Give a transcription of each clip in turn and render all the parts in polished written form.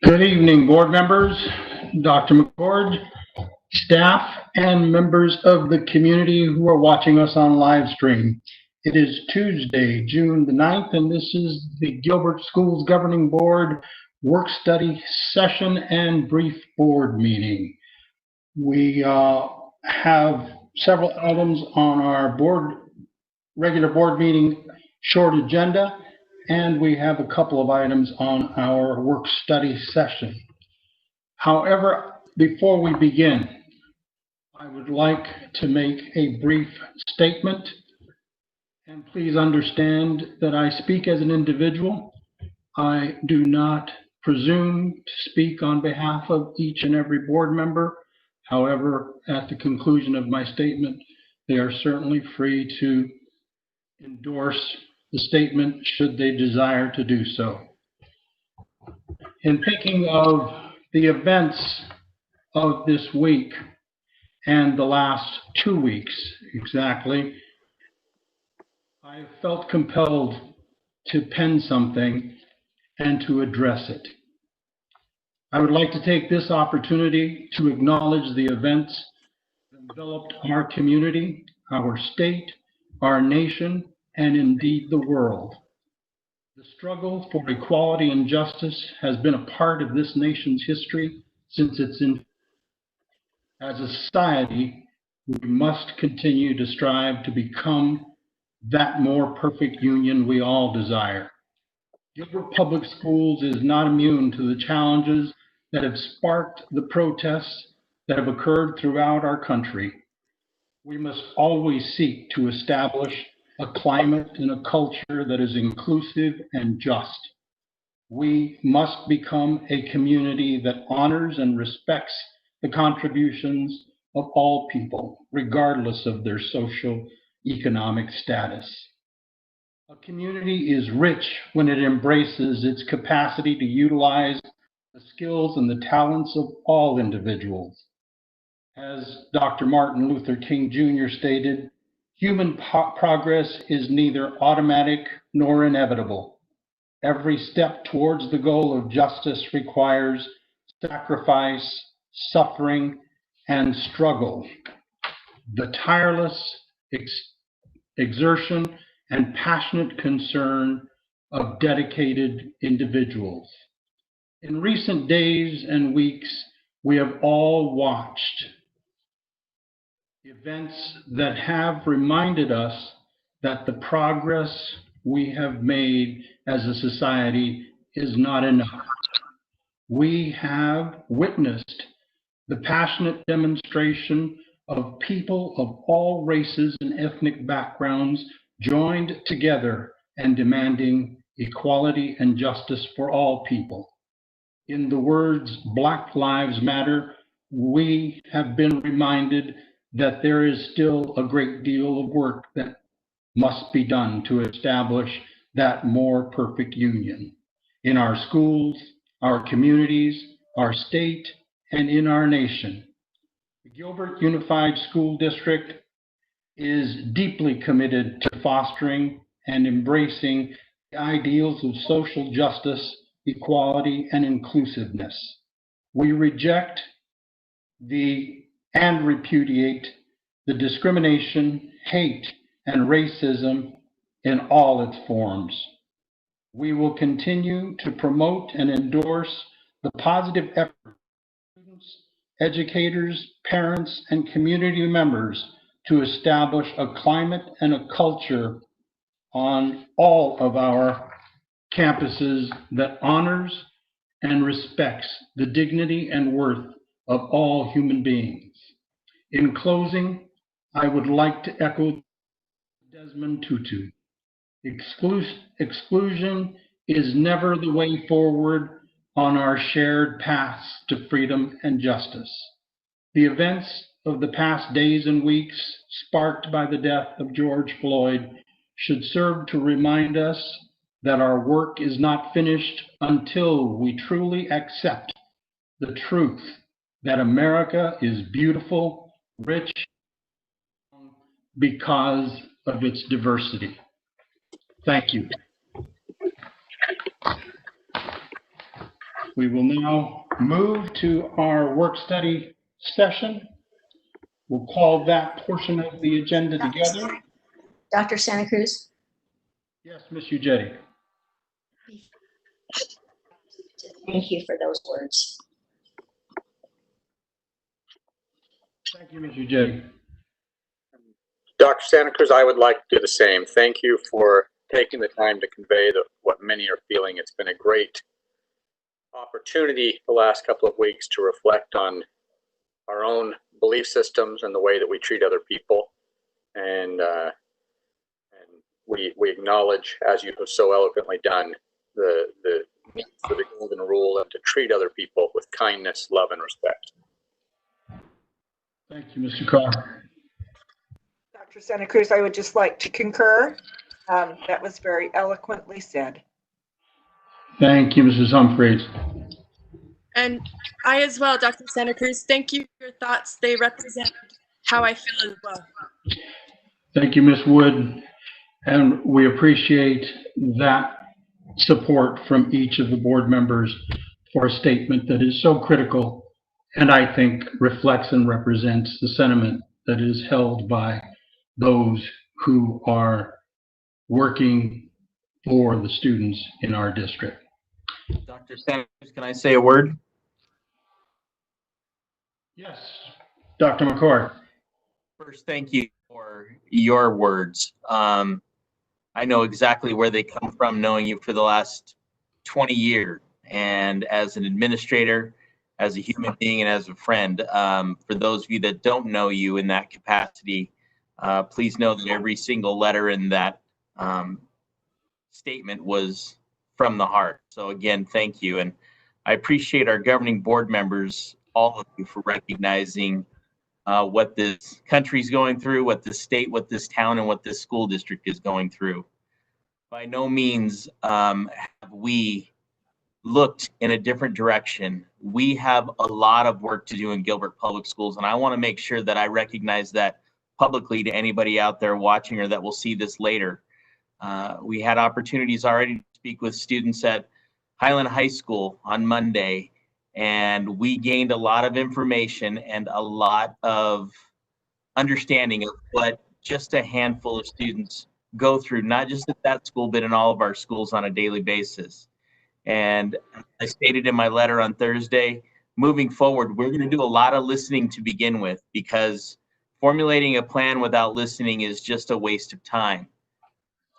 Good evening, board members, Dr. McCord, staff, and members of the community who are watching us on live stream. It is Tuesday, June the 9th, and this is the Gilbert Schools Governing Board work study session and brief board meeting. We have several items on our regular board meeting short agenda, and we have a couple of items on our work study session. However, before we begin, I would like to make a brief statement, and please understand that I speak as an individual. I do not presume to speak on behalf of each and every board member. However, at the conclusion of my statement, they are certainly free to endorse the statement should they desire to do so. In thinking of the events of this week and the last 2 weeks exactly, I have felt compelled to pen something and to address it. I would like to take this opportunity to acknowledge the events that enveloped our community, our state, our nation, and indeed the world. The struggle for equality and justice has been a part of this nation's history since its infancy. As a society, we must continue to strive to become that more perfect union we all desire. Gilbert Public Schools is not immune to the challenges that have sparked the protests that have occurred throughout our country. We must always seek to establish a climate and a culture that is inclusive and just. We must become a community that honors and respects the contributions of all people, regardless of their social economic status. A community is rich when it embraces its capacity to utilize the skills and the talents of all individuals. As Dr. Martin Luther King Jr. stated, human progress is neither automatic nor inevitable. Every step towards the goal of justice requires sacrifice, suffering, and struggle. The tireless exertion and passionate concern of dedicated individuals. In recent days and weeks, we have all watched events that have reminded us that the progress we have made as a society is not enough. We have witnessed the passionate demonstration of people of all races and ethnic backgrounds joined together and demanding equality and justice for all people. In the words Black Lives Matter, we have been reminded that there is still a great deal of work that must be done to establish that more perfect union in our schools, our communities, our state, and in our nation. The Gilbert Unified School District is deeply committed to fostering and embracing the ideals of social justice, equality, and inclusiveness. We reject and repudiate the discrimination, hate, and racism in all its forms. We will continue to promote and endorse the positive efforts of students, educators, parents, and community members to establish a climate and a culture on all of our campuses that honors and respects the dignity and worth of all human beings. In closing, I would like to echo Desmond Tutu. Exclusion is never the way forward on our shared paths to freedom and justice. The events of the past days and weeks, sparked by the death of George Floyd, should serve to remind us that our work is not finished until we truly accept the truth that America is beautiful, rich, because of its diversity. Thank you. We will now move to our work study session. We'll call that portion of the agenda together. Dr. Santa Cruz? Yes, Ms. Ujedi. Thank you for those words. Thank you, Ms. Ujedi. Dr. Santa Cruz, I would like to do the same. Thank you for taking the time to convey what many are feeling. It's been a great opportunity the last couple of weeks to reflect on our own belief systems and the way that we treat other people. And we acknowledge, as you have so eloquently done, the need for the golden rule and to treat other people with kindness, love, and respect. Thank you, Mr. Carr. Dr. Santa Cruz, I would just like to concur. That was very eloquently said. Thank you, Mrs. Humphreys. And I as well, Dr. Santa Cruz, thank you for your thoughts. They represent how I feel as well. Thank you, Ms. Wood. And we appreciate that support from each of the board members for a statement that is so critical and I think reflects and represents the sentiment that is held by those who are working for the students in our district. Dr. Sanders, can I say a word? Yes, Dr. McCord. First, thank you for your words. I know exactly where they come from, knowing you for the last 20 years. And as an administrator, as a human being, and as a friend, for those of you that don't know you in that capacity, please know that every single letter in that statement was from the heart. So again, thank you. And I appreciate our governing board members, all of you, for recognizing what this country's going through, what this state, what this town, and what this school district is going through. By no means have we looked in a different direction. We have a lot of work to do in Gilbert Public Schools, and I want to make sure that I recognize that publicly to anybody out there watching or that will see this later. We had opportunities already to speak with students at Highland High School on Monday, and we gained a lot of information and a lot of understanding of what just a handful of students go through, not just at that school, but in all of our schools on a daily basis. And I stated in my letter on Thursday, moving forward, we're going to do a lot of listening to begin with, because formulating a plan without listening is just a waste of time.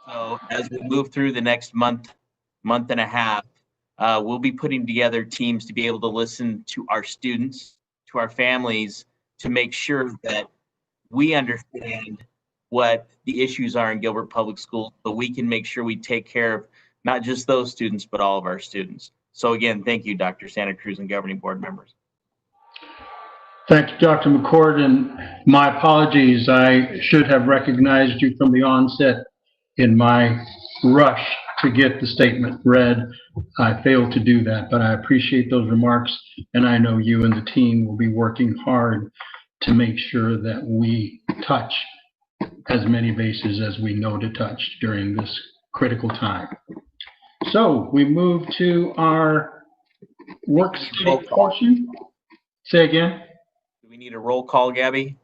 So as we move through the next month and a half, we'll be putting together teams to be able to listen to our students, to our families, to make sure that we understand what the issues are in Gilbert Public Schools, so we can make sure we take care of not just those students, but all of our students. So again, thank you, Dr. Santa Cruz and governing board members. Thank you, Dr. McCord, and my apologies. I should have recognized you from the onset in my rush to get the statement read. I failed to do that, but I appreciate those remarks, and I know you and the team will be working hard to make sure that we touch as many bases as we know to touch during this critical time. So we move to our work study portion. Say again. Do we need a roll call, Gabby?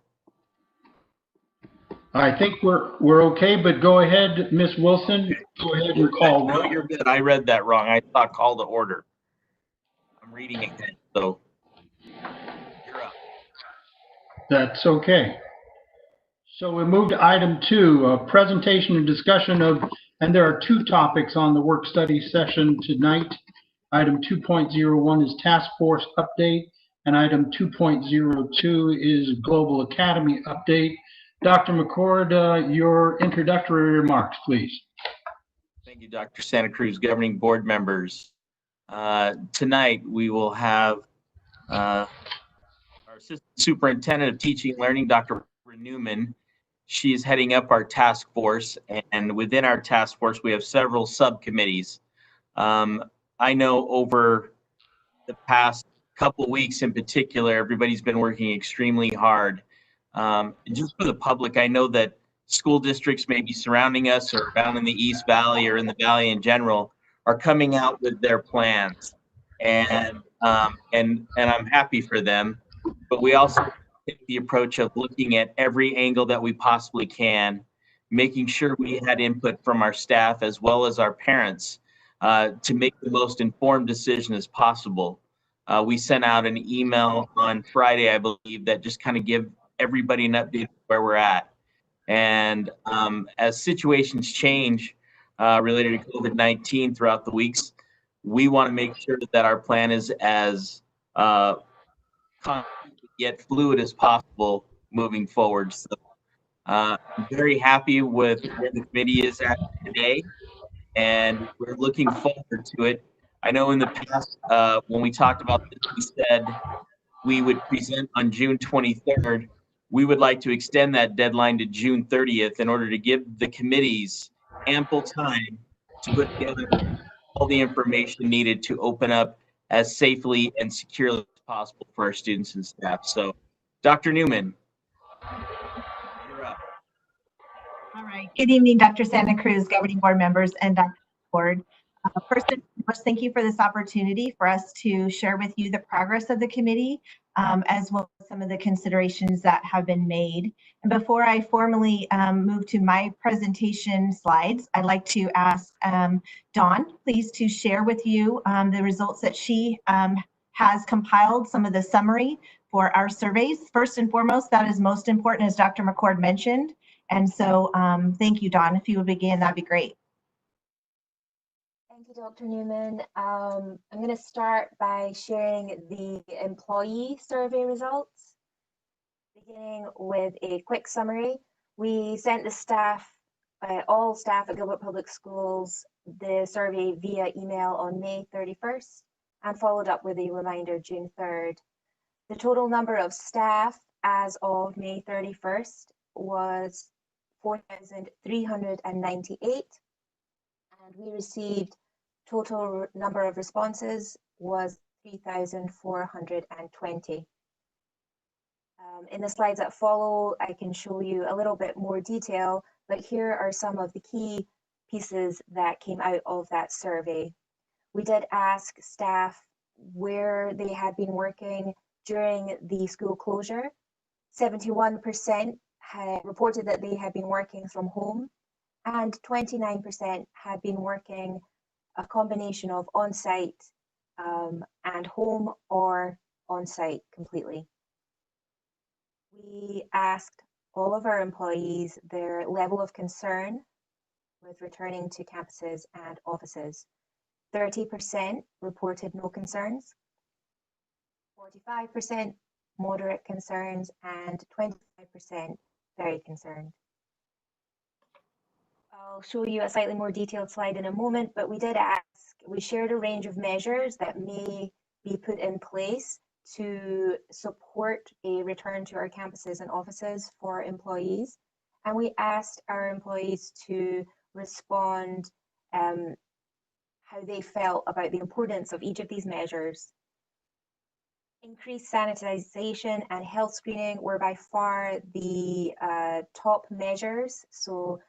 I think we're okay, but go ahead, Ms. Wilson. Go ahead and call. No, you're good. I read that wrong. I thought call to order. I'm reading it, so you're up. That's okay. So we move to item 2, a presentation and discussion of, and there are 2 topics on the work study session tonight. Item 2.01 is task force update, and item 2.02 is Global Academy update. Dr. McCord, your introductory remarks, please. Thank you, Dr. Santa Cruz, governing board members. Tonight, we will have our Assistant Superintendent of Teaching and Learning, Dr. Newman. She is heading up our task force, and within our task force, we have several subcommittees. I know over the past couple weeks in particular, everybody's been working extremely hard. Just for the public, I know that school districts maybe surrounding us or down in the East Valley or in the Valley in general are coming out with their plans. and I'm happy for them. But we also take the approach of looking at every angle that we possibly can, making sure we had input from our staff as well as our parents to make the most informed decision as possible. We sent out an email on Friday, I believe, that just kind of give everybody an update of where we're at. And as situations change related to COVID-19 throughout the weeks, we want to make sure that our plan is as concrete yet fluid as possible moving forward. So I'm very happy with where the committee is at today, and we're looking forward to it. I know in the past, when we talked about this, we said we would present on June 23rd. We would like to extend that deadline to June 30th in order to give the committees ample time to put together all the information needed to open up as safely and securely as possible for our students and staff. So, Dr. Newman, you're up. All right. Good evening, Dr. Santa Cruz, governing board members, and Dr. Board. First and foremost, thank you for this opportunity for us to share with you the progress of the committee, as well as some of the considerations that have been made. And before I formally move to my presentation slides, I'd like to ask Dawn, please, to share with you the results that she has compiled, some of the summary for our surveys. First and foremost, that is most important, as Dr. McCord mentioned. And so thank you, Dawn. If you would begin, that'd be great. Thank you, Dr. Newman. I'm going to start by sharing the employee survey results, beginning with a quick summary. We sent the staff, all staff at Gilbert Public Schools, the survey via email on May 31st and followed up with a reminder June 3rd. The total number of staff as of May 31st was 4,398, and we received total number of responses was 3,420. In the slides that follow, I can show you a little bit more detail, but here are some of the key pieces that came out of that survey. We did ask staff where they had been working during the school closure. 71% had reported that they had been working from home, and 29% had been working a combination of on-site and home or on-site completely. We asked all of our employees their level of concern with returning to campuses and offices. 30% reported no concerns, 45% moderate concerns, and 25% very concerned. I'll show you a slightly more detailed slide in a moment, but we shared a range of measures that may be put in place to support a return to our campuses and offices for employees. And we asked our employees to respond how they felt about the importance of each of these measures. Increased sanitization and health screening were by far the top measures. So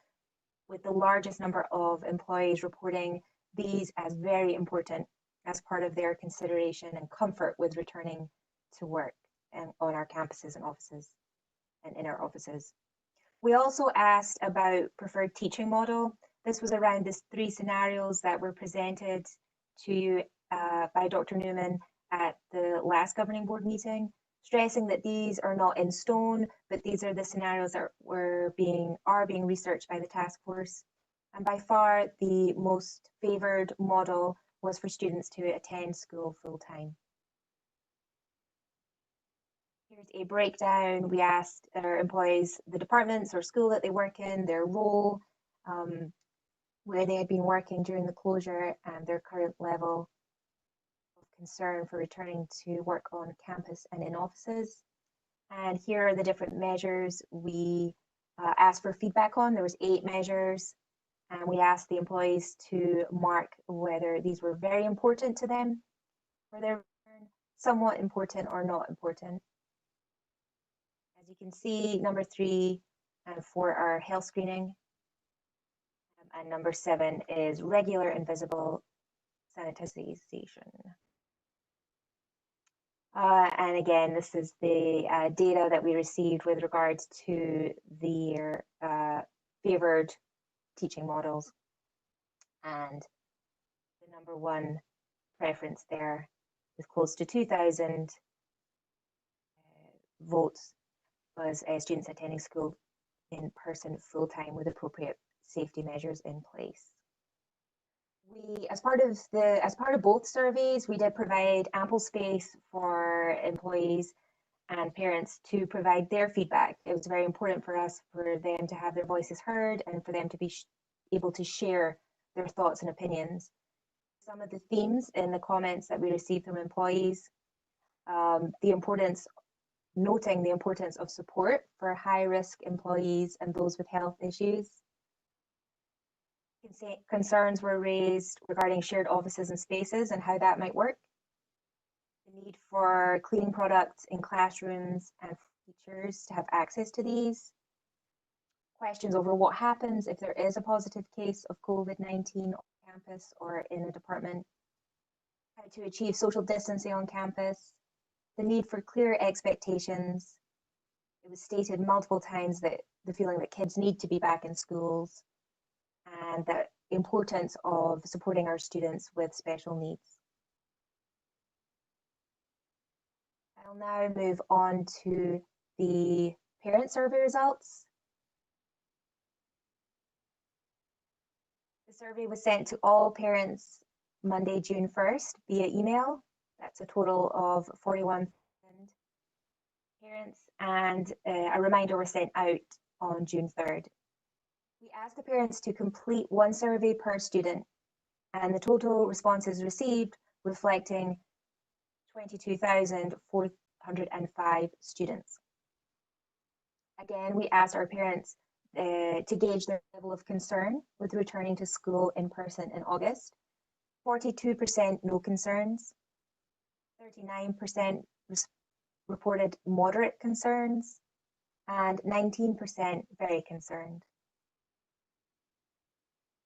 with the largest number of employees reporting these as very important as part of their consideration and comfort with returning to work and on our campuses and offices and in our offices. We also asked about preferred teaching model. This was around the 3 scenarios that were presented to you by Dr. Newman at the last governing board meeting, stressing that these are not in stone, but these are the scenarios that are being researched by the task force. And by far the most favored model was for students to attend school full-time. Here's a breakdown. We asked our employees the departments or school that they work in, their role, where they had been working during the closure, and their current level of concern for returning to work on campus and in offices. And here are the different measures we asked for feedback on. There was 8 measures, and we asked the employees to mark whether these were very important to them for their return, somewhat important, or not important. As you can see, number 3 and 4 are health screening, and number 7 is regular and visible sanitization. And again, this is the data that we received with regards to their favored teaching models. And the number one preference there with close to 2,000 votes was students attending school in person full-time with appropriate safety measures in place. We, as part of both surveys, we did provide ample space for employees and parents to provide their feedback. It was very important for us for them to have their voices heard and for them to be able to share their thoughts and opinions. Some of the themes in the comments that we received from employees, noting the importance of support for high-risk employees and those with health issues. Concerns were raised regarding shared offices and spaces and how that might work. The need for cleaning products in classrooms and teachers to have access to these. Questions over what happens if there is a positive case of COVID-19 on campus or in a department. How to achieve social distancing on campus. The need for clear expectations. It was stated multiple times that the feeling that kids need to be back in schools and the importance of supporting our students with special needs. I'll now move on to the parent survey results. The survey was sent to all parents Monday, June 1st via email. That's a total of 41,000 parents, and a reminder was sent out on June 3rd. We asked the parents to complete one survey per student, and the total responses received reflecting 22,405 students. Again, we asked our parents to gauge their level of concern with returning to school in person in August. 42% no concerns, 39% reported moderate concerns, and 19% very concerned.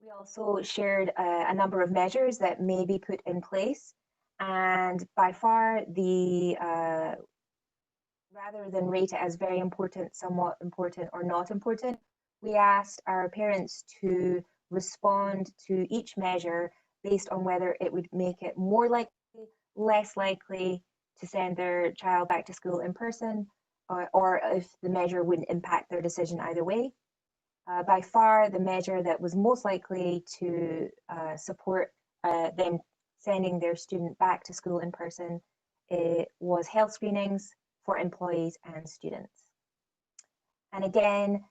We also shared a number of measures that may be put in place, and by far the rather than rate it as very important, somewhat important, or not important, we asked our parents to respond to each measure based on whether it would make it more likely, less likely to send their child back to school in person, or if the measure wouldn't impact their decision either way. By far, the measure that was most likely to support them sending their student back to school in person was health screenings for employees and students. And again,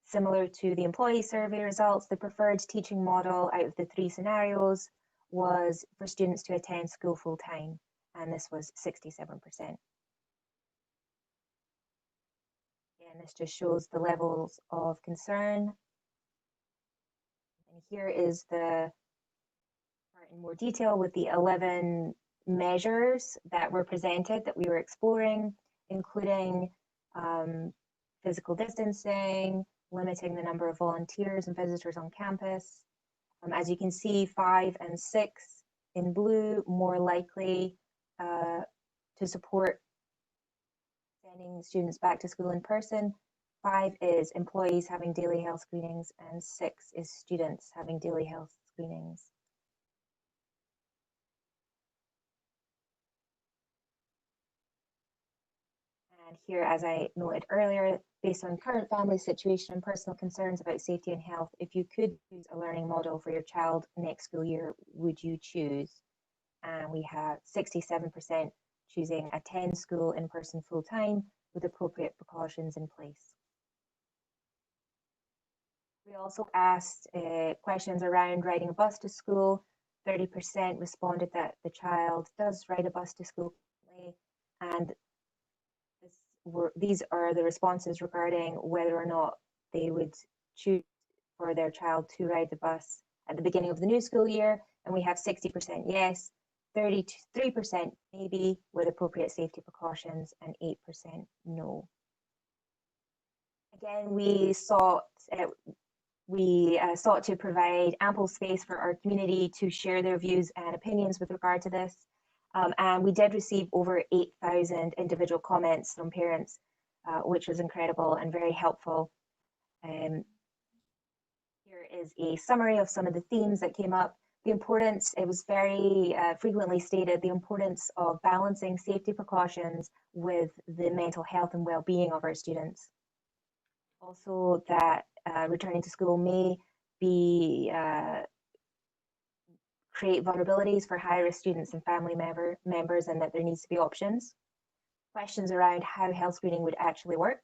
similar to the employee survey results, the preferred teaching model out of the three scenarios was for students to attend school full time, and this was 67%. And this just shows the levels of concern. And here is the part in more detail with the 11 measures that were presented that we were exploring, including physical distancing, limiting the number of volunteers and visitors on campus. As you can see, 5 and 6 in blue, more likely to support sending students back to school in person. 5 is employees having daily health screenings, and 6 is students having daily health screenings. And here, as I noted earlier, based on current family situation and personal concerns about safety and health, if you could choose a learning model for your child next school year, would you choose? And we have 67% choosing attend school in person full time with appropriate precautions in place. We also asked questions around riding a bus to school. 30% responded that the child does ride a bus to school currently, and these are the responses regarding whether or not they would choose for their child to ride the bus at the beginning of the new school year. And we have 60% yes, 33% maybe with appropriate safety precautions, and 8% no. Again, we sought to provide ample space for our community to share their views and opinions with regard to this. And we did receive over 8,000 individual comments from parents, which was incredible and very helpful. Here is a summary of some of the themes that came up. The importance, it was very frequently stated, the importance of balancing safety precautions with the mental health and well-being of our students. Also that returning to school may be create vulnerabilities for high-risk students and family members, and that there needs to be options. Questions around how health screening would actually work.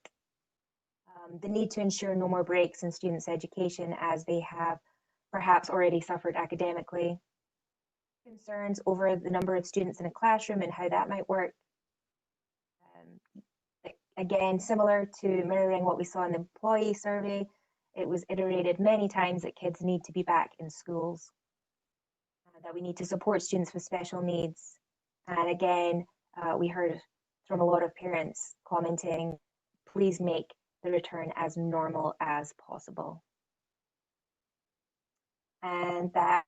The need to ensure no more breaks in students' education as they have perhaps already suffered academically. Concerns over the number of students in a classroom and how that might work. Again, similar to mirroring what we saw in the employee survey, it was iterated many times that kids need to be back in schools, that we need to support students with special needs. And again, we heard from a lot of parents commenting, please make the return as normal as possible. And that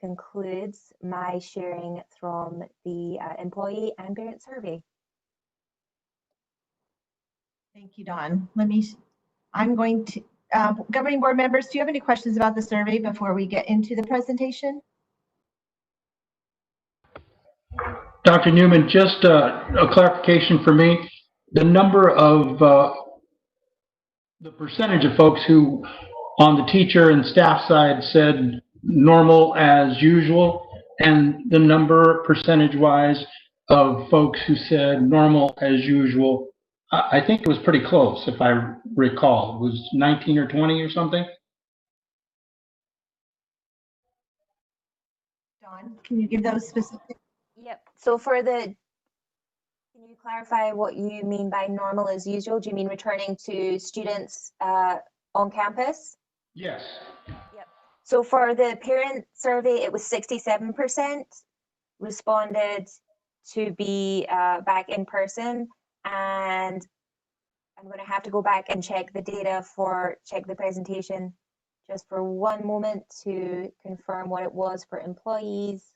concludes my sharing from the employee and parent survey. Thank you, Dawn. I'm going to, governing board members, do you have any questions about the survey before we get into the presentation? Dr. Newman, just a clarification for me. The number of, the percentage of folks who on the teacher and staff side said normal as usual, and the number percentage-wise of folks who said normal as usual, I think it was pretty close, if I recall. It was 19 or 20 or something. Dawn, can you give those specific? Yep. So for the, can you clarify what you mean by normal as usual? Do you mean returning to students on campus? Yes. Yep. So for the parent survey, it was 67% responded to be back in person. And I'm going to have to go back and check the data check the presentation just for one moment to confirm what it was for employees.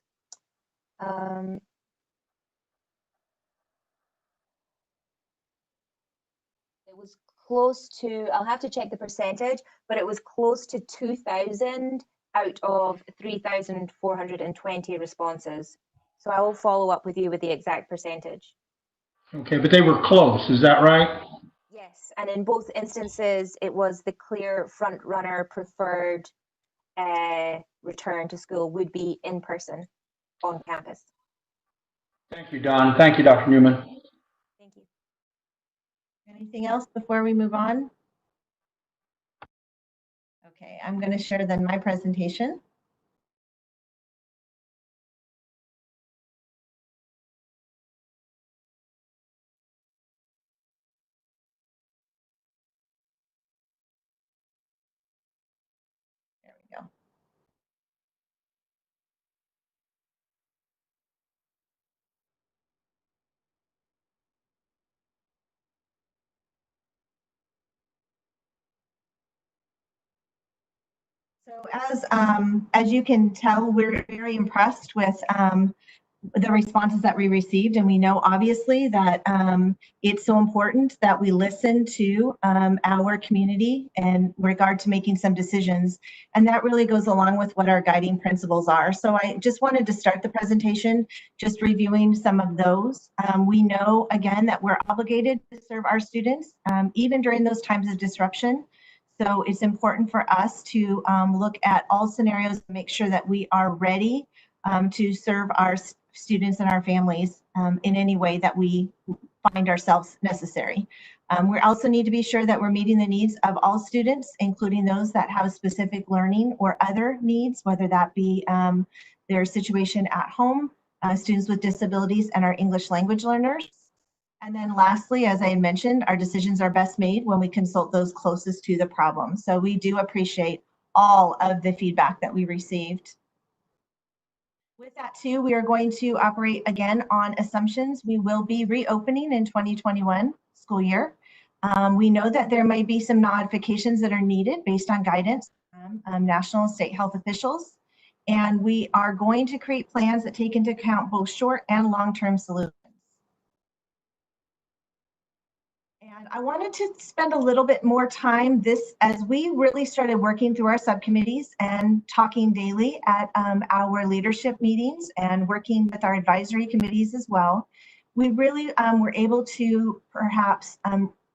It was close to, I'll have to check the percentage, but it was close to 2,000 out of 3,420 responses. So I will follow up with you with the exact percentage. Okay, but they were close, is that right? Yes, and in both instances, it was the clear front runner preferred return to school would be in person on campus. Thank you, Don. Thank you, Dr. Newman. Thank you. Anything else before we move on? Okay, I'm going to share then my presentation. There we go. So as you can tell, we're very impressed with the responses that we received, and we know obviously that it's so important that we listen to our community in regard to making some decisions, and that really goes along with what our guiding principles are. So I just wanted to start the presentation just reviewing some of those. We know again that we're obligated to serve our students even during those times of disruption. So it's important for us to look at all scenarios to make sure that we are ready to serve our students and our families in any way that we find ourselves necessary. We also need to be sure that we're meeting the needs of all students, including those that have specific learning or other needs, whether that be their situation at home, students with disabilities, and our English language learners. And then lastly, as I mentioned, our decisions are best made when we consult those closest to the problem. So we do appreciate all of the feedback that we received. With that too, we are going to operate again on assumptions. We will be reopening in 2021 school year. We know that there might be some modifications that are needed based on guidance from national and state health officials. And we are going to create plans that take into account both short and long-term solutions. And I wanted to spend a little bit more time as we really started working through our subcommittees and talking daily at our leadership meetings and working with our advisory committees as well. We really were able to perhaps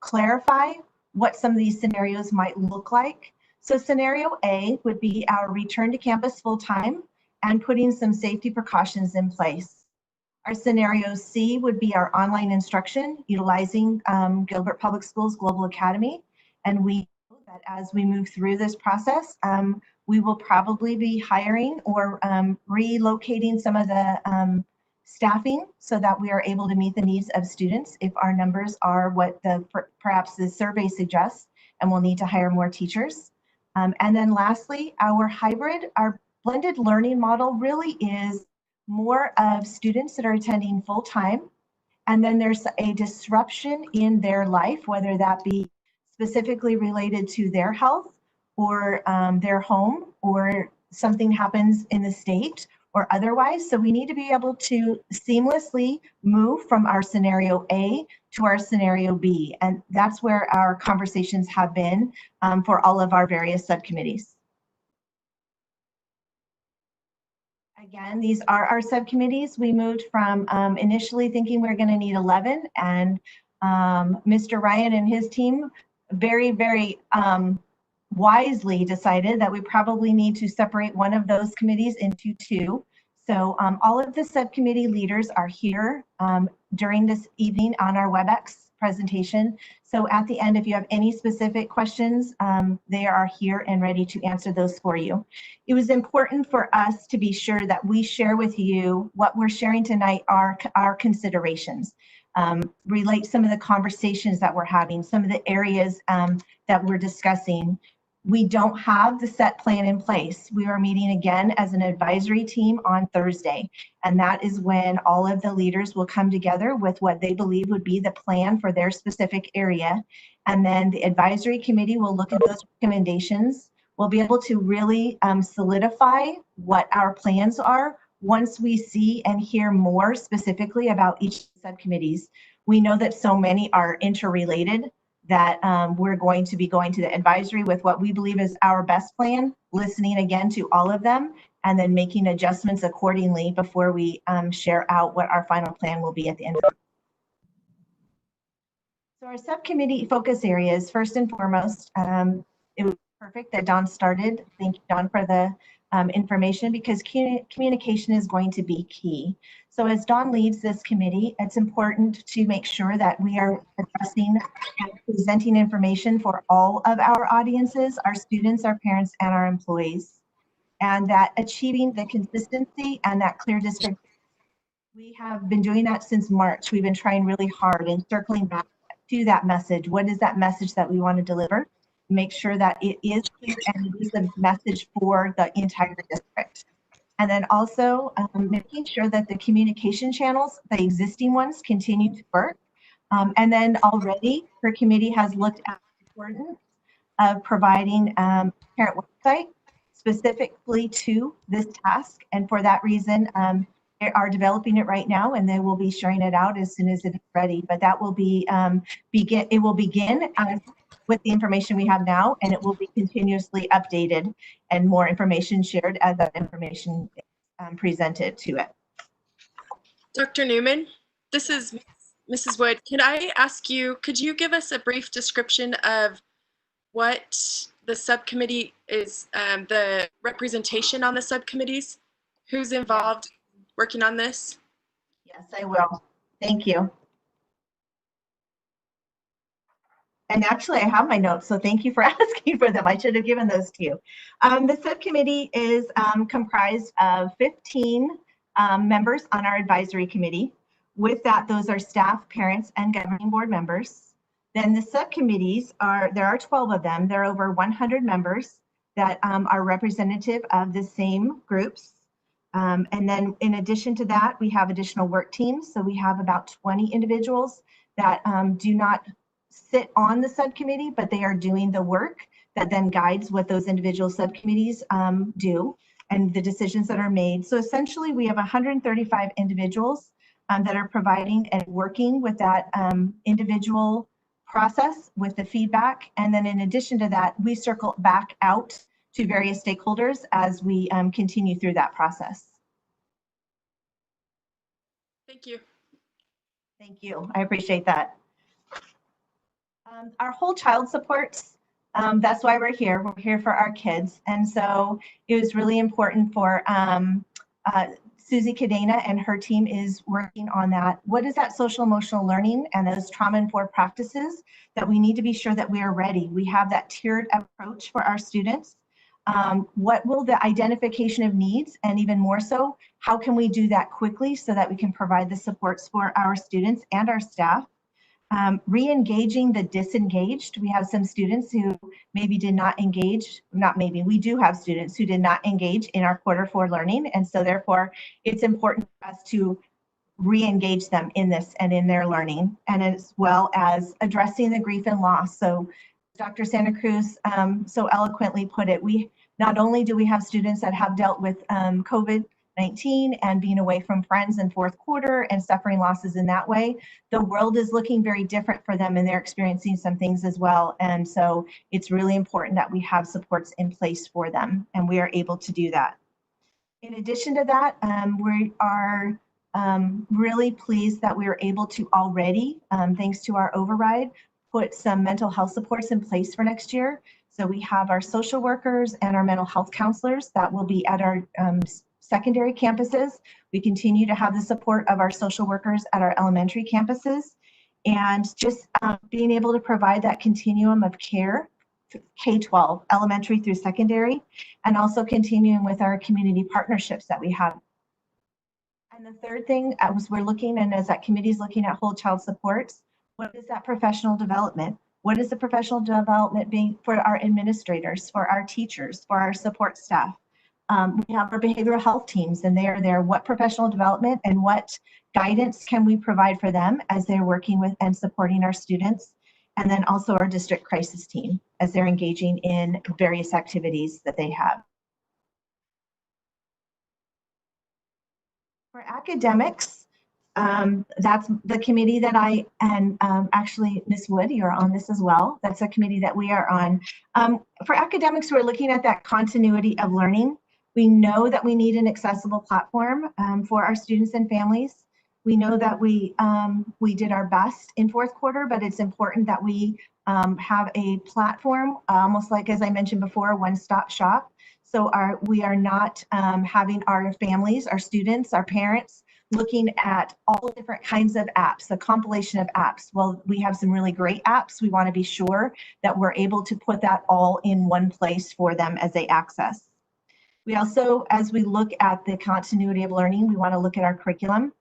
clarify what some of these scenarios might look like. So scenario A would be our return to campus full-time and putting some safety precautions in place. Our scenario C would be our online instruction utilizing Gilbert Public Schools Global Academy. And we know that as we move through this process, we will probably be hiring or relocating some of the staffing so that we are able to meet the needs of students if our numbers are what perhaps the survey suggests, and we'll need to hire more teachers. And then lastly, our blended learning model really is more of students that are attending full-time, and then there's a disruption in their life, whether that be specifically related to their health or their home, or something happens in the state or otherwise. So we need to be able to seamlessly move from our scenario A to our scenario B. And that's where our conversations have been for all of our various subcommittees. Again, these are our subcommittees. We moved from initially thinking we were going to need 11, and Mr. Ryan and his team very, very wisely decided that we probably need to separate one of those committees into two. So all of the subcommittee leaders are here during this evening on our WebEx presentation. So at the end, if you have any specific questions, they are here and ready to answer those for you. It was important for us to be sure that we share with you what we're sharing tonight are our considerations. Relate some of the conversations that we're having, some of the areas that we're discussing. We don't have the set plan in place. We are meeting again as an advisory team on Thursday, and that is when all of the leaders will come together with what they believe would be the plan for their specific area. And then the advisory committee will look at those recommendations. We'll be able to really solidify what our plans are once we see and hear more specifically about each subcommittees. We know that so many are interrelated, that we're going to be going to the advisory with what we believe is our best plan, listening again to all of them, and then making adjustments accordingly before we share out what our final plan will be at the end of it. So our subcommittee focus areas, first and foremost, it was perfect that Dawn started. Thank you, Dawn, for the information, because communication is going to be key. So as Dawn leads this committee, it's important to make sure that we are addressing and presenting information for all of our audiences, our students, our parents, and our employees, and that achieving the consistency and that clear district. We have been doing that since March. We've been trying really hard and circling back to that message. What is that message that we want to deliver? Make sure that it is clear and it is a message for the entire district. And then also making sure that the communication channels, the existing ones, continue to work. And then already her committee has looked at the importance of providing parent website specifically to this task. And for that reason, they are developing it right now, and they will be sharing it out as soon as it is ready. But that will be it will begin with the information we have now, and it will be continuously updated and more information shared as that information is presented to it. Dr. Newman, this is Mrs. Wood. Can I ask you, could you give us a brief description of what the subcommittee is, the representation on the subcommittees? Who's involved working on this? Yes, I will. Thank you. And actually, I have my notes, so thank you for asking for them. I should have given those to you. The subcommittee is comprised of 15 members on our advisory committee. With that, those are staff, parents, and governing board members. Then the subcommittees there are 12 of them. There are over 100 members that are representative of the same groups. And then in addition to that, we have additional work teams. So we have about 20 individuals that do not sit on the subcommittee, but they are doing the work that then guides what those individual subcommittees do. and the decisions that are made. So essentially, we have 135 individuals that are providing and working with that individual process with the feedback. And then in addition to that, we circle back out to various stakeholders as we continue through that process. Thank you. Thank you. I appreciate that. Our whole child supports, that's why we're here. We're here for our kids. And so it was really important for Susie Cadena and her team is working on that. What is that social emotional learning and those trauma-informed practices that we need to be sure that we are ready? We have that tiered approach for our students. What will the identification of needs, and even more so, how can we do that quickly so that we can provide the supports for our students and our staff? Re-engaging the disengaged. We have some students who maybe did not engage, not maybe, we do have students who did not engage in our Q4 learning. And so therefore, it's important for us to re-engage them in this and in their learning, and as well as addressing the grief and loss. So Dr. Santa Cruz so eloquently put it, we not only do we have students that have dealt with COVID-19 and being away from friends in Q4 and suffering losses in that way, the world is looking very different for them and they're experiencing some things as well. And so it's really important that we have supports in place for them, and we are able to do that. In addition to that, we are really pleased that we were able to already, thanks to our override, put some mental health supports in place for next year. So we have our social workers and our mental health counselors that will be at our secondary campuses. We continue to have the support of our social workers at our elementary campuses, and just being able to provide that continuum of care, K-12, elementary through secondary, and also continuing with our community partnerships that we have. And the third thing, as we're looking, and as that committee is looking at whole child supports, what is that professional development? What is the professional development being for our administrators, for our teachers, for our support staff? We have our behavioral health teams, and they are there. What professional development and what guidance can we provide for them as they're working with and supporting our students? And then also our district crisis team as they're engaging in various activities that they have. For academics, that's the committee that I, and actually Ms. Wood, you're on this as well. That's a committee that we are on. For academics, we're looking at that continuity of learning. We know that we need an accessible platform for our students and families. We know that we did our best in Q4, but it's important that we have a platform, almost like, as I mentioned before, a one-stop shop. So we are not having our families, our students, our parents looking at all different kinds of apps, a compilation of apps. Well, we have some really great apps. We want to be sure that we're able to put that all in one place for them as they access. We also, as we look at the continuity of learning, we want to look at our curriculum.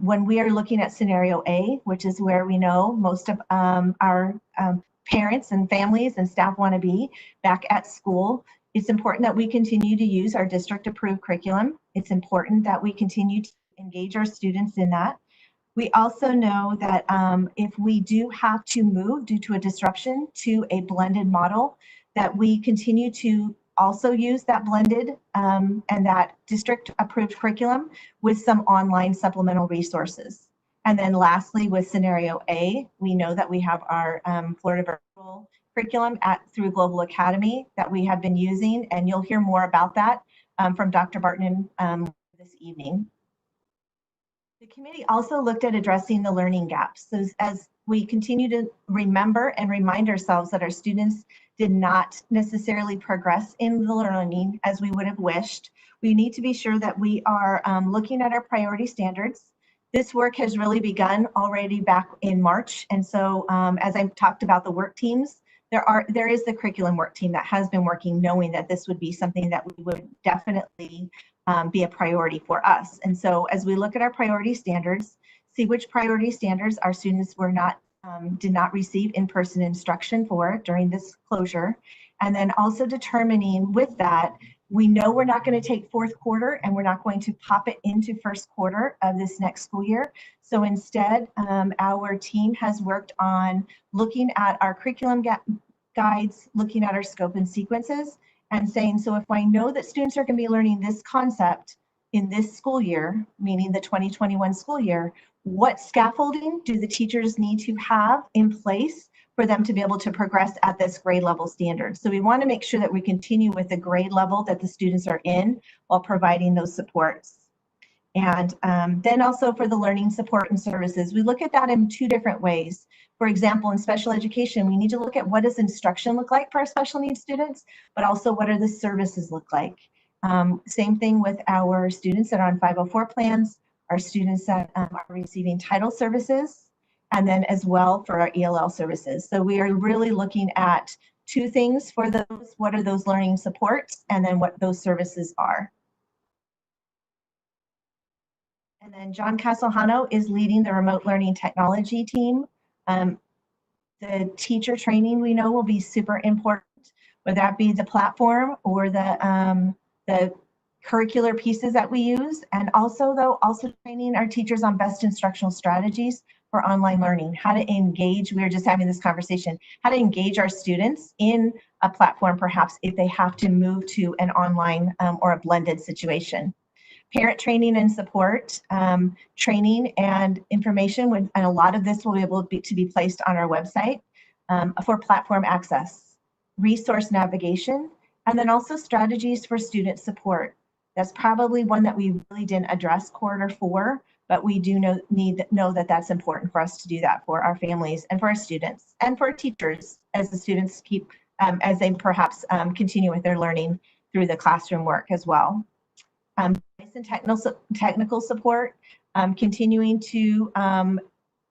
When we are looking at scenario A, which is where we know most of our parents and families and staff want to be back at school, it's important that we continue to use our district approved curriculum. It's important that we continue to engage our students in that. We also know that if we do have to move due to a disruption to a blended model, that we continue to also use that blended and that district approved curriculum with some online supplemental resources. And then lastly, with scenario A, we know that we have our Florida virtual curriculum through Global Academy that we have been using, and you'll hear more about that from Dr. Barton this evening. The committee also looked at addressing the learning gaps. So as we continue to remember and remind ourselves that our students did not necessarily progress in the learning as we would have wished, we need to be sure that we are looking at our priority standards. This work has really begun already back in March. And so as I talked about the work teams, there is the curriculum work team that has been working, knowing that this would be something that we would definitely be a priority for us. And so as we look at our priority standards, see which priority standards our students did not receive in-person instruction for during this closure. And then also determining with that, we know we're not going to take Q4 and we're not going to pop it into Q1 of this next school year. So instead, our team has worked on looking at our curriculum guides, looking at our scope and sequences, and saying, so if I know that students are going to be learning this concept in this school year, meaning the 2021 school year, what scaffolding do the teachers need to have in place for them to be able to progress at this grade level standard? So we want to make sure that we continue with the grade level that the students are in while providing those supports. And then also for the learning support and services, we look at that in two different ways. For example, in special education, we need to look at what does instruction look like for our special needs students, but also what are the services look like. Same thing with our students that are on 504 plans, our students that are receiving title services, and then as well for our ELL services. So we are really looking at two things for those. What are those learning supports, and then what those services are. And then John Casalhano is leading the remote learning technology team. The teacher training we know will be super important, whether that be the platform or the curricular pieces that we use. And also training our teachers on best instructional strategies for online learning, how to engage, we were just having this conversation, how to engage our students in a platform, perhaps if they have to move to an online or a blended situation. Parent training and support, training and information, and a lot of this will be able to be placed on our website for platform access, resource navigation, and then also strategies for student support. That's probably one that we really didn't address quarter 4, but we do know that that's important for us to do that for our families and for our students and for our teachers as the students keep, as they perhaps continue with their learning through the classroom work as well. And technical support, continuing to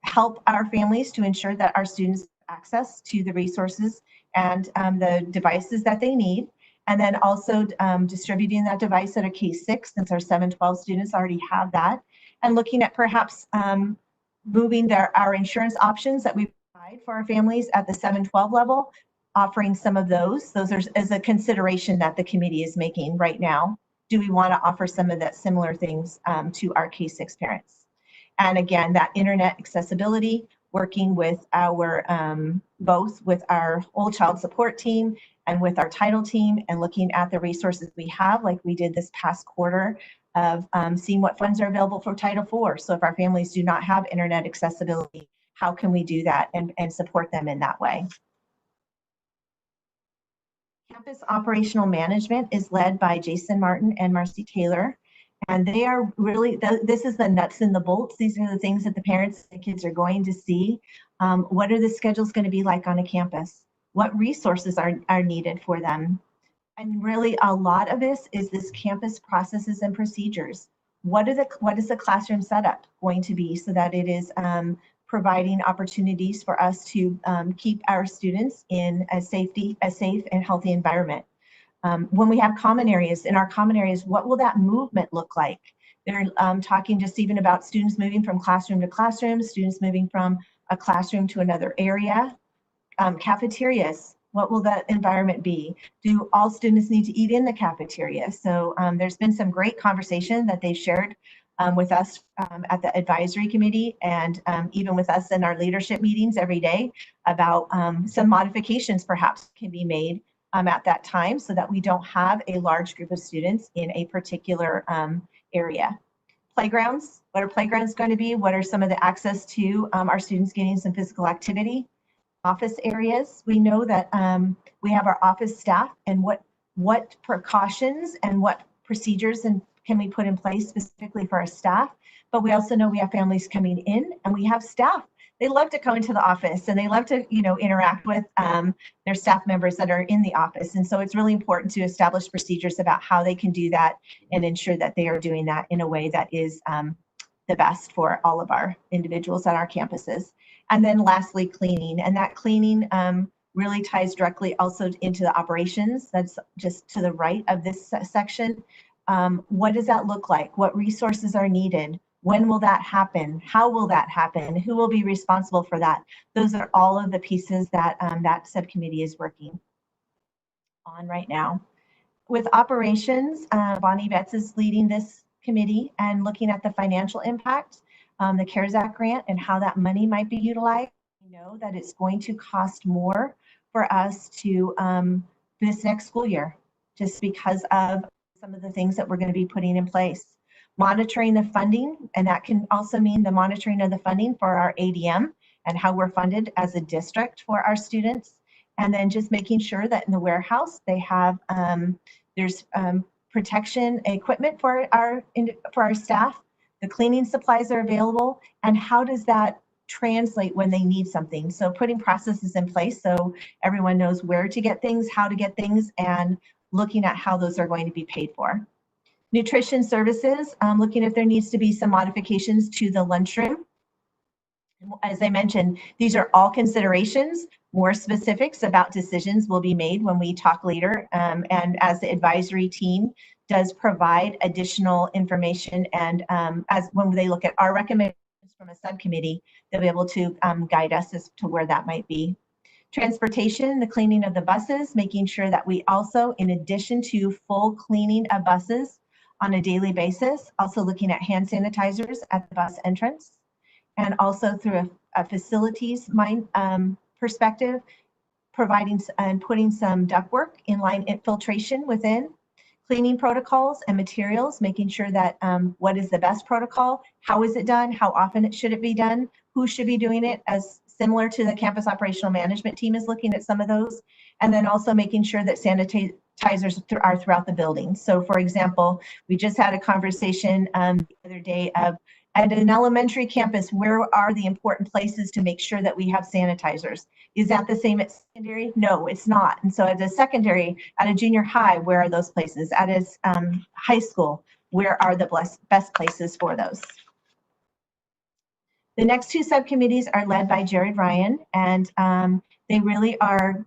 help our families to ensure that our students have access to the resources and the devices that they need. And then also distributing that device at a K-6, since our 712 students already have that. And looking at perhaps moving our insurance options that we provide for our families at the 712 level, offering some of those. Those are as a consideration that the committee is making right now. Do we want to offer some of that similar things to our K-6 parents? And again, that internet accessibility, working with our, both with our whole child support team and with our title team, and looking at the resources we have, like we did this past quarter, of seeing what funds are available for Title IV. So if our families do not have internet accessibility, how can we do that and support them in that way? Campus operational management is led by Jason Martin and Marcy Taylor. And they are really, this is the nuts and the bolts. These are the things that the parents and kids are going to see. What are the schedules going to be like on a campus? What resources are needed for them? And really a lot of this is this campus processes and procedures. What is the classroom setup going to be so that it is providing opportunities for us to keep our students in a safe and healthy environment. When we have common areas, in our common areas, what will that movement look like? They're talking just even about students moving from classroom to classroom, students moving from a classroom to another area. Cafeterias, what will that environment be? Do all students need to eat in the cafeteria? So there's been some great conversation that they've shared with us at the advisory committee, and even with us in our leadership meetings every day about some modifications perhaps can be made at that time so that we don't have a large group of students in a particular area. Playgrounds, what are playgrounds going to be? What are some of the access to our students getting some physical activity? Office areas, we know that we have our office staff, and what precautions and what procedures and can we put in place specifically for our staff. But we also know we have families coming in, and we have staff. They love to come into the office, and they love to, interact with their staff members that are in the office. And so it's really important to establish procedures about how they can do that and ensure that they are doing that in a way that is the best for all of our individuals at our campuses. And then lastly, cleaning. And that cleaning really ties directly also into the operations. That's just to the right of this section. What does that look like? What resources are needed? When will that happen? How will that happen? Who will be responsible for that? Those are all of the pieces that that subcommittee is working on right now. With operations, Bonnie Betts is leading this committee and looking at the financial impact, the CARES Act grant, and how that money might be utilized. We know that it's going to cost more for us to this next school year. just because of some of the things that we're going to be putting in place. Monitoring the funding, and that can also mean the monitoring of the funding for our ADM and how we're funded as a district for our students. And then just making sure that in the warehouse they have there's protection equipment for our staff, the cleaning supplies are available, and how does that translate when they need something. So putting processes in place so everyone knows where to get things, how to get things, and looking at how those are going to be paid for. Nutrition services, looking if there needs to be some modifications to the lunchroom. As I mentioned, these are all considerations. More specifics about decisions will be made when we talk later. And as the advisory team does provide additional information, and as when they look at our recommendations from a subcommittee, they'll be able to guide us as to where that might be. Transportation, the cleaning of the buses, making sure that we also, in addition to full cleaning of buses on a daily basis, also looking at hand sanitizers at the bus entrance, and also through a facilities perspective, providing and putting some ductwork inline infiltration within, cleaning protocols and materials, making sure that what is the best protocol, how is it done, how often should it be done, who should be doing it, as similar to the campus operational management team is looking at some of those, and then also making sure that sanitizers are throughout the building. So for example, we just had a conversation the other day of, at an elementary campus, where are the important places to make sure that we have sanitizers? Is that the same at secondary? No, it's not. And so at a secondary, at a junior high, where are those places? At a high school, where are the best places for those? The next two subcommittees are led by Jared Ryan, and they really are,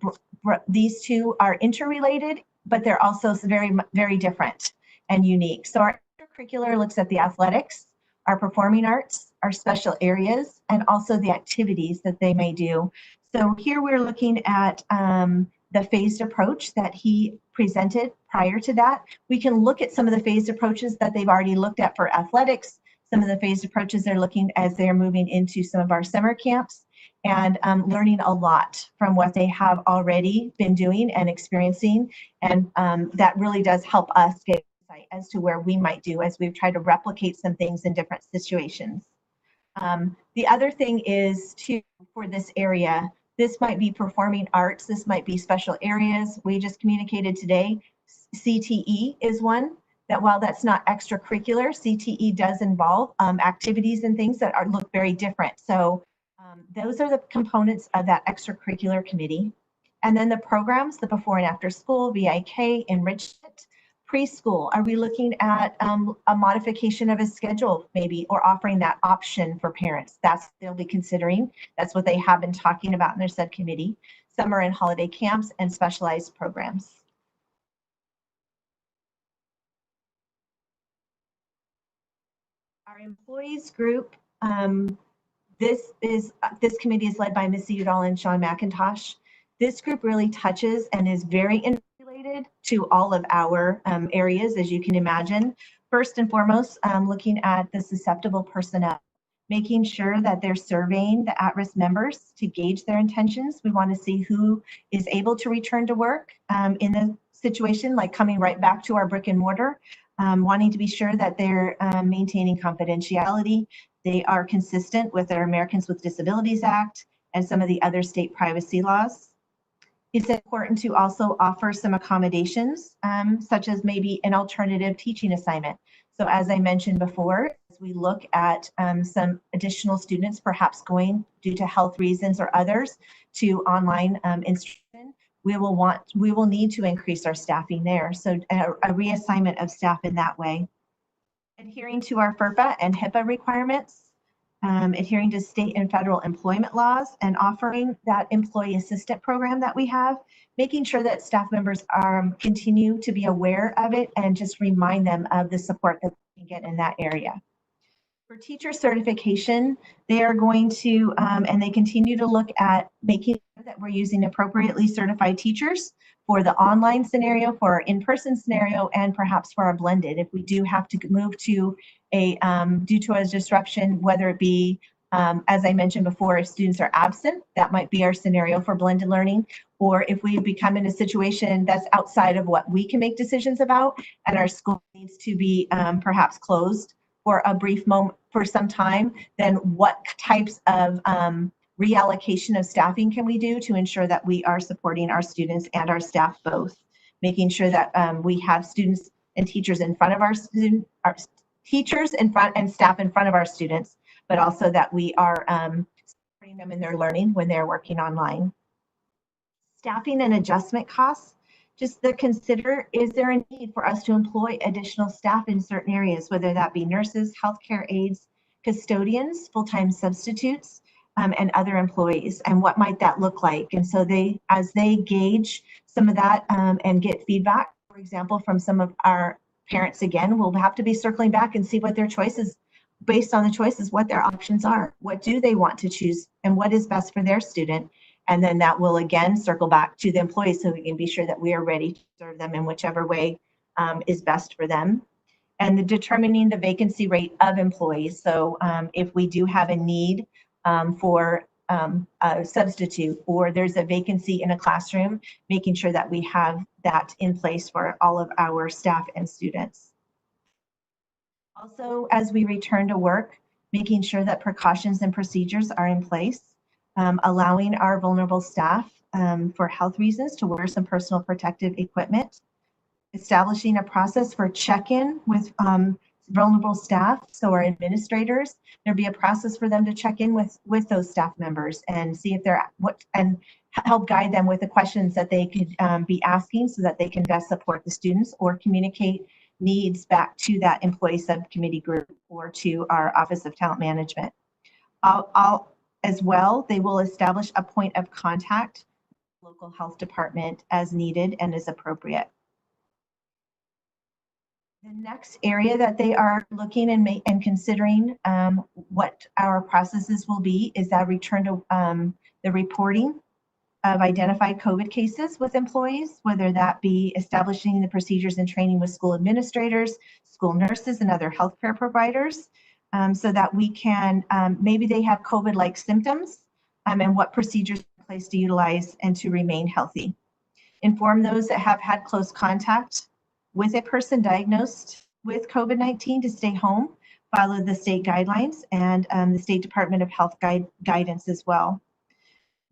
these two are interrelated, but they're also very, very different and unique. So our extracurricular looks at the athletics, our performing arts, our special areas, and also the activities that they may do. So here we're looking at the phased approach that he presented prior to that. We can look at some of the phased approaches that they've already looked at for athletics, some of the phased approaches they're looking as they're moving into some of our summer camps, and learning a lot from what they have already been doing and experiencing. And that really does help us get insight as to where we might do as we've tried to replicate some things in different situations. The other thing is too, for this area, this might be performing arts, this might be special areas. We just communicated today, CTE is one that, while that's not extracurricular, CTE does involve activities and things that look very different. So those are the components of that extracurricular committee. And then the programs, the before and after school, VIK, enrichment, preschool. Are we looking at a modification of a schedule maybe, or offering that option for parents? That's what they'll be considering. That's what they have been talking about in their subcommittee. Summer and holiday camps and specialized programs. Our employees group, this committee is led by Missy Udall and Sean McIntosh. This group really touches and is very interrelated to all of our areas, as you can imagine. First and foremost, looking at the susceptible personnel, making sure that they're surveying the at-risk members to gauge their intentions. We want to see who is able to return to work in the situation, like coming right back to our brick and mortar, wanting to be sure that they're maintaining confidentiality. They are consistent with our Americans with Disabilities Act and some of the other state privacy laws. It's important to also offer some accommodations, such as maybe an alternative teaching assignment. So as I mentioned before, as we look at some additional students perhaps going due to health reasons or others to online instruction, we will need to increase our staffing there. So a reassignment of staff in that way. Adhering to our FERPA and HIPAA requirements, adhering to state and federal employment laws, and offering that employee assistant program that we have, making sure that staff members continue to be aware of it and just remind them of the support that they can get in that area. For teacher certification, they are going to, and they continue to look at making sure that we're using appropriately certified teachers for the online scenario, for our in-person scenario, and perhaps for our blended. If we do have to move to a, due to a disruption, whether it be As I mentioned before, if students are absent, that might be our scenario for blended learning. Or if we become in a situation that's outside of what we can make decisions about, and our school needs to be perhaps closed for a brief moment for some time, then what types of reallocation of staffing can we do to ensure that we are supporting our students and our staff both, making sure that we have students and teachers in front of our teachers in front and staff in front of our students, but also that we are supporting them in their learning when they're working online. Staffing and adjustment costs, just to consider, is there a need for us to employ additional staff in certain areas, whether that be nurses, healthcare aides, custodians, full-time substitutes, and other employees, and what might that look like? And so as they gauge some of that and get feedback, for example, from some of our parents, again, we'll have to be circling back and see what their choices, based on the choices, what their options are. What do they want to choose and what is best for their student? And then that will again circle back to the employees so we can be sure that we are ready to serve them in whichever way is best for them. And determining the vacancy rate of employees. So if we do have a need for a substitute, or there's a vacancy in a classroom, making sure that we have that in place for all of our staff and students. Also, as we return to work, making sure that precautions and procedures are in place, allowing our vulnerable staff for health reasons to wear some personal protective equipment, establishing a process for check-in with vulnerable staff. So our administrators, there'd be a process for them to check in with those staff members and see if they're and help guide them with the questions that they could be asking so that they can best support the students or communicate needs back to that employee subcommittee group or to our Office of Talent Management. As well, they will establish a point of contact, local health department as needed and as appropriate. The next area that they are looking and considering what our processes will be is that return to the reporting of identified COVID cases with employees, whether that be establishing the procedures and training with school administrators, school nurses, and other healthcare providers, so that we can, maybe they have COVID-like symptoms, and what procedures are in place to utilize and to remain healthy. Inform those that have had close contact with a person diagnosed with COVID-19 to stay home, follow the state guidelines and the State Department of Health guidance as well.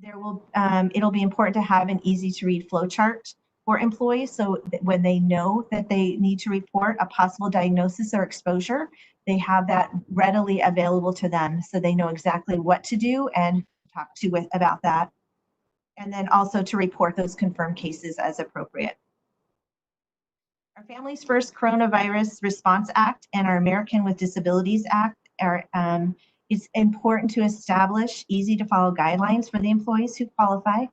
It'll be important to have an easy to read flow chart for employees, so that when they know that they need to report a possible diagnosis or exposure, they have that readily available to them, so they know exactly what to do and talk to about that. And then also to report those confirmed cases as appropriate. Our Families First Coronavirus Response Act and our American with Disabilities Act are it's important to establish easy to follow guidelines for the employees who qualify,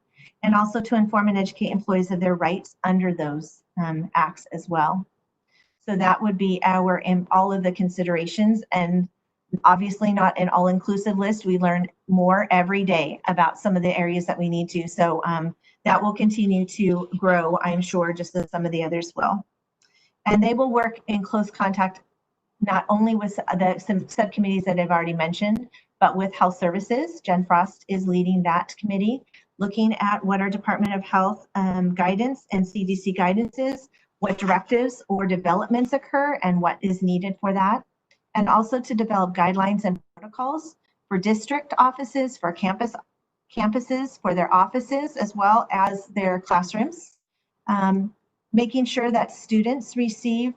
and also to inform and educate employees of their rights under those acts as well. So that would be all of the considerations, and obviously not an all-inclusive list. We learn more every day about some of the areas that we need to. So that will continue to grow, I'm sure, just as some of the others will. And they will work in close contact not only with some subcommittees that I've already mentioned, but with health services. Jen Frost is leading that committee, looking at what our Department of Health guidance and CDC guidance is, what directives or developments occur, and what is needed for that. And also to develop guidelines and protocols for district offices, for campuses, for their offices, as well as their classrooms. Making sure that students receive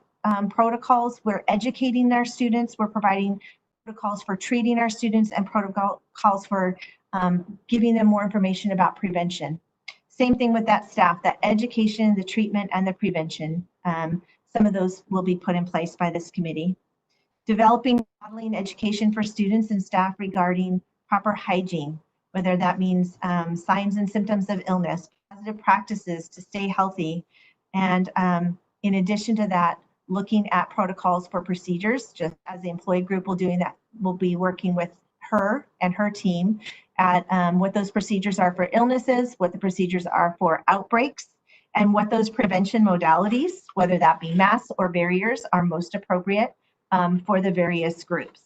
protocols. We're educating our students. We're providing protocols for treating our students and protocols for giving them more information about prevention. Same thing with that staff, that education, the treatment, and the prevention. Some of those will be put in place by this committee. Developing modeling education for students and staff regarding proper hygiene, whether that means signs and symptoms of illness, positive practices to stay healthy. And in addition to that, looking at protocols for procedures, just as the employee group will doing that, we'll be working with her and her team at what those procedures are for illnesses, what the procedures are for outbreaks, and what those prevention modalities, whether that be masks or barriers, are most appropriate for the various groups.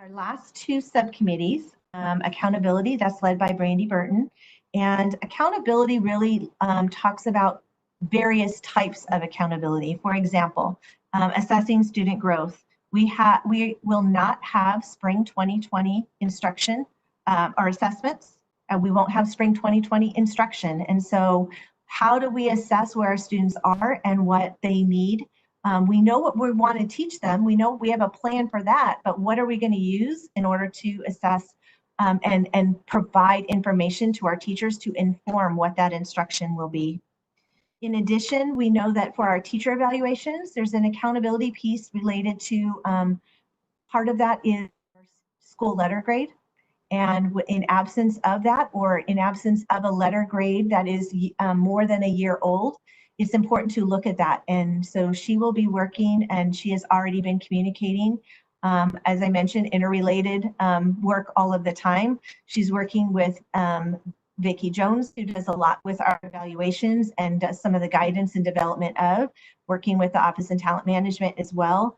our last two subcommittees, accountability, that's led by Brandy Burton, and accountability really talks about various types of accountability. For example, assessing student growth. We will not have spring 2020 instruction or assessments, and we won't have spring 2020 instruction. And so how do we assess where our students are and what they need? We know what we want to teach them. We know we have a plan for that, but what are we going to use in order to assess and provide information to our teachers to inform what that instruction will be? In addition, we know that for our teacher evaluations, there's an accountability piece related to part of that is school letter grade. And in absence of that, or in absence of a letter grade that is more than a year old, it's important to look at that. And so she will be working, and she has already been communicating, as I mentioned, interrelated work all of the time. She's working with Vicki Jones, who does a lot with our evaluations and does some of the guidance and development of, working with the Office of Talent Management as well.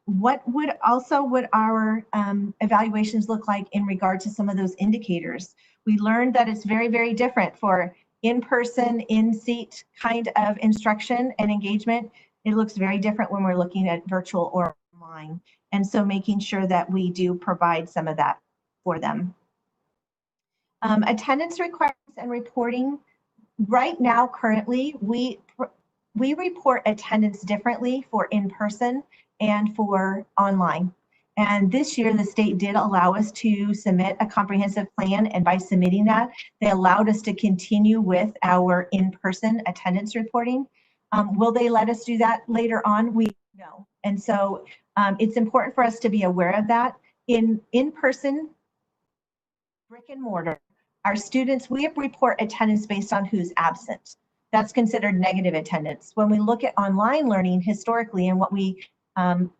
What would our evaluations look like in regard to some of those indicators? We learned that it's very, very different for in-person, in-seat kind of instruction and engagement. It looks very different when we're looking at virtual or online. And so making sure that we do provide some of that for them. Attendance requirements and reporting. Right now, currently, we report attendance differently for in-person and for online. And this year, the state did allow us to submit a comprehensive plan. And by submitting that, they allowed us to continue with our in-person attendance reporting. Will they let us do that later on? We know. And so it's important for us to be aware of that. In-person, brick and mortar, our students, we report attendance based on who's absent. That's considered negative attendance. When we look at online learning historically and what we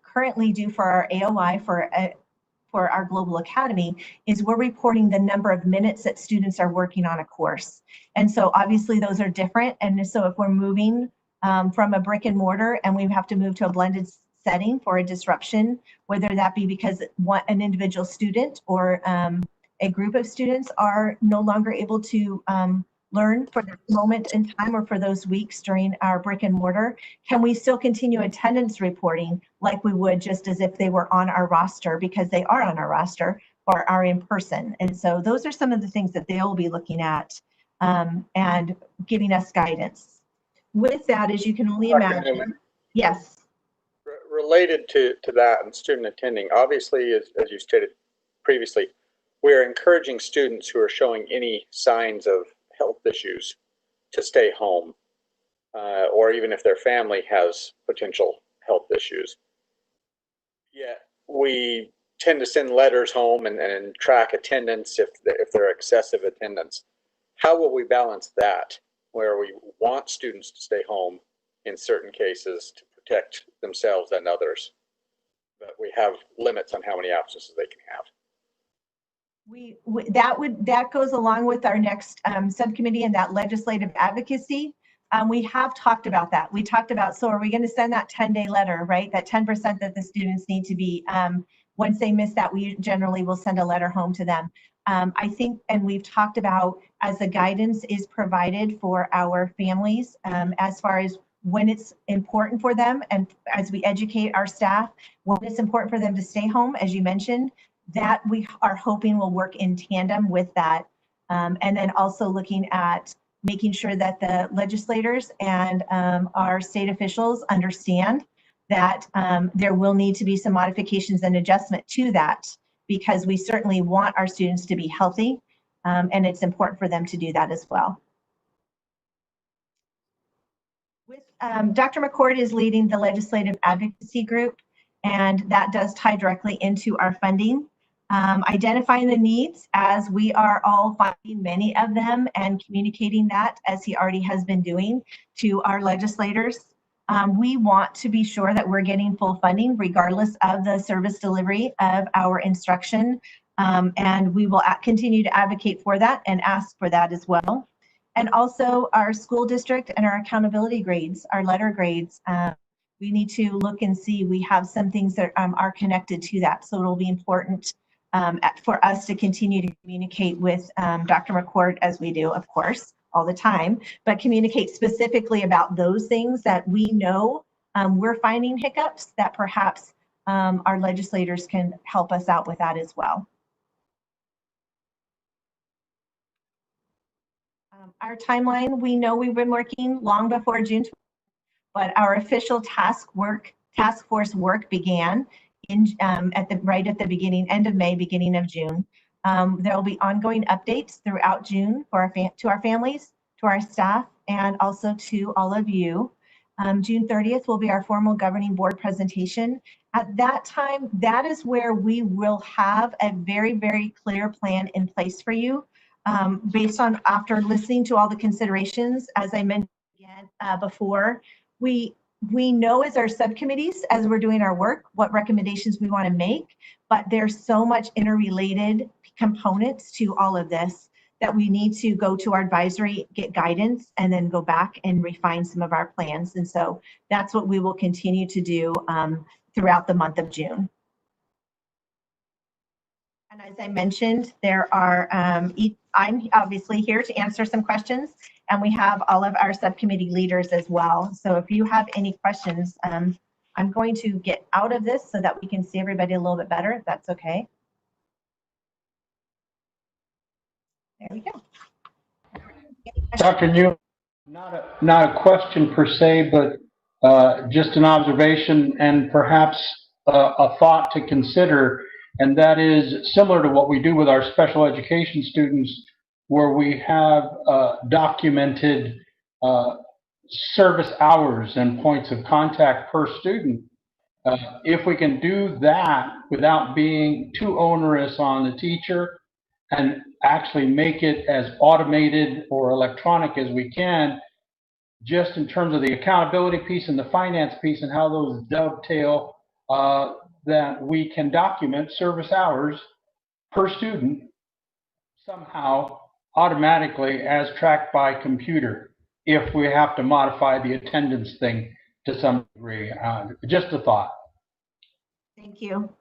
currently do for our AOI, for our Global Academy, is we're reporting the number of minutes that students are working on a course. And so obviously those are different. And so if we're moving from a brick and mortar and we have to move to a blended setting for a disruption, whether that be because an individual student or a group of students are no longer able to learn for that moment in time or for those weeks during our brick and mortar, can we still continue attendance reporting like we would just as if they were on our roster, because they are on our roster or are in person? And so those are some of the things that they'll be looking at and giving us guidance. With that, as you can only imagine. Yes. Related to that and student attending, obviously, as you stated previously, we're encouraging students who are showing any signs of health issues to stay home, or even if their family has potential health issues. Yet we tend to send letters home and track attendance if they're excessive attendance. How will we balance that, where we want students to stay home in certain cases to protect themselves and others, but we have limits on how many absences they can have? That goes along with our next subcommittee and that legislative advocacy. We have talked about that. We talked about, so are we going to send that 10-day letter, right? That 10% that the students need to be, once they miss that, we generally will send a letter home to them. I think, and we've talked about, as the guidance is provided for our families, as far as when it's important for them, and as we educate our staff, when it's important for them to stay home, as you mentioned, that we are hoping will work in tandem with that. And then also looking at making sure that the legislators and our state officials understand that there will need to be some modifications and adjustment to that, because we certainly want our students to be healthy, and it's important for them to do that as well. With Dr. McCord is leading the legislative advocacy group, and that does tie directly into our funding. Identifying the needs, as we are all finding many of them, and communicating that, as he already has been doing, to our legislators. We want to be sure that we're getting full funding regardless of the service delivery of our instruction, and we will continue to advocate for that and ask for that as well. And also our school district and our accountability grades, our letter grades. we need to look and see, we have some things that are connected to that. So it'll be important for us to continue to communicate with Dr. McCord, as we do, of course, all the time, but communicate specifically about those things that we know we're finding hiccups, that perhaps our legislators can help us out with that as well. Our timeline, we know we've been working long before June, but our official task force work began in right at the beginning, end of May, beginning of June. There will be ongoing updates throughout June for to our families, to our staff, and also to all of you. June 30th will be our formal governing board presentation. At that time, that is where we will have a very, very clear plan in place for you. Based on, after listening to all the considerations, as I mentioned again before, we know as our subcommittees, as we're doing our work, what recommendations we want to make, but there's so much interrelated components to all of this that we need to go to our advisory, get guidance, and then go back and refine some of our plans. And so that's what we will continue to do throughout the month of June. And as I mentioned, there are, I'm obviously here to answer some questions, and we have all of our subcommittee leaders as well. So if you have any questions, I'm going to get out of this so that we can see everybody a little bit better, if that's okay. There we go. Dr. New, not a question per se, but just an observation and perhaps a thought to consider. And that is similar to what we do with our special education students, where we have documented service hours and points of contact per student. If we can do that without being too onerous on the teacher and actually make it as automated or electronic as we can, just in terms of the accountability piece and the finance piece and how those dovetail, that we can document service hours per student somehow automatically as tracked by computer, if we have to modify the attendance thing to some degree. Just a thought. Thank you.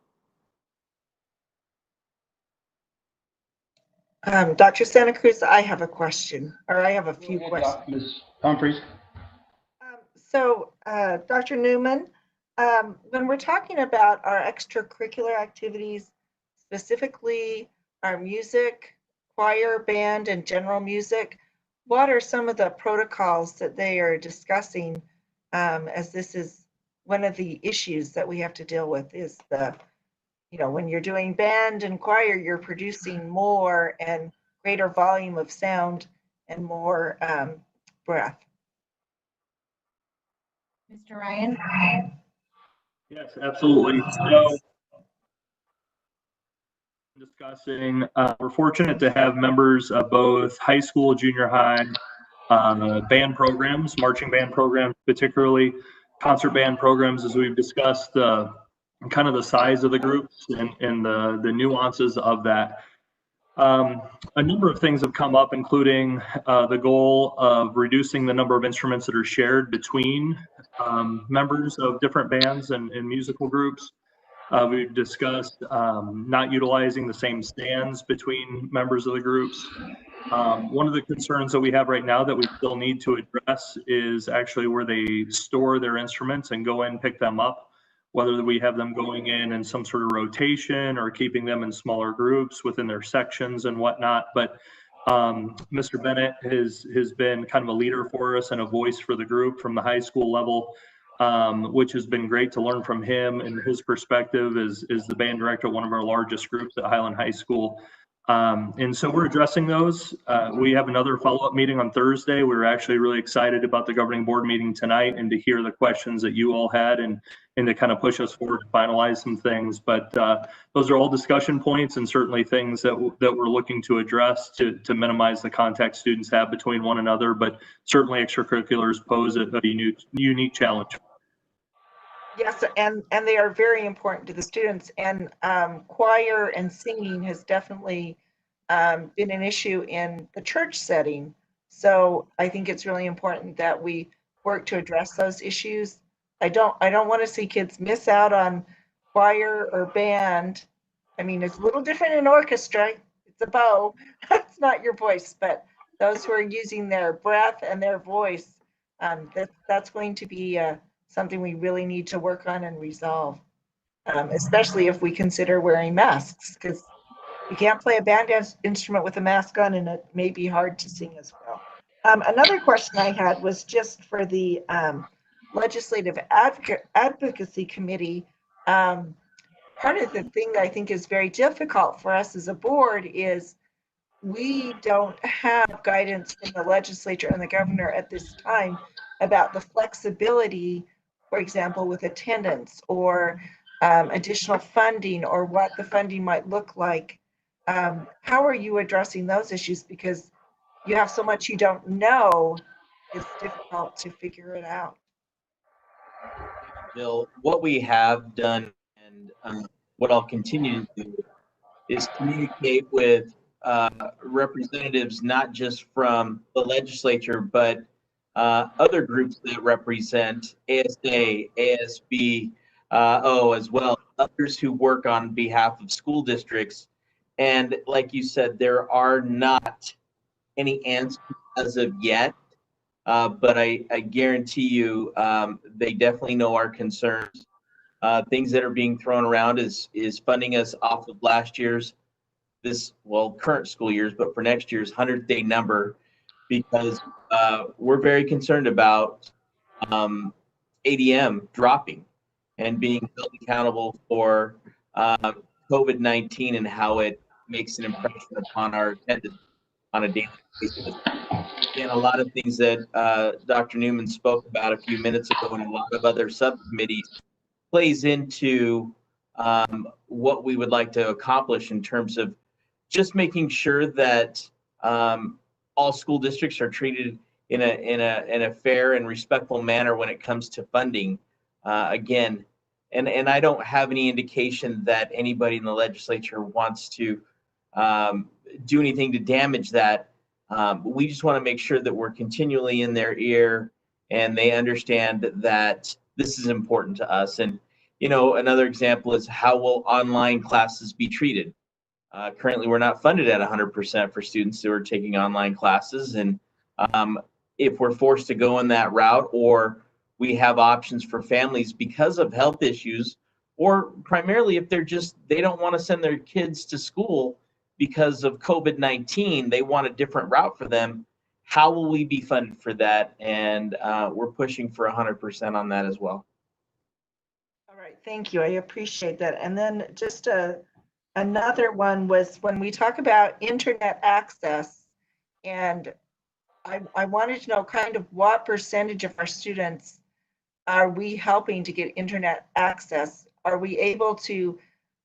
Dr. Santa Cruz, I have a question, or I have a few questions. Ms. Humphries. Dr. Newman, when we're talking about our extracurricular activities, specifically our music, choir, band, and general music, what are some of the protocols that they are discussing, as this is one of the issues that we have to deal with, is the, when you're doing band and choir, you're producing more and greater volume of sound and more breath. Mr. Ryan? Yes, absolutely. So, discussing, we're fortunate to have members of both high school, junior high, band programs, marching band programs, particularly concert band programs, as we've discussed, kind of the size of the groups and the nuances of that. A number of things have come up, including the goal of reducing the number of instruments that are shared between members of different bands and musical groups. We've discussed not utilizing the same stands between members of the groups. One of the concerns that we have right now that we still need to address is actually where they store their instruments and go in and pick them up, whether we have them going in some sort of rotation or keeping them in smaller groups within their sections and whatnot. But Mr. Bennett has been kind of a leader for us and a voice for the group from the high school level, which has been great to learn from him and his perspective as the band director of one of our largest groups at Highland High School. And so we're addressing those. We have another follow-up meeting on Thursday. We're actually really excited about the governing board meeting tonight and to hear the questions that you all had and to kind of push us forward to finalize some things. But those are all discussion points and certainly things that we're looking to address to minimize the contact students have between one another. But certainly extracurriculars pose a unique challenge. Yes, and they are very important to the students, and choir and singing has definitely been an issue in the church setting. So I think it's really important that we work to address those issues. I don't want to see kids miss out on choir or band. I mean, it's a little different in orchestra. It's a bow. It's not your voice, but those who are using their breath and their voice, that's going to be something we really need to work on and resolve, especially if we consider wearing masks, because you can't play a band instrument with a mask on, and it may be hard to sing as well. Another question I had was just for the Legislative Advocacy Committee. Part of the thing that I think is very difficult for us as a board is we don't have guidance from the legislature and the governor at this time about the flexibility, for example, with attendance or additional funding, or what the funding might look like. How are you addressing those issues? Because you have so much you don't know, it's difficult to figure it out. Bill, what we have done and what I'll continue to do is communicate with representatives, not just from the legislature, but other groups that represent ASA, ASB, as well, others who work on behalf of school districts. And like you said, there are not any answers as of yet, but I guarantee you they definitely know our concerns. Things that are being thrown around is funding us off of last year's current school years, but for next year's 100th day number, because we're very concerned about ADM dropping and being held accountable for COVID-19 and how it makes an impression upon our attendance on a daily basis. And a lot of things that Dr. Newman spoke about a few minutes ago, and a lot of other subcommittees, plays into what we would like to accomplish in terms of just making sure that all school districts are treated in a fair and respectful manner when it comes to funding. Again, and I don't have any indication that anybody in the legislature wants to do anything to damage that. We just want to make sure that we're continually in their ear and they understand that this is important to us. And, you know, another example is how will online classes be treated? Currently, we're not funded at 100% for students who are taking online classes. And if we're forced to go in that route, or we have options for families because of health issues, or primarily if they don't want to send their kids to school because of COVID-19, they want a different route for them. How will we be funded for that? And we're pushing for 100% on that as well. All right, thank you. I appreciate that. And then just another one was when we talk about internet access, and I wanted to know kind of what percentage of our students are we helping to get internet access? Are we able to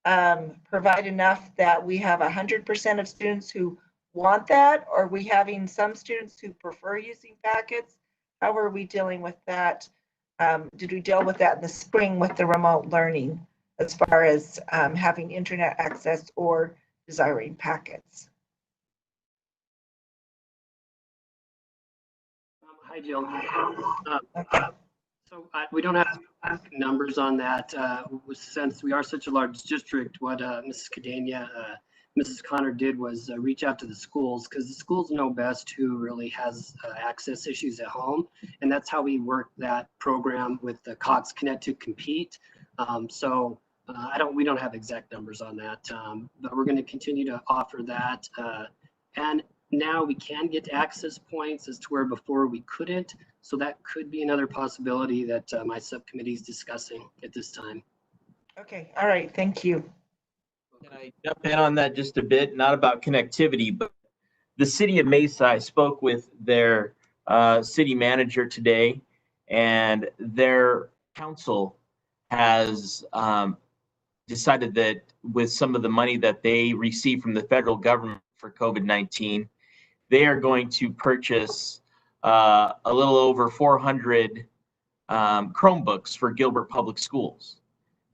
provide enough that we have 100% of students who want that? Or are we having some students who prefer using packets? How are we dealing with that? Did we deal with that in the spring with the remote learning as far as having internet access or desiring packets? Hi, Jill. Okay. So we don't have numbers on that. Since we are such a large district, what Mrs. Cadena, Mrs. Connor did was reach out to the schools, because the schools know best who really has access issues at home. And that's how we work that program with the Cox Connect to Compete. We don't have exact numbers on that, but we're going to continue to offer that. And now we can get access points as to where before we couldn't. So that could be another possibility that my subcommittee is discussing at this time. Okay, all right, thank you. Can I jump in on that just a bit? Not about connectivity, but the city of Mesa, I spoke with their city manager today, and their council has decided that with some of the money that they receive from the federal government for COVID-19, they are going to purchase a little over 400 Chromebooks for Gilbert Public Schools.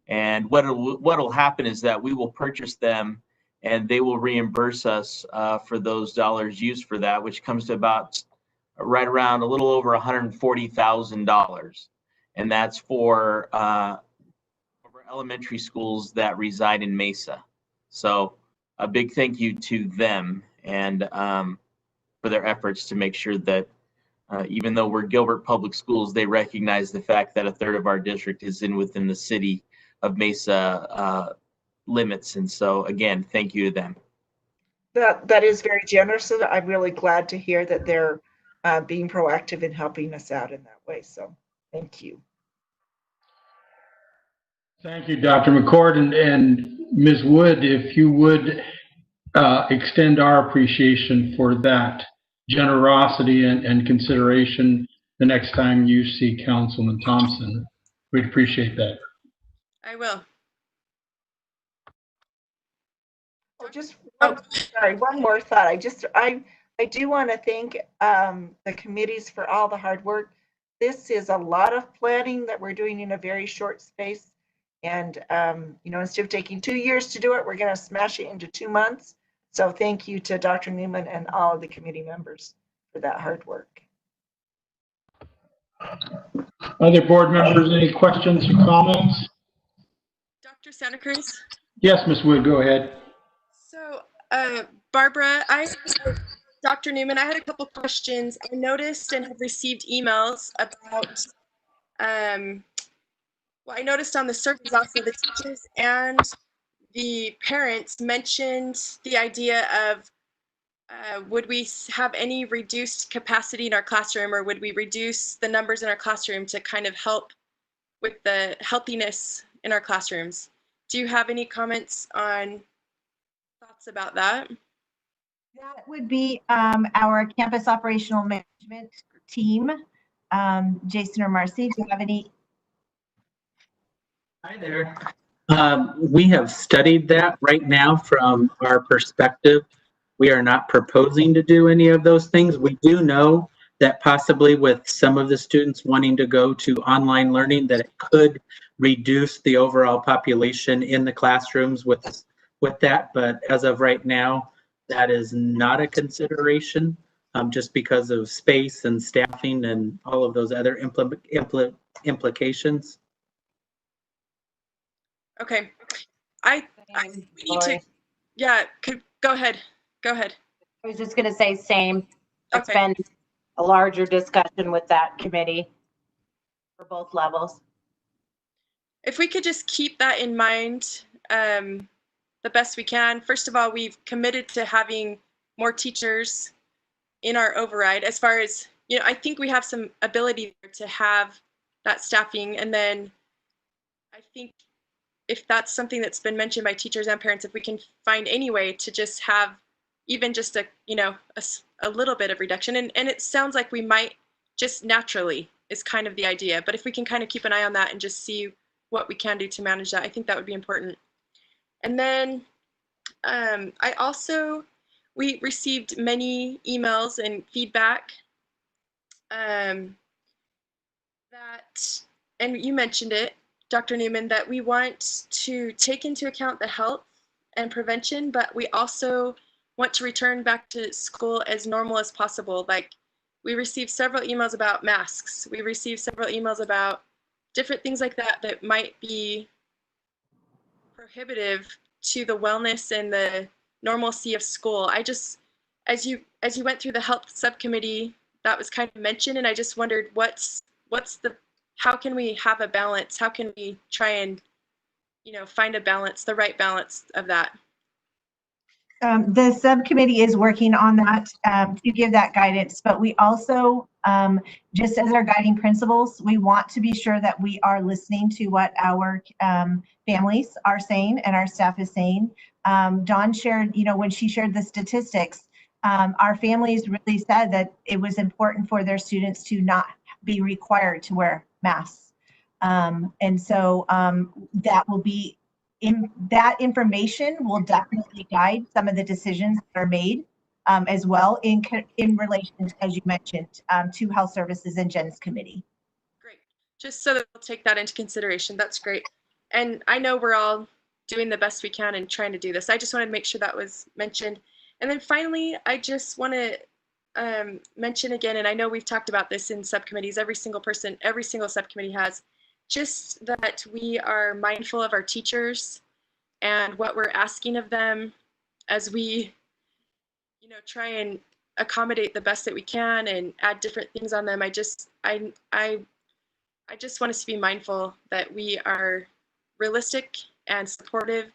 And what'll happen is that we will purchase them, and they will reimburse us for those dollars used for that, which comes to about right around a little over $140,000. and that's for our elementary schools that reside in Mesa. So a big thank you to them and for their efforts to make sure that even though we're Gilbert Public Schools, they recognize the fact that a third of our district is within the city of Mesa limits. And so again, thank you to them. That is very generous. And I'm really glad to hear that they're being proactive in helping us out in that way. So thank you. Thank you, Dr. McCord, and Ms. Wood, if you would extend our appreciation for that generosity and consideration the next time you see Councilman Thompson. We'd appreciate that. I will. Oh, just one more thought. I do want to thank the committees for all the hard work. This is a lot of planning that we're doing in a very short space. And, you know, instead of taking 2 years to do it, we're going to smash it into 2 months. So thank you to Dr. Newman and all of the committee members for that hard work. Other board members, any questions or comments? Dr. Santa Cruz? Yes, Ms. Wood, go ahead. So, Barbara, Dr. Newman, I had a couple questions. I noticed and have received emails about, well, I noticed on the surveys also the teachers and the parents mentioned the idea of would we have any reduced capacity in our classroom, or would we reduce the numbers in our classroom to kind of help with the healthiness in our classrooms? Do you have any comments on thoughts about that? That would be our campus operational management team. Jason or Marcy, do you have any? Hi there. We have studied that right now from our perspective. We are not proposing to do any of those things. We do know that possibly with some of the students wanting to go to online learning, that it could reduce the overall population in the classrooms with that. But as of right now, that is not a consideration just because of space and staffing and all of those other implications. Okay. I think we need to, yeah, go ahead. Go ahead. I was just going to say same. It's Okay. been a larger discussion with that committee for both levels. If we could just keep that in mind the best we can. First of all, we've committed to having more teachers in our override. As far as, you know, I think we have some ability to have that staffing. And then I think if that's something that's been mentioned by teachers and parents, if we can find any way to just have even just a, you know, a little bit of reduction. And it sounds like we might just naturally is kind of the idea. But if we can kind of keep an eye on that and just see what we can do to manage that, I think that would be important. And then we received many emails and feedback and you mentioned it, Dr. Newman, that we want to take into account the health and prevention, but we also want to return back to school as normal as possible. Like, we received several emails about masks. We received several emails about different things like that that might be prohibitive to the wellness and the normalcy of school. I just, as you went through the health subcommittee, that was kind of mentioned, and I just wondered how can we have a balance? How can we try and, you know, find a balance, the right balance of that? The subcommittee is working on that to give that guidance, but we also, just as our guiding principles, we want to be sure that we are listening to what our families are saying and our staff is saying. Dawn shared, you know, when she shared the statistics, our families really said that it was important for their students to not be required to wear masks. And so that will be that information will definitely guide some of the decisions that are made as well in relation, as you mentioned, to health services and Jen's committee. Great. Just so that we'll take that into consideration. That's great. And I know we're all doing the best we can and trying to do this. I just wanted to make sure that was mentioned. And then finally, I just want to mention again, and I know we've talked about this in subcommittees, every single subcommittee has, just that we are mindful of our teachers and what we're asking of them as we, try and accommodate the best that we can and add different things on them. I just want us to be mindful that we are realistic and supportive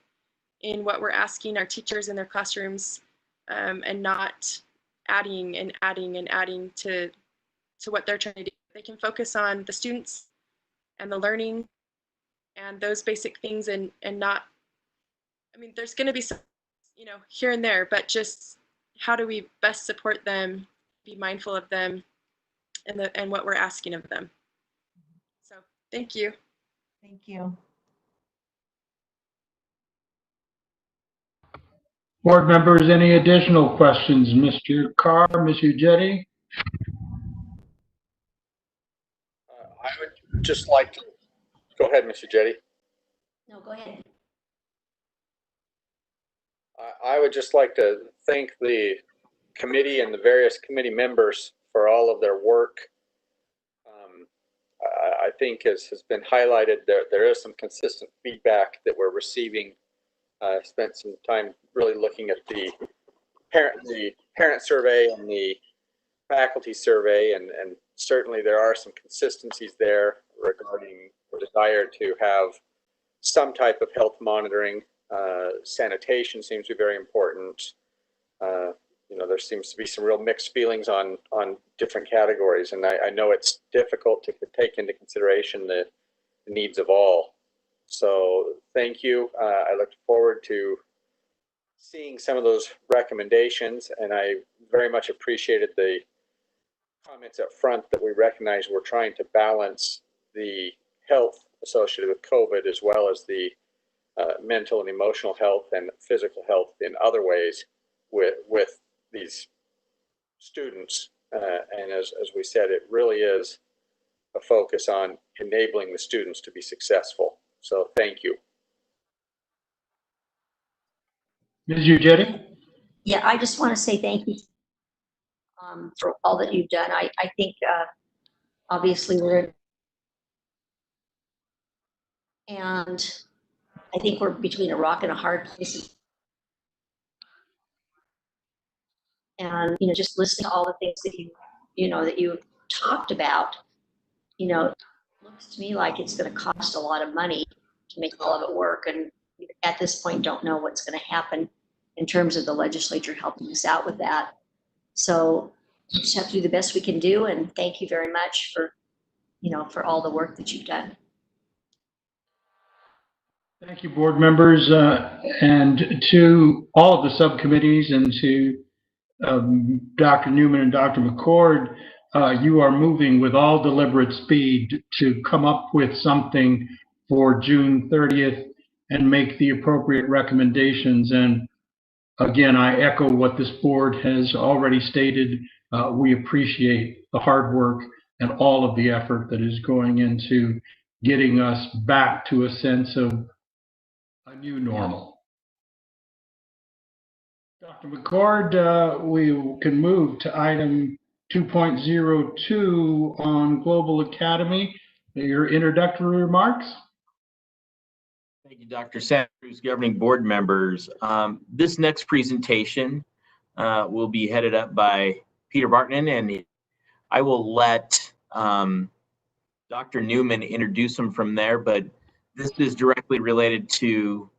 in what we're asking our teachers in their classrooms, and not adding and adding and adding to what they're trying to do. They can focus on the students and the learning and those basic things, and not, there's going to be some, here and there, but just how do we best support them, be mindful of them and what we're asking of them. So thank you. Thank you. Board members, any additional questions? Mr. Carr, Ms. Ujedi? I would just like to, go ahead, Mr. Jetty. No, go ahead. I would just like to thank the committee and the various committee members for all of their work. I think as has been highlighted, there is some consistent feedback that we're receiving. I spent some time really looking at the parent survey and the faculty survey, and certainly there are some consistencies there regarding the desire to have some type of health monitoring. Sanitation seems to be very important. There seems to be some real mixed feelings on different categories, and I know it's difficult to take into consideration the needs of all. So thank you. I look forward to seeing some of those recommendations, and I very much appreciated the comments up front that we recognize we're trying to balance the health associated with COVID as well as the mental and emotional health and physical health in other ways with these students. And as we said, it really is a focus on enabling the students to be successful. So thank you. Ms. Ujedi? Yeah, I just want to say thank you for all that you've done. I think obviously and I think we're between a rock and a hard place. And just listening to all the things that you talked about, looks to me like it's going to cost a lot of money to make all of it work. And at this point, don't know what's going to happen in terms of the legislature helping us out with that. So we just have to do the best we can do. And thank you very much for all the work that you've done. Thank you, board members, and to all of the subcommittees, and to Dr. Newman and Dr. McCord. You are moving with all deliberate speed to come up with something for June 30th and make the appropriate recommendations. And again, I echo what this board has already stated. We appreciate the hard work and all of the effort that is going into getting us back to a sense of a new normal. Dr. McCord, we can move to item 2.02 on Global Academy. Your introductory remarks. Thank you, Dr. Santa Cruz, governing board members. This next presentation will be headed up by Peter Bartman, and I will let Dr. Newman introduce him from there, but this is directly related to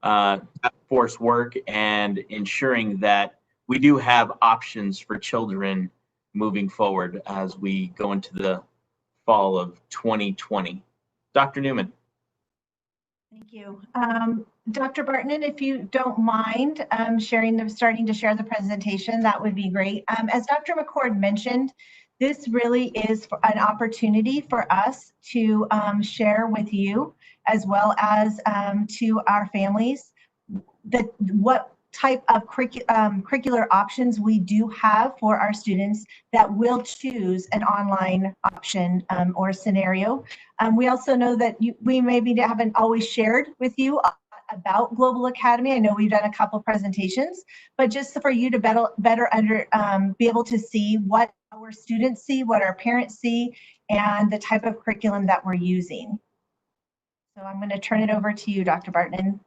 task force work and ensuring that we do have options for children moving forward as we go into the fall of 2020. Dr. Newman. Thank you. Dr. Bartman, if you don't mind starting to share the presentation, that would be great. As Dr. McCord mentioned, this really is an opportunity for us to share with you, as well as to our families, what type of curricular options we do have for our students that will choose an online option or scenario. We also know that we maybe haven't always shared with you about Global Academy. I know we've done a couple presentations, but just for you to be able to see what our students see, what our parents see, and the type of curriculum that we're using. So I'm going to turn it over to you, Dr. Bartman.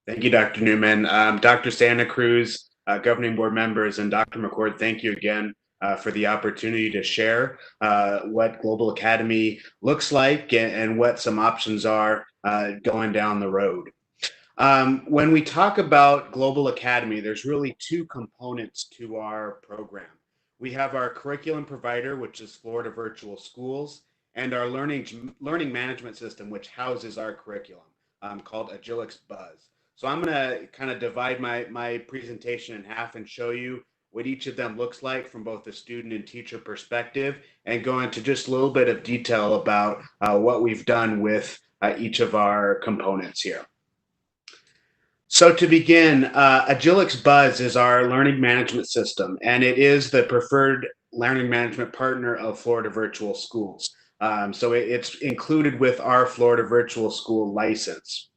Thank you, Dr. Newman. Dr. Santa Cruz, governing board members, and Dr. McCord, thank you again for the opportunity to share what Global Academy looks like and what some options are going down the road. When we talk about Global Academy, there's really two components to our program. We have our curriculum provider, which is Florida Virtual Schools, and our learning management system, which houses our curriculum, called Agilix Buzz. So I'm going to kind of divide my presentation in half and show you what each of them looks like from both the student and teacher perspective, and go into just a little bit of detail about what we've done with each of our components here. So to begin, Agilix Buzz is our learning management system, and it is the preferred learning management partner of Florida Virtual Schools. So it's included with our Florida Virtual School license.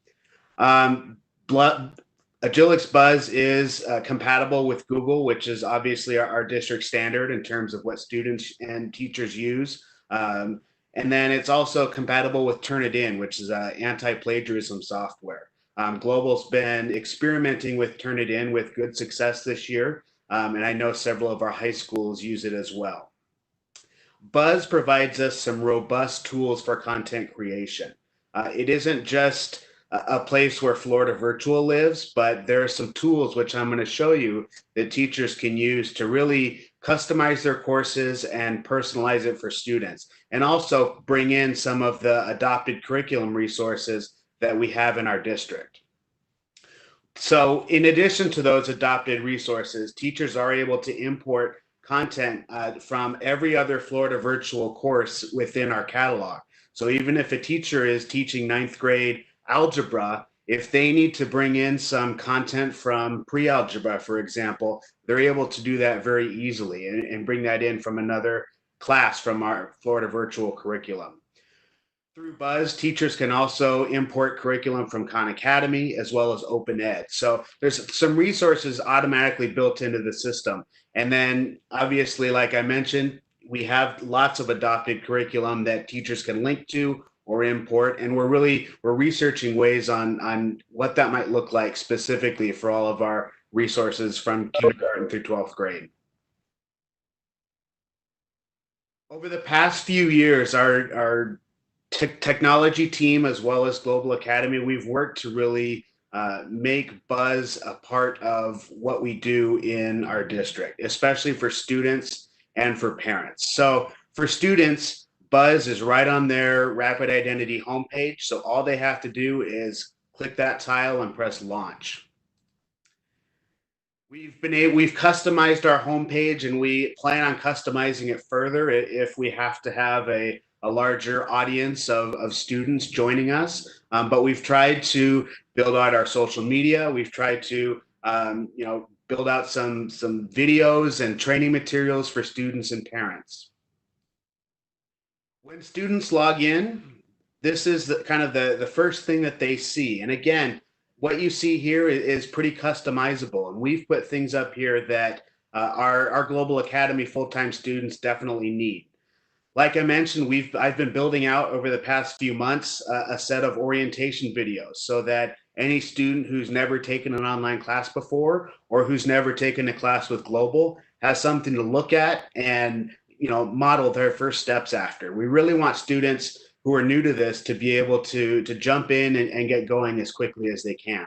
Agilix Buzz is compatible with Google, which is obviously our district standard in terms of what students and teachers use. And then it's also compatible with Turnitin, which is anti-plagiarism software. Global's been experimenting with Turnitin with good success this year, and I know several of our high schools use it as well. Buzz provides us some robust tools for content creation. It isn't just a place where Florida Virtual lives, but there are some tools which I'm going to show you that teachers can use to really customize their courses and personalize it for students, and also bring in some of the adopted curriculum resources that we have in our district. So in addition to those adopted resources, teachers are able to import content from every other Florida Virtual course within our catalog. So even if a teacher is teaching 9th grade algebra, if they need to bring in some content from pre-algebra, for example, they're able to do that very easily and bring that in from another class from our Florida Virtual curriculum. Through Buzz, teachers can also import curriculum from Khan Academy as well as Open Ed. So there's some resources automatically built into the system. And then obviously, like I mentioned, we have lots of adopted curriculum that teachers can link to or import. And we're researching ways on what that might look like specifically for all of our resources from kindergarten through 12th grade. Over the past few years, our technology team, as well as Global Academy, we've worked to really make Buzz a part of what we do in our district, especially for students and for parents. So for students, Buzz is right on their Rapid Identity homepage. So all they have to is click that tile and press launch. We've customized our homepage, and we plan on customizing it further if we have to have a larger audience of students joining us. But we've tried to build out our social media. We've tried to build out some videos and training materials for students and parents. When students log in, this is the first thing that they see. And again, what you see here is pretty customizable. And we've put things up here that our Global Academy full-time students definitely need. Like I mentioned, I've been building out over the past few months a set of orientation videos so that any student who's never taken an online class before or who's never taken a class with Global has something to look at and model their first steps after. We really want students who are new to this to be able to jump in and get going as quickly as they can.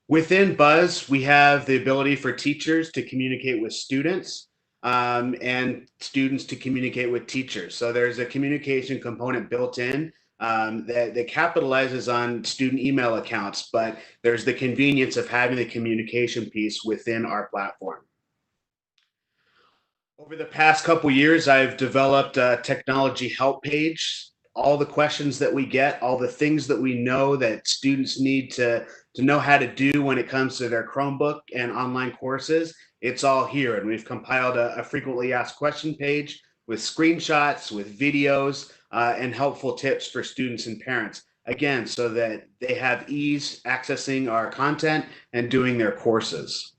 Within Buzz, we have the ability for teachers to communicate with students and students to communicate with teachers. So there's a communication component built in that capitalizes on student email accounts, but there's the convenience of having the communication piece within our platform. Over the past couple years, I've developed a technology help page. All the questions that we get, all the things that we know that students need to know how to do when it comes to their Chromebook and online courses, it's all here. And we've compiled a frequently asked question page with screenshots, with videos, and helpful tips for students and parents. again, so that they have ease accessing our content and doing their courses.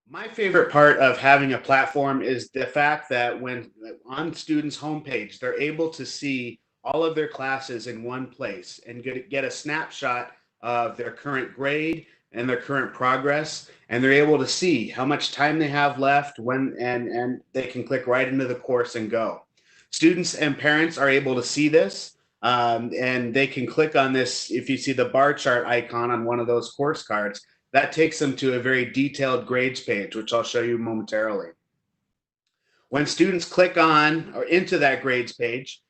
My favorite part of having a platform is the fact that when on students' homepage, they're able to see all of their classes in one place and get a snapshot of their current grade and their current progress. And they're able to see how much time they have left and they can click right into the course and go. Students and parents are able to see this and they can click on this. If you see the bar chart icon on one of those course cards, that takes them to a very detailed grades page, which I'll show you momentarily. When students click on or into that grades page,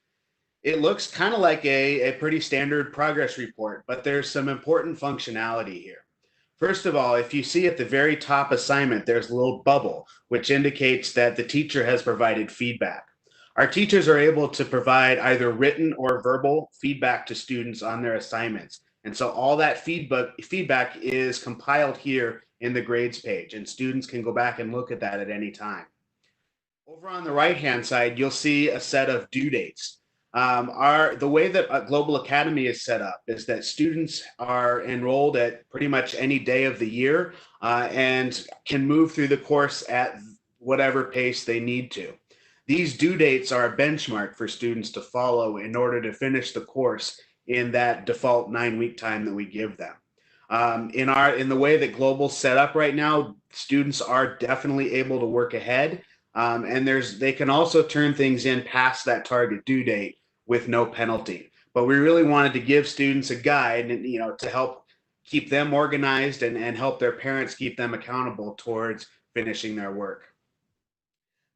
it looks kind of like a pretty standard progress report, but there's some important functionality here. First of all, if you see at the very top assignment, there's a little bubble, which indicates that the teacher has provided feedback. Our teachers are able to provide either written or verbal feedback to students on their assignments. And so all that feedback is compiled here in the grades page, and students can go back and look at that at any time. Over on the right-hand side, you'll see a set of due dates. The way that Global Academy is set up is that students are enrolled at pretty much any day of the year and can move through the course at whatever pace they need to. These due dates are a benchmark for students to follow in order to finish the course in that default 9-week time that we give them. In the way that Global's set up right now, students are definitely able to work ahead, and they can also turn things in past that target due date with no penalty. But we really wanted to give students a guide, and to help keep them organized and help their parents keep them accountable towards finishing their work.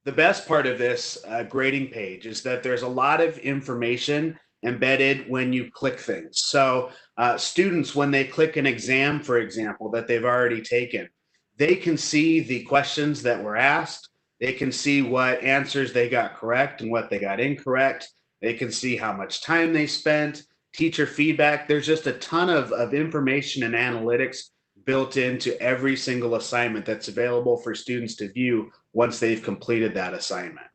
The best part of this grading page is that there's a lot of information embedded when you click things. So students, when they click an exam, for example, that they've already taken, they can see the questions that were asked. They can see what answers they got correct and what they got incorrect. They can see how much time they spent, teacher feedback. There's just a ton of information and analytics built into every single assignment that's available for students to view once they've completed that assignment.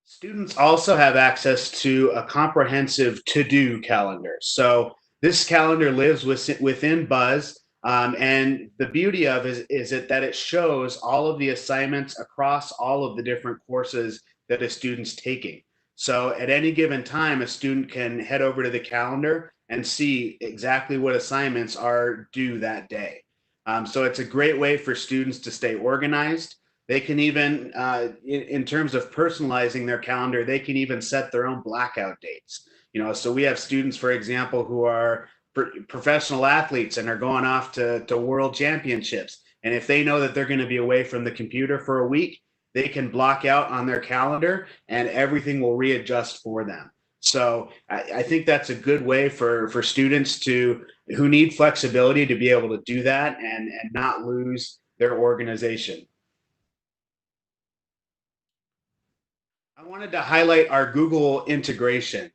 Students also have access to a comprehensive to-do calendar. So this calendar lives within Buzz, and the beauty of it is that it shows all of the assignments across all of the different courses that a student's taking. So at any given time, a student can head over to the calendar and see exactly what assignments are due that day. So it's a great way for students to stay organized. They can even, in terms of personalizing their calendar, they can even set their own blackout dates. So we have students, for example, who are professional athletes and are going off to world championships. And if they know that they're going to be away from the computer for a week, they can block out on their calendar and everything will readjust for them. So I think that's a good way for students who need flexibility to be able to do that and not lose their organization. I wanted to highlight our Google integration.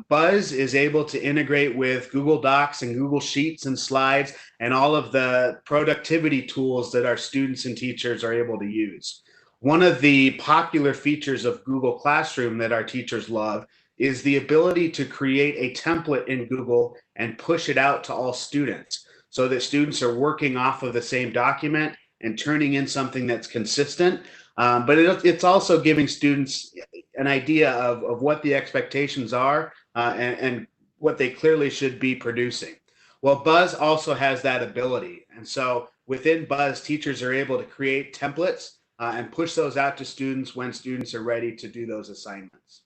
Buzz is able to integrate with Google Docs and Google Sheets and slides and all of the productivity tools that our students and teachers are able to use. One of the popular features of Google Classroom that our teachers love is the ability to create a template in Google and push it out to all students so that students are working off of the same document and turning in something that's consistent. But it's also giving students an idea of what the expectations are and what they clearly should be producing. Well, Buzz also has that ability. And so within Buzz, teachers are able to create templates and push those out to students when students are ready to do those assignments.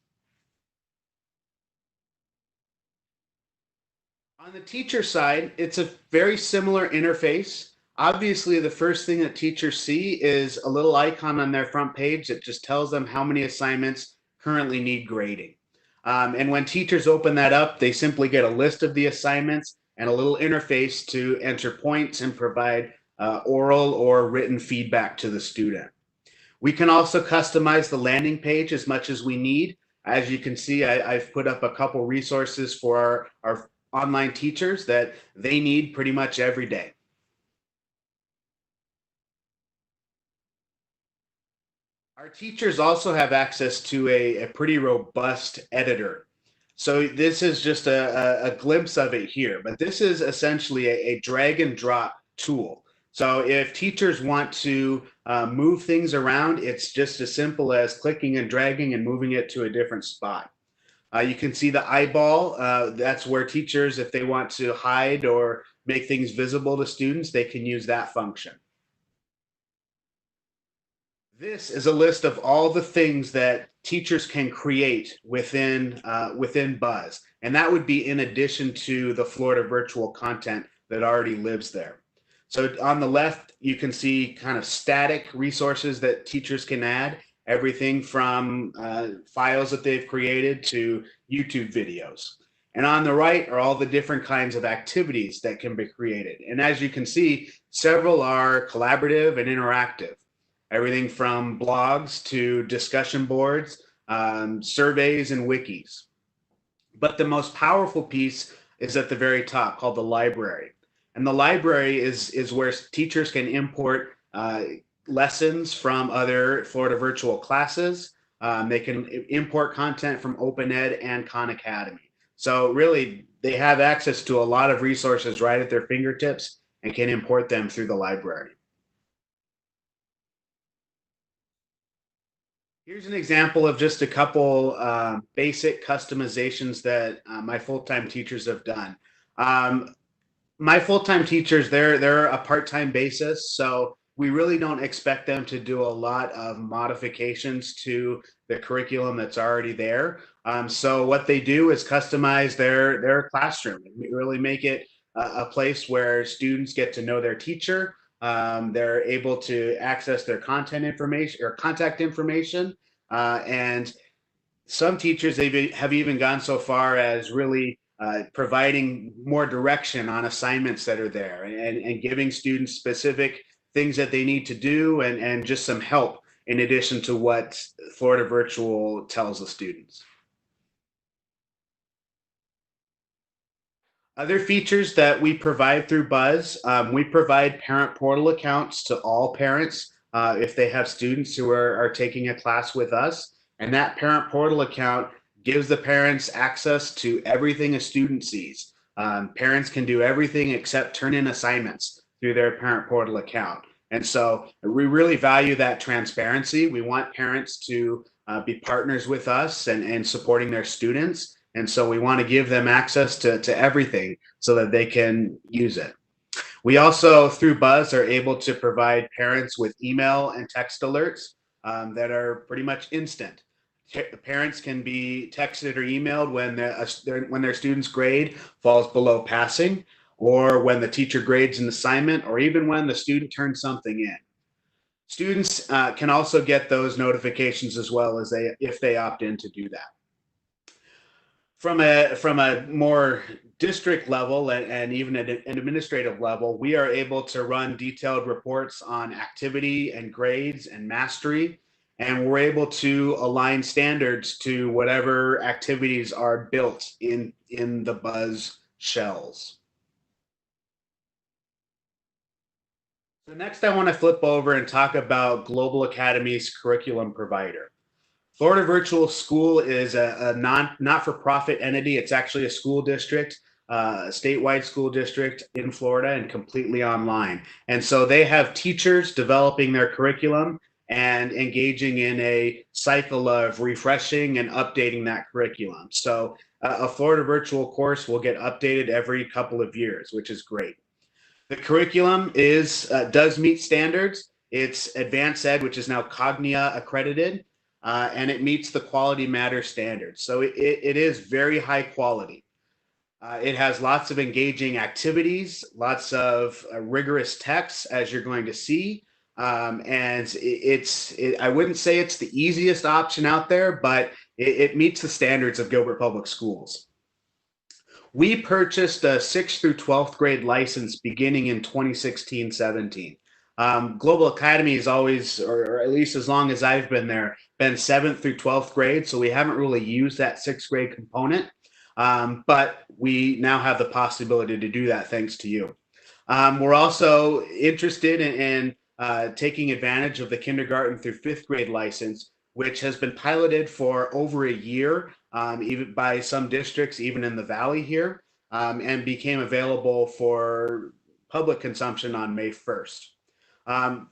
On the teacher side, it's a very similar interface. Obviously, the first thing that teachers see is a little icon on their front page that just tells them how many assignments currently need grading. And when teachers open that up, they simply get a list of the assignments and a little interface to enter points and provide oral or written feedback to the student. We can also customize the landing page as much as we need. As you can see, I've put up a couple resources for our online teachers that they need pretty much every day. Our teachers also have access to a pretty robust editor. So this is just a glimpse of it here, but this is essentially a drag and drop tool. So if teachers want to move things around, it's just as simple as clicking and dragging and moving it to a different spot. You can see the eyeball. That's where teachers, if they want to hide or make things visible to students, they can use that function. This is a list of all the things that teachers can create within Buzz, and that would be in addition to the Florida virtual content that already lives there. So on the left, you can see kind of static resources that teachers can add, everything from files that they've created to YouTube videos. And on the right are all the different kinds of activities that can be created. And as you can see, several are collaborative and interactive. Everything from blogs to discussion boards, surveys, and wikis. But the most powerful piece is at the very top, called the library. And the library is where teachers can import lessons from other Florida virtual classes. They can import content from Open Ed and Khan Academy. So really, they have access to a lot of resources right at their fingertips and can import them through the library. Here's an example of just a couple basic customizations that my full-time teachers have done. My full-time teachers, they're a part-time basis, so we really don't expect them to do a lot of modifications to the curriculum that's already there. So what they do is customize their classroom and really make it a place where students get to know their teacher. They're able to access their content information or contact information. And some teachers have even gone so far as really providing more direction on assignments that are there and giving students specific things that they need to do and just some help in addition to what Florida Virtual tells the students. Other features that we provide through Buzz, we provide parent portal accounts to all parents if they have students who are taking a class with us. And that parent portal account gives the parents access to everything a student sees. Parents can do everything except turn in assignments through their parent portal account. And so we really value that transparency. We want parents to be partners with us and supporting their students. And so we want to give them access to everything so that they can use it. We also, through Buzz, are able to provide parents with email and text alerts that are pretty much instant. Parents can be texted or emailed when their student's grade falls below passing, or when the teacher grades an assignment, or even when the student turns something in. Students can also get those notifications as well as if they opt in to do that. From a more district level and even at an administrative level, we are able to run detailed reports on activity and grades and mastery, and we're able to align standards to whatever activities are built in the Buzz shells. So next, I want to flip over and talk about Global Academy's curriculum provider. Florida Virtual School is a not-for-profit entity. It's actually a school district, a statewide school district in Florida, and completely online. And so they have teachers developing their curriculum and engaging in a cycle of refreshing and updating that curriculum. So a Florida Virtual course will get updated every couple of years, which is great. The curriculum does meet standards. It's Advanced Ed, which is now Cognia accredited. And it meets the Quality Matter standards. So it is very high quality. It has lots of engaging activities, lots of rigorous texts, as you're going to see. And I wouldn't say it's the easiest option out there, but it meets the standards of Gilbert Public Schools. We purchased a 6th through 12th grade license beginning in 2016-17. Global Academy is always, or at least as long as I've been there, been 7th through 12th grade, so we haven't really used that 6th grade component, but we now have the possibility to do that thanks to you. We're also interested in taking advantage of the kindergarten through fifth grade license, which has been piloted for over a year, even by some districts, even in the Valley here, and became available for public consumption on May 1st.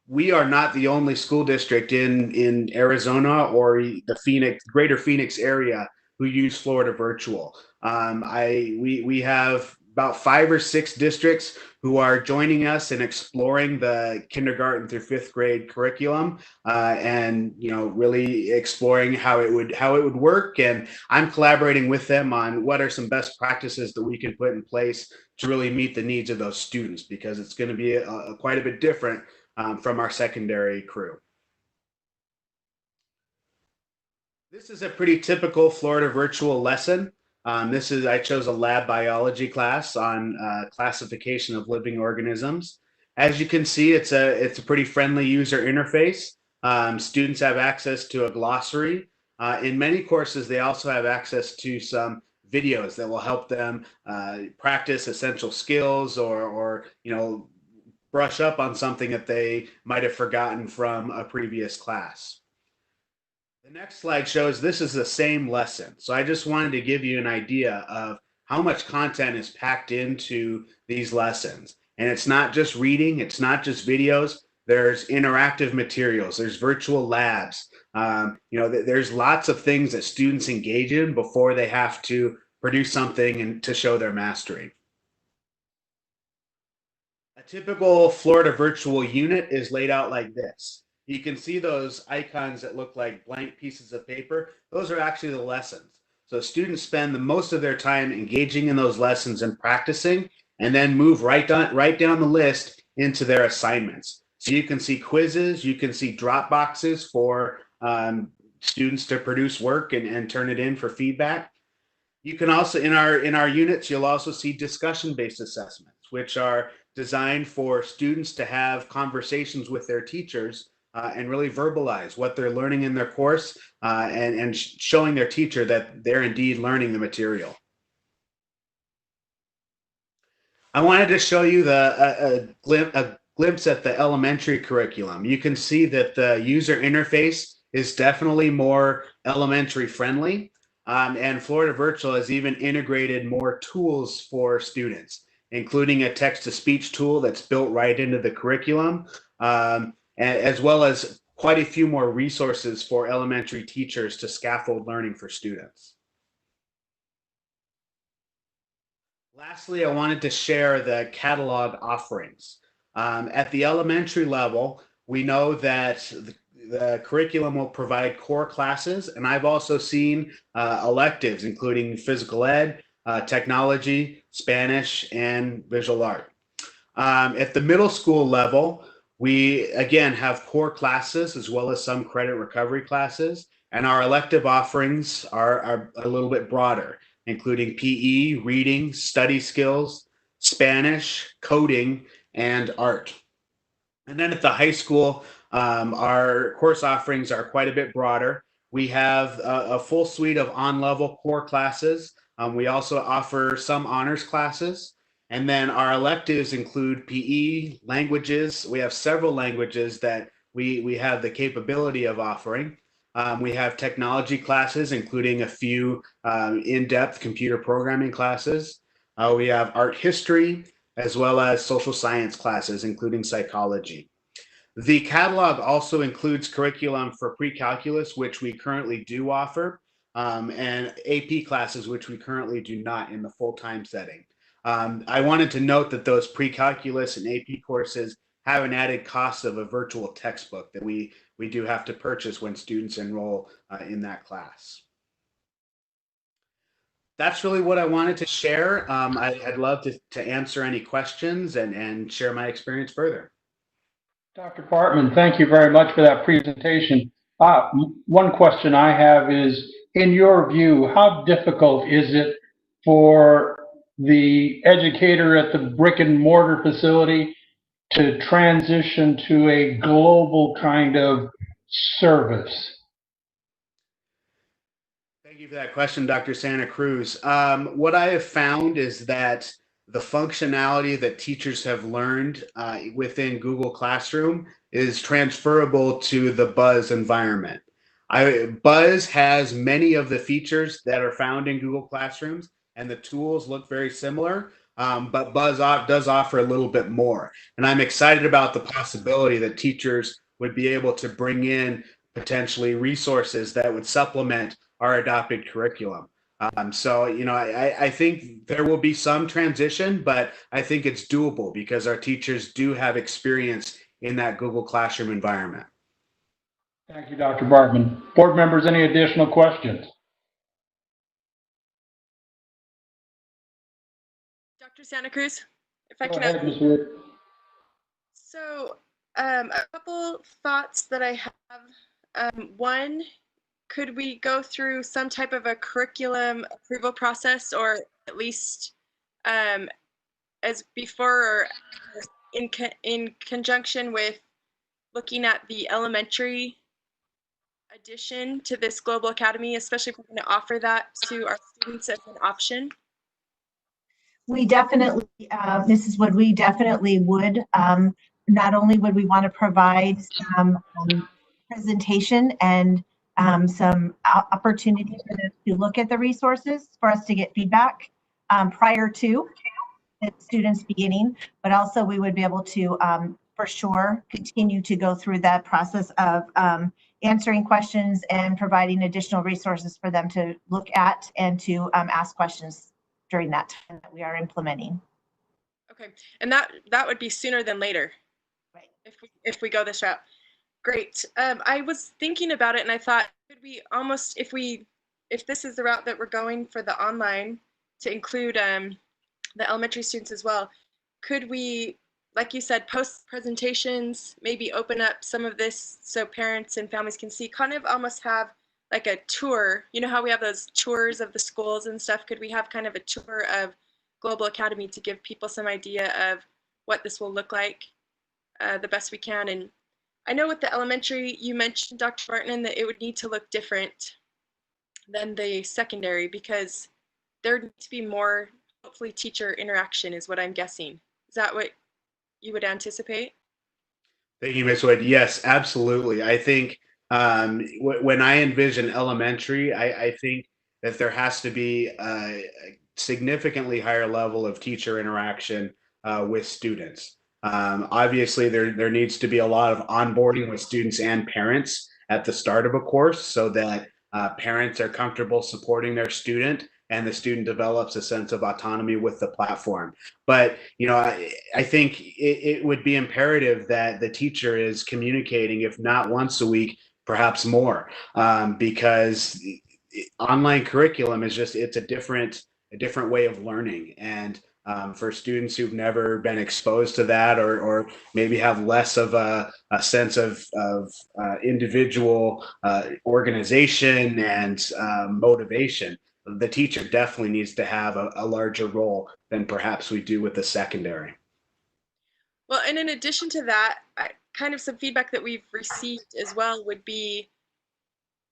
We are not the only school district in Arizona or the greater Phoenix area who use Florida Virtual. We have about 5 or 6 districts who are joining us in exploring the kindergarten through fifth grade curriculum, and really exploring how it would work. And I'm collaborating with them on what are some best practices that we can put in place to really meet the needs of those students, because it's going to be quite a bit different from our secondary crew. This is a pretty typical Florida Virtual lesson. I chose a lab biology class on classification of living organisms. As you can see, it's a pretty friendly user interface. Students have access to a glossary. In many courses, they also have access to some videos that will help them practice essential skills or brush up on something that they might have forgotten from a previous class. The next slide shows this is the same lesson. So I just wanted to give you an idea of how much content is packed into these lessons. And it's not just reading, it's not just videos. There's interactive materials, there's virtual labs. There's lots of things that students engage in before they have to produce something and to show their mastery. A typical Florida Virtual unit is laid out like this. You can see those icons that look like blank pieces of paper. Those are actually the lessons. So students spend the most of their time engaging in those lessons and practicing, and then move right down the list into their assignments. So you can see quizzes, you can see drop boxes for students to produce work and turn it in for feedback. You can also, in our units, you'll also see discussion-based assessments, which are designed for students to have conversations with their teachers and really verbalize what they're learning in their course, and showing their teacher that they're indeed learning the material. I wanted to show you a glimpse at the elementary curriculum. You can see that the user interface is definitely more elementary friendly, and Florida Virtual has even integrated more tools for students, including a text-to-speech tool that's built right into the curriculum, as well as quite a few more resources for elementary teachers to scaffold learning for students. Lastly, I wanted to share the catalog offerings. At the elementary level, we know that the curriculum will provide core classes, and I've also seen electives, including physical ed, technology, Spanish, and visual art. At the middle school level, we again have core classes as well as some credit recovery classes, and our elective offerings are a little bit broader, including PE, reading, study skills, Spanish, coding, and art. And then at the high school, our course offerings are quite a bit broader. We have a full suite of on-level core classes. We also offer some honors classes. And then our electives include PE, languages. We have several languages that we have the capability of offering. We have technology classes, including a few in-depth computer programming classes. We have art history, as well as social science classes, including psychology. The catalog also includes curriculum for pre-calculus, which we currently do offer, and AP classes, which we currently do not in the full-time setting. I wanted to note that those pre-calculus and AP courses have an added cost of a virtual textbook that we do have to purchase when students enroll in that class. That's really what I wanted to share. I'd love to answer any questions and share my experience further. Dr. Bartman, thank you very much for that presentation. One question I have is, in your view, how difficult is it for the educator at the brick and mortar facility to transition to a global kind of service? Thank you for that question, Dr. Santa Cruz. What I have found is that the functionality that teachers have learned within Google Classroom is transferable to the Buzz environment. Buzz has many of the features that are found in Google Classrooms, and the tools look very similar, but Buzz does offer a little bit more. And I'm excited about the possibility that teachers would be able to bring in potentially resources that would supplement our adopted curriculum. So, you know, I think there will be some transition, but I think it's doable because our teachers do have experience in that Google Classroom environment. Thank you, Dr. Bartman. Board members, any additional questions? Dr. Santa Cruz, if I Go can ahead, Ms. Wood. So, a couple thoughts that I have. One, could we go through some type of a curriculum approval process, or at least as before, or in conjunction with looking at the elementary addition to this Global Academy, especially if we're going to offer that to our students as an option? We definitely, Mrs. Wood, we definitely would. Not only would we want to provide some presentation and some opportunity for them to look at the resources for us to get feedback prior to the students beginning, but also we would be able to, for sure, continue to go through that process of answering questions and providing additional resources for them to look at and to ask questions during that time that we are implementing. Okay, and that would be sooner than later, right? If we go this route. Great. I was thinking about it, and I thought, could we almost, if this is the route that we're going for the online, to include the elementary students as well, could we, like you said, post presentations, maybe open up some of this so parents and families can see, kind of almost have like a tour. You know how we have those tours of the schools and stuff? Could we have kind of a tour of Global Academy to give people some idea of what this will look like the best we can? And I know with the elementary, you mentioned, Dr. Barton, that it would need to look different than the secondary because there needs to be more, hopefully, teacher interaction is what I'm guessing. Is that what you would anticipate? Thank you, Ms. Wood. Yes, absolutely. I think when I envision elementary, I think that there has to be a significantly higher level of teacher interaction with students. Obviously, there needs to be a lot of onboarding with students and parents at the start of a course so that parents are comfortable supporting their student and the student develops a sense of autonomy with the platform. But, you know, I think it would be imperative that the teacher is communicating, if not once a week, perhaps more, because online curriculum is just, it's a different way of learning. And for students who've never been exposed to that, or maybe have less of a sense of individual organization and motivation, the teacher definitely needs to have a larger role than perhaps we do with the secondary. Well, and in addition to that, kind of some feedback that we've received as well would be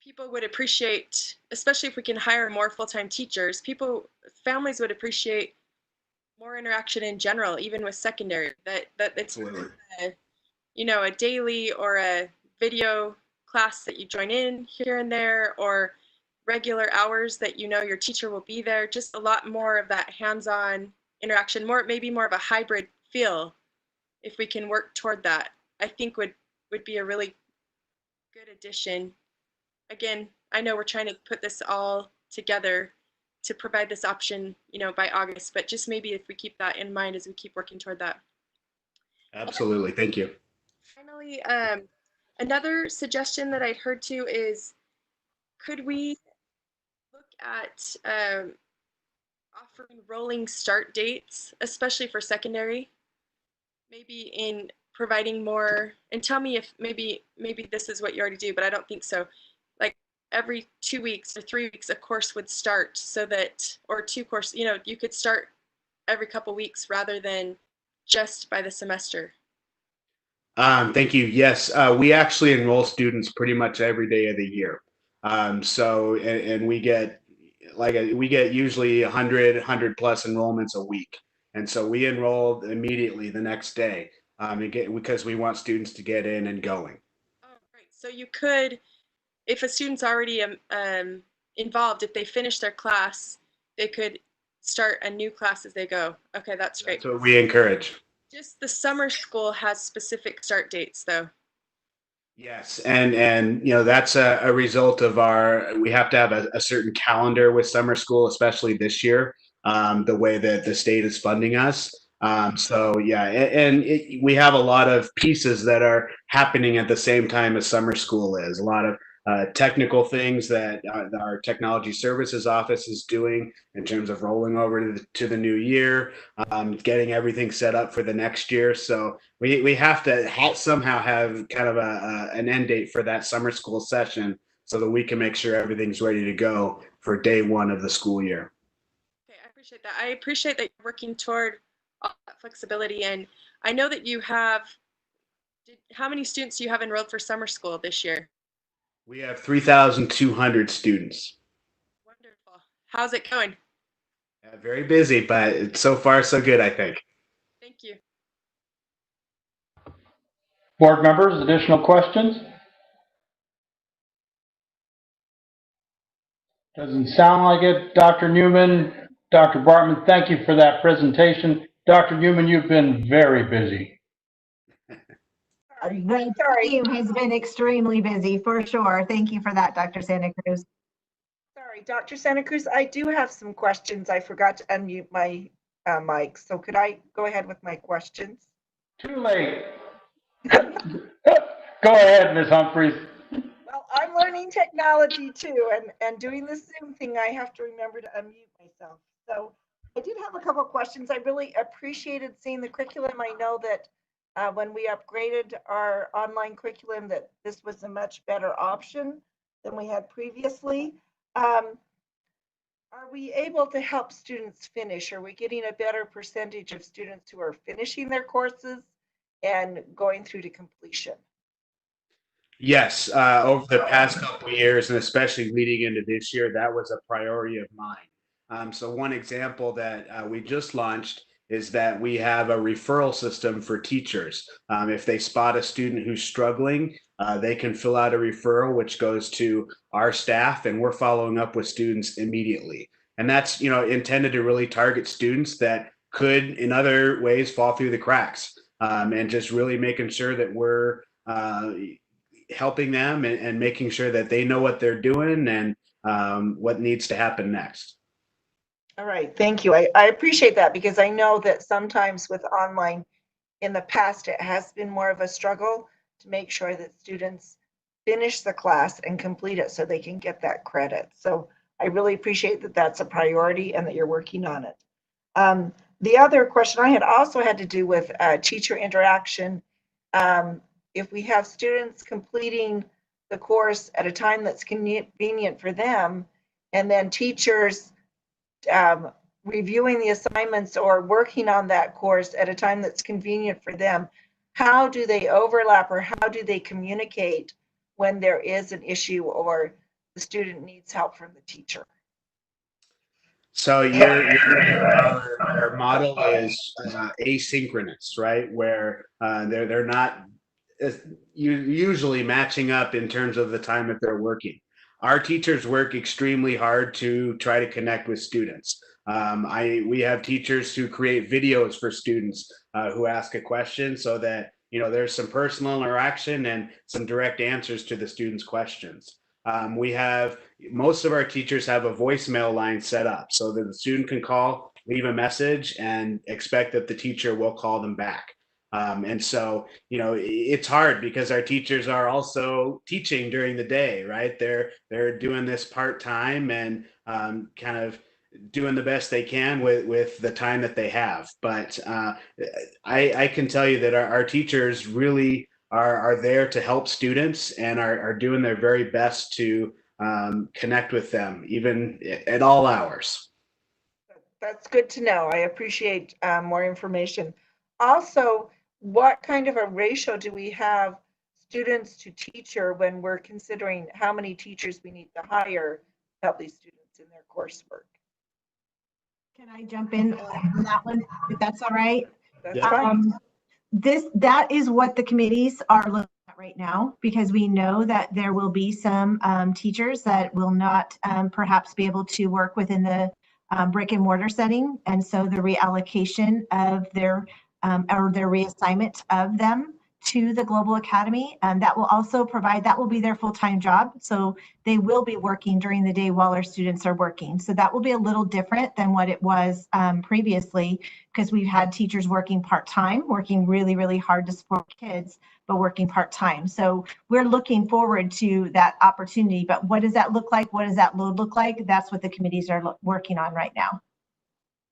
people would appreciate, especially if we can hire more full-time teachers, families would appreciate more interaction in general, even with secondary, that it's a daily or a video class that you join in here and there, or regular hours that your teacher will be there. Just a lot more of that hands-on interaction, maybe more of a hybrid feel. If we can work toward that, I think would be a really good addition. Again, I know we're trying to put this all together to provide this option, by August, but just maybe if we keep that in mind as we keep working toward that. Absolutely. Thank you. Finally, another suggestion that I'd heard too is, could we look at offering rolling start dates, especially for secondary, maybe in providing more, and tell me if maybe this is what you already do, but I don't think so. Like every 2 weeks or 3 weeks, a course would start, so that, or 2 courses, you could start every couple weeks rather than just by the semester. Thank you. Yes, we actually enroll students pretty much every day of the year. And we get usually 100 plus enrollments a week. And so we enrolled immediately the next day because we want students to get in and going. Oh, right. So you could, if a student's already involved, if they finish their class, they could start a new class as they go. Okay, that's great. That's what we encourage. Just the summer school has specific start dates, though. Yes, and that's a result of we have to have a certain calendar with summer school, especially this year, the way that the state is funding us. So yeah, and we have a lot of pieces that are happening at the same time as summer school is. A lot of technical things that our technology services office is doing in terms of rolling over to the new year, getting everything set up for the next year. So we have to somehow have kind of an end date for that summer school session so that we can make sure everything's ready to go for day one of the school year. Okay, I appreciate that. I appreciate that you're working toward all that flexibility. And I know that you have, how many students do you have enrolled for summer school this year? We have 3,200 students. Wonderful. How's it going? Very busy, but so far so good, I think. Thank you. Board members, additional questions? Doesn't sound like it. Dr. Newman, Dr. Bartman, thank you for that presentation. Dr. Newman, you've been very busy. The team has been extremely busy for sure. Thank you for that, Dr. Santa Cruz. Sorry, Dr. Santa Cruz, I do have some questions. I forgot to unmute my mic. So could I go ahead with my questions? Too late. Go ahead, Ms. Humphries. Well, I'm learning technology too, and doing the Zoom thing, I have to remember to unmute myself. So I did have a couple of questions. I really appreciated seeing the curriculum. I know that when we upgraded our online curriculum, that this was a much better option than we had previously. Are we able to help students finish? Are we getting a better percentage of students who are finishing their courses and going through to completion? Yes, over the past couple of years, and especially leading into this year, that was a priority of mine. So one example that we just launched is that we have a referral system for teachers. If they spot a student who's struggling, they can fill out a referral, which goes to our staff, and we're following up with students immediately. And that's intended to really target students that could, in other ways, fall through the cracks, and just really making sure that we're helping them and making sure that they know what they're doing and what needs to happen next. All right, thank you. I appreciate that because I know that sometimes with online in the past, it has been more of a struggle to make sure that students finish the class and complete it so they can get that credit. So I really appreciate that that's a priority and that you're working on it. The other question I had also had to do with teacher interaction. If we have students completing the course at a time that's convenient for them, and then teachers reviewing the assignments or working on that course at a time that's convenient for them, how do they overlap or how do they communicate when there is an issue or the student needs help from the teacher? So our model is asynchronous, right? Where they're not usually matching up in terms of the time that they're working. Our teachers work extremely hard to try to connect with students. We have teachers who create videos for students who ask a question so that there's some personal interaction and some direct answers to the students' questions. Most of our teachers have a voicemail line set up so that the student can call, leave a message, and expect that the teacher will call them back. And so, it's hard because our teachers are also teaching during the day, right? They're doing this part-time and kind of doing the best they can with the time that they have. But I can tell you that our teachers really are there to help students and are doing their very best to connect with them, even at all hours. That's good to know. I appreciate more information. Also, what kind of a ratio do we have students to teacher when we're considering how many teachers we need to hire to help these students in their coursework? Can I jump in on that one, if that's all right? That's fine. That is what the committees are looking at right now, because we know that there will be some teachers that will not perhaps be able to work within the brick and mortar setting. And so the reallocation of their or their reassignment of them to the Global Academy, that will also provide, that will be their full-time job. So they will be working during the day while our students are working. So that will be a little different than what it was previously, because we've had teachers working part-time, working really, really hard to support kids, but working part-time. So we're looking forward to that opportunity. But what does that look like? What does that load look like? That's what the committees are working on right now.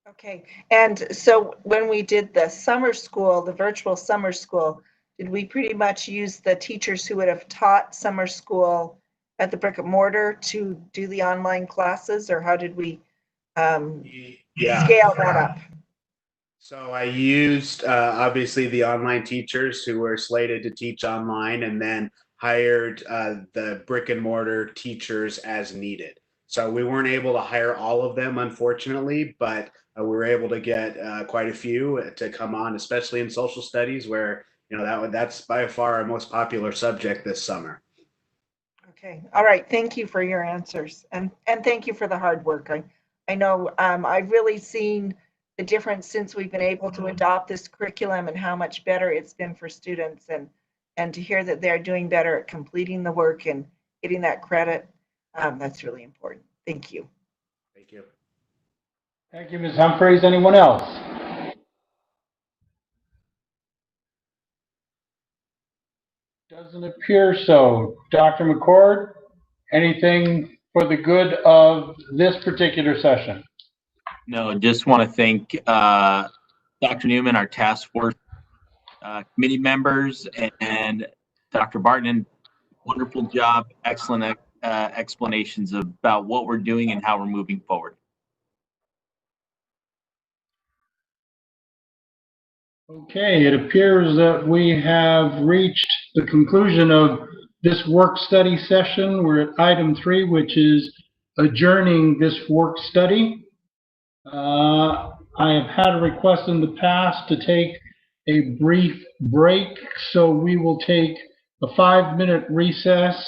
Okay. And so when we did the summer school, the virtual summer school, did we pretty much use the teachers who would have taught summer school at the brick and mortar to do the online classes, or how did we scale that up? So I used obviously the online teachers who were slated to teach online, and then hired the brick and mortar teachers as needed. So we weren't able to hire all of them, unfortunately, but we were able to get quite a few to come on, especially in social studies, where that's by far our most popular subject this summer. Okay. All right. Thank you for your answers, and thank you for the hard work. I know I've really seen the difference since we've been able to adopt this curriculum and how much better it's been for students, and to hear that they're doing better at completing the work and getting that credit. That's really important. Thank you. Thank you. Thank you, Ms. Humphreys. Anyone else? Doesn't appear so. Dr. McCord, anything for the good of this particular session? No, just want to thank Dr. Newman, our task force committee members, and Dr. Barton. Wonderful job, excellent explanations about what we're doing and how we're moving forward. Okay, it appears that we have reached the conclusion of this work study session. We're at item 3, which is adjourning this work study. I have had a request in the past to take a brief break, so we will take a 5-minute recess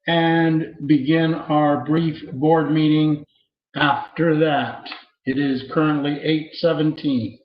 and begin our brief board meeting after that. It is currently 8:17.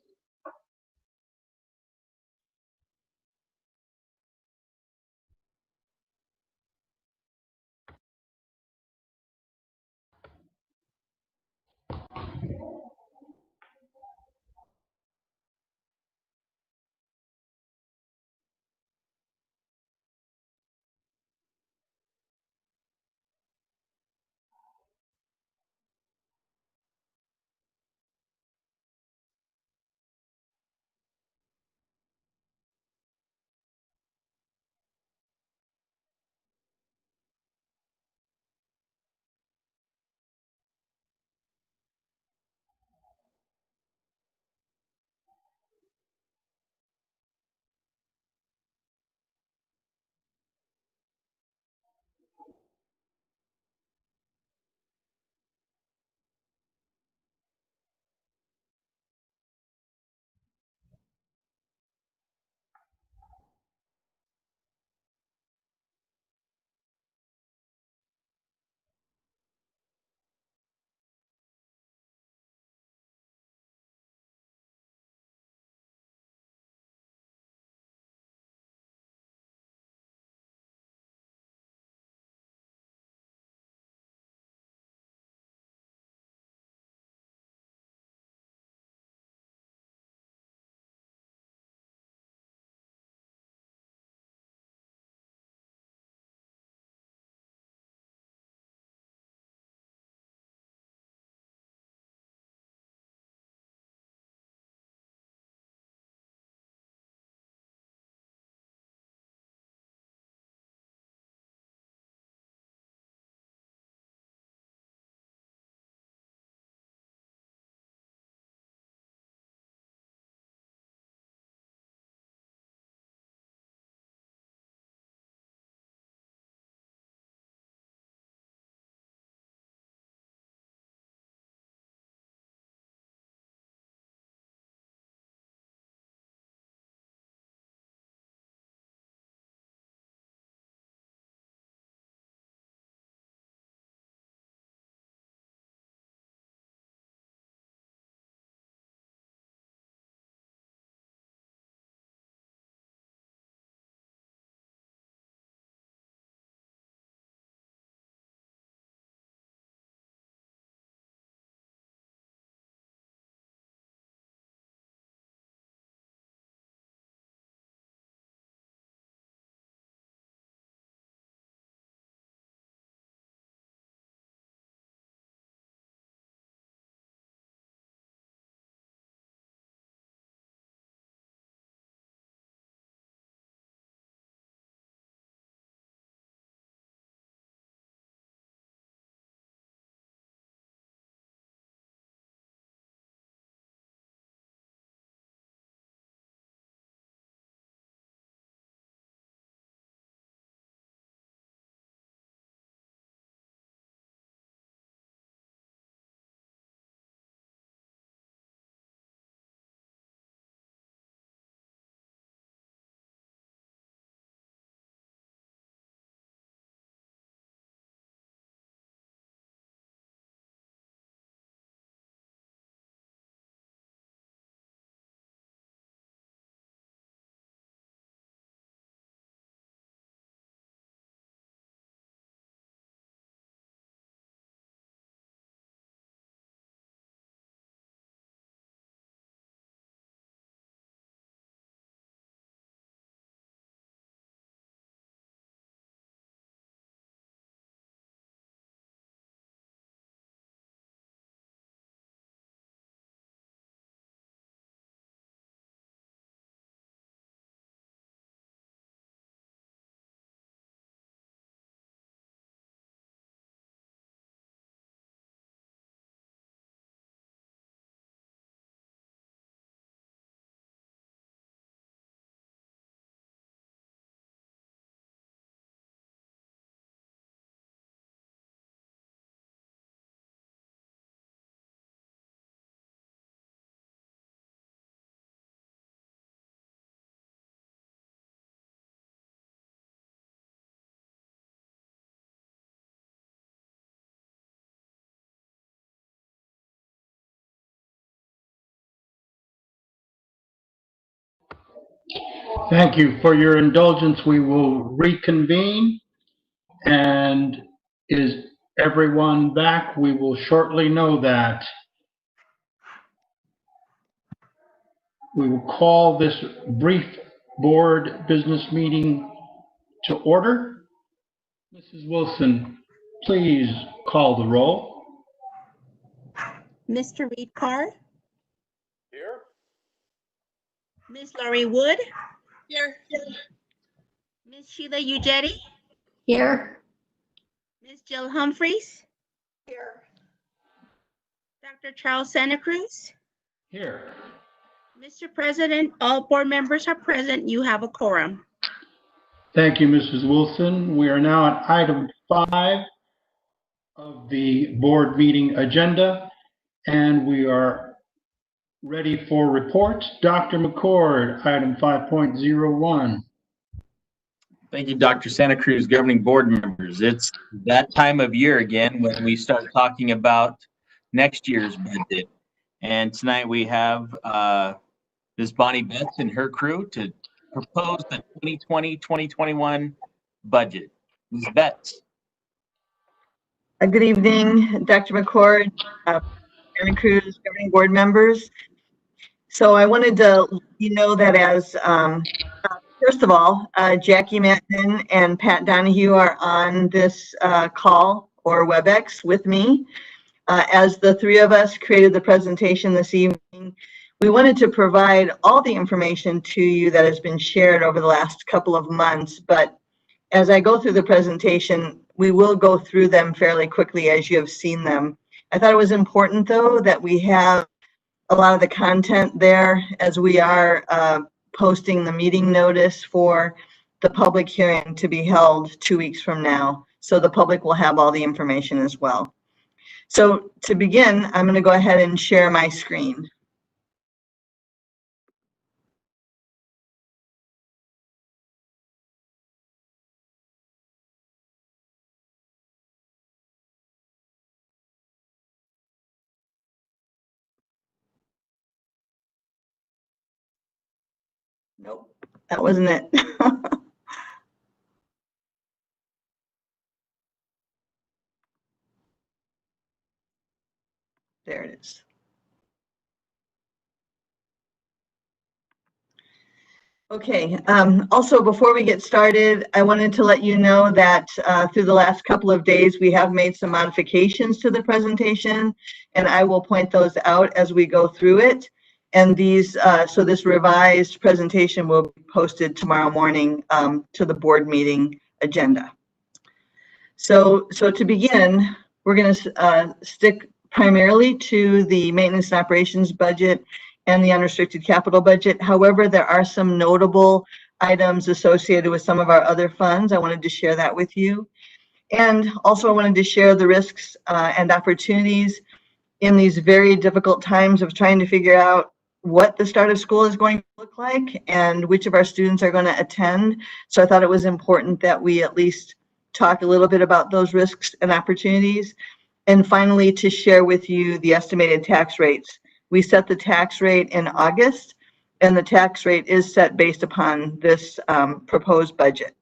Thank you for your indulgence. We will reconvene. And is everyone back? We will shortly know that. We will call this brief board business meeting to order. Mrs. Wilson, please call the roll. Mr. Reed Carr, Here. Ms. Laurie Wood, Here. Ms. Sheila Ujeti, Here. Ms. Jill Humphreys, Here. Dr. Charles Santa Cruz. Here. Mr. President, all board members are present. You have a quorum. Thank you, Mrs. Wilson. We are now at item 5 of the board meeting agenda, and we are ready for reports. Dr. McCord, item 5.01. Thank you, Dr. Santa Cruz, governing board members. It's that time of year again when we start talking about next year's budget. And tonight we have Ms. Bonnie Betts and her crew to propose the 2020-2021 budget. Ms. Betts. Good evening, Dr. McCord, Santa Cruz, governing board members. So I wanted to let you know that as first of all, Jackie Mattman and Pat Donahue are on this call or WebEx with me. As the three of us created the presentation this evening, we wanted to provide all the information to you that has been shared over the last couple of months. But as I go through the presentation, we will go through them fairly quickly as you have seen them. I thought it was important, though, that we have a lot of the content there as we are posting the meeting notice for the public hearing to be held 2 weeks from now. So the public will have all the information as well. So to begin, I'm going to go ahead and share my screen. Nope, that wasn't it. There it is. Okay, also before we get started, I wanted to let you know that through the last couple of days, we have made some modifications to the presentation, and I will point those out as we go through it. And these, so this revised presentation will be posted tomorrow morning to the board meeting agenda. So to begin, we're going to stick primarily to the maintenance and operations budget and the unrestricted capital budget. However, there are some notable items associated with some of our other funds. I wanted to share that with you. And also I wanted to share the risks and opportunities in these very difficult times of trying to figure out what the start of school is going to look like and which of our students are going to attend. So I thought it was important that we at least talk a little bit about those risks and opportunities. And finally, to share with you the estimated tax rates. We set the tax rate in August, and the tax rate is set based upon this proposed budget.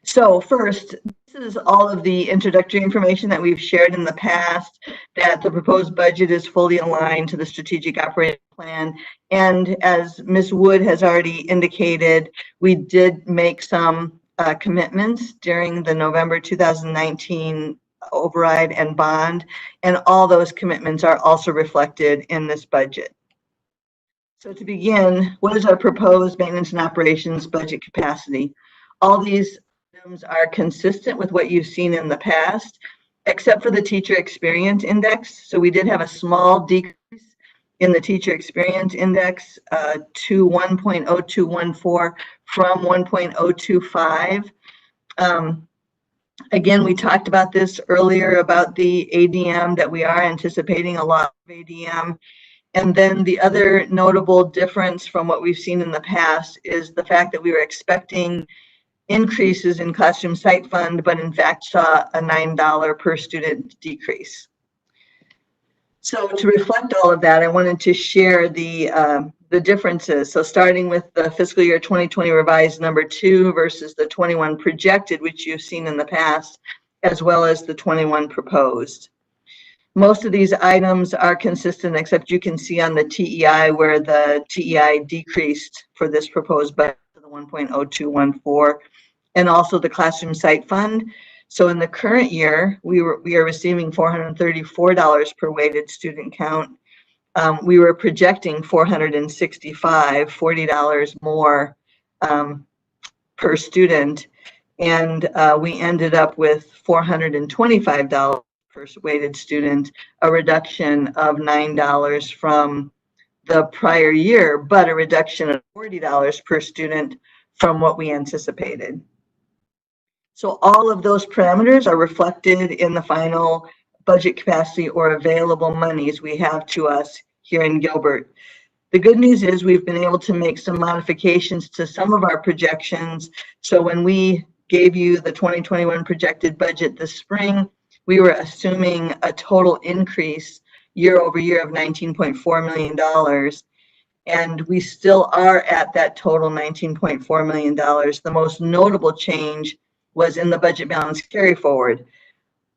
So first, this is all of the introductory information that we've shared in the past, that the proposed budget is fully aligned to the strategic operating plan. And as Ms. Wood has already indicated, we did make some commitments during the November 2019 override and bond, and all those commitments are also reflected in this budget. So to begin, what is our proposed maintenance and operations budget capacity? All these items are consistent with what you've seen in the past, except for the teacher experience index. So we did have a small decrease in the teacher experience index to 1.0214 from 1.025. Again, we talked about this earlier about the ADM, that we are anticipating a lot of ADM. And then the other notable difference from what we've seen in the past is the fact that we were expecting increases in classroom site fund, but in fact saw a $9 per student decrease. So to reflect all of that, I wanted to share the the differences. So starting with the fiscal year 2020 revised number 2 versus the 21 projected, which you've seen in the past, as well as the 21 proposed. Most of these items are consistent, except you can see on the TEI where the TEI decreased for this proposed budget to the 1.0214, and also the classroom site fund. So in the current year, we are receiving $434 per weighted student count. We were projecting $465, $40 more per student, and we ended up with $425 per weighted student, a reduction of $9 from the prior year, but a reduction of $40 per student from what we anticipated. So all of those parameters are reflected in the final budget capacity or available monies we have to us here in Gilbert. The good news is we've been able to make some modifications to some of our projections. So when we gave you the 2021 projected budget this spring, we were assuming a total increase year over year of $19.4 million. And we still are at that total $19.4 million. The most notable change was in the budget balance carry forward.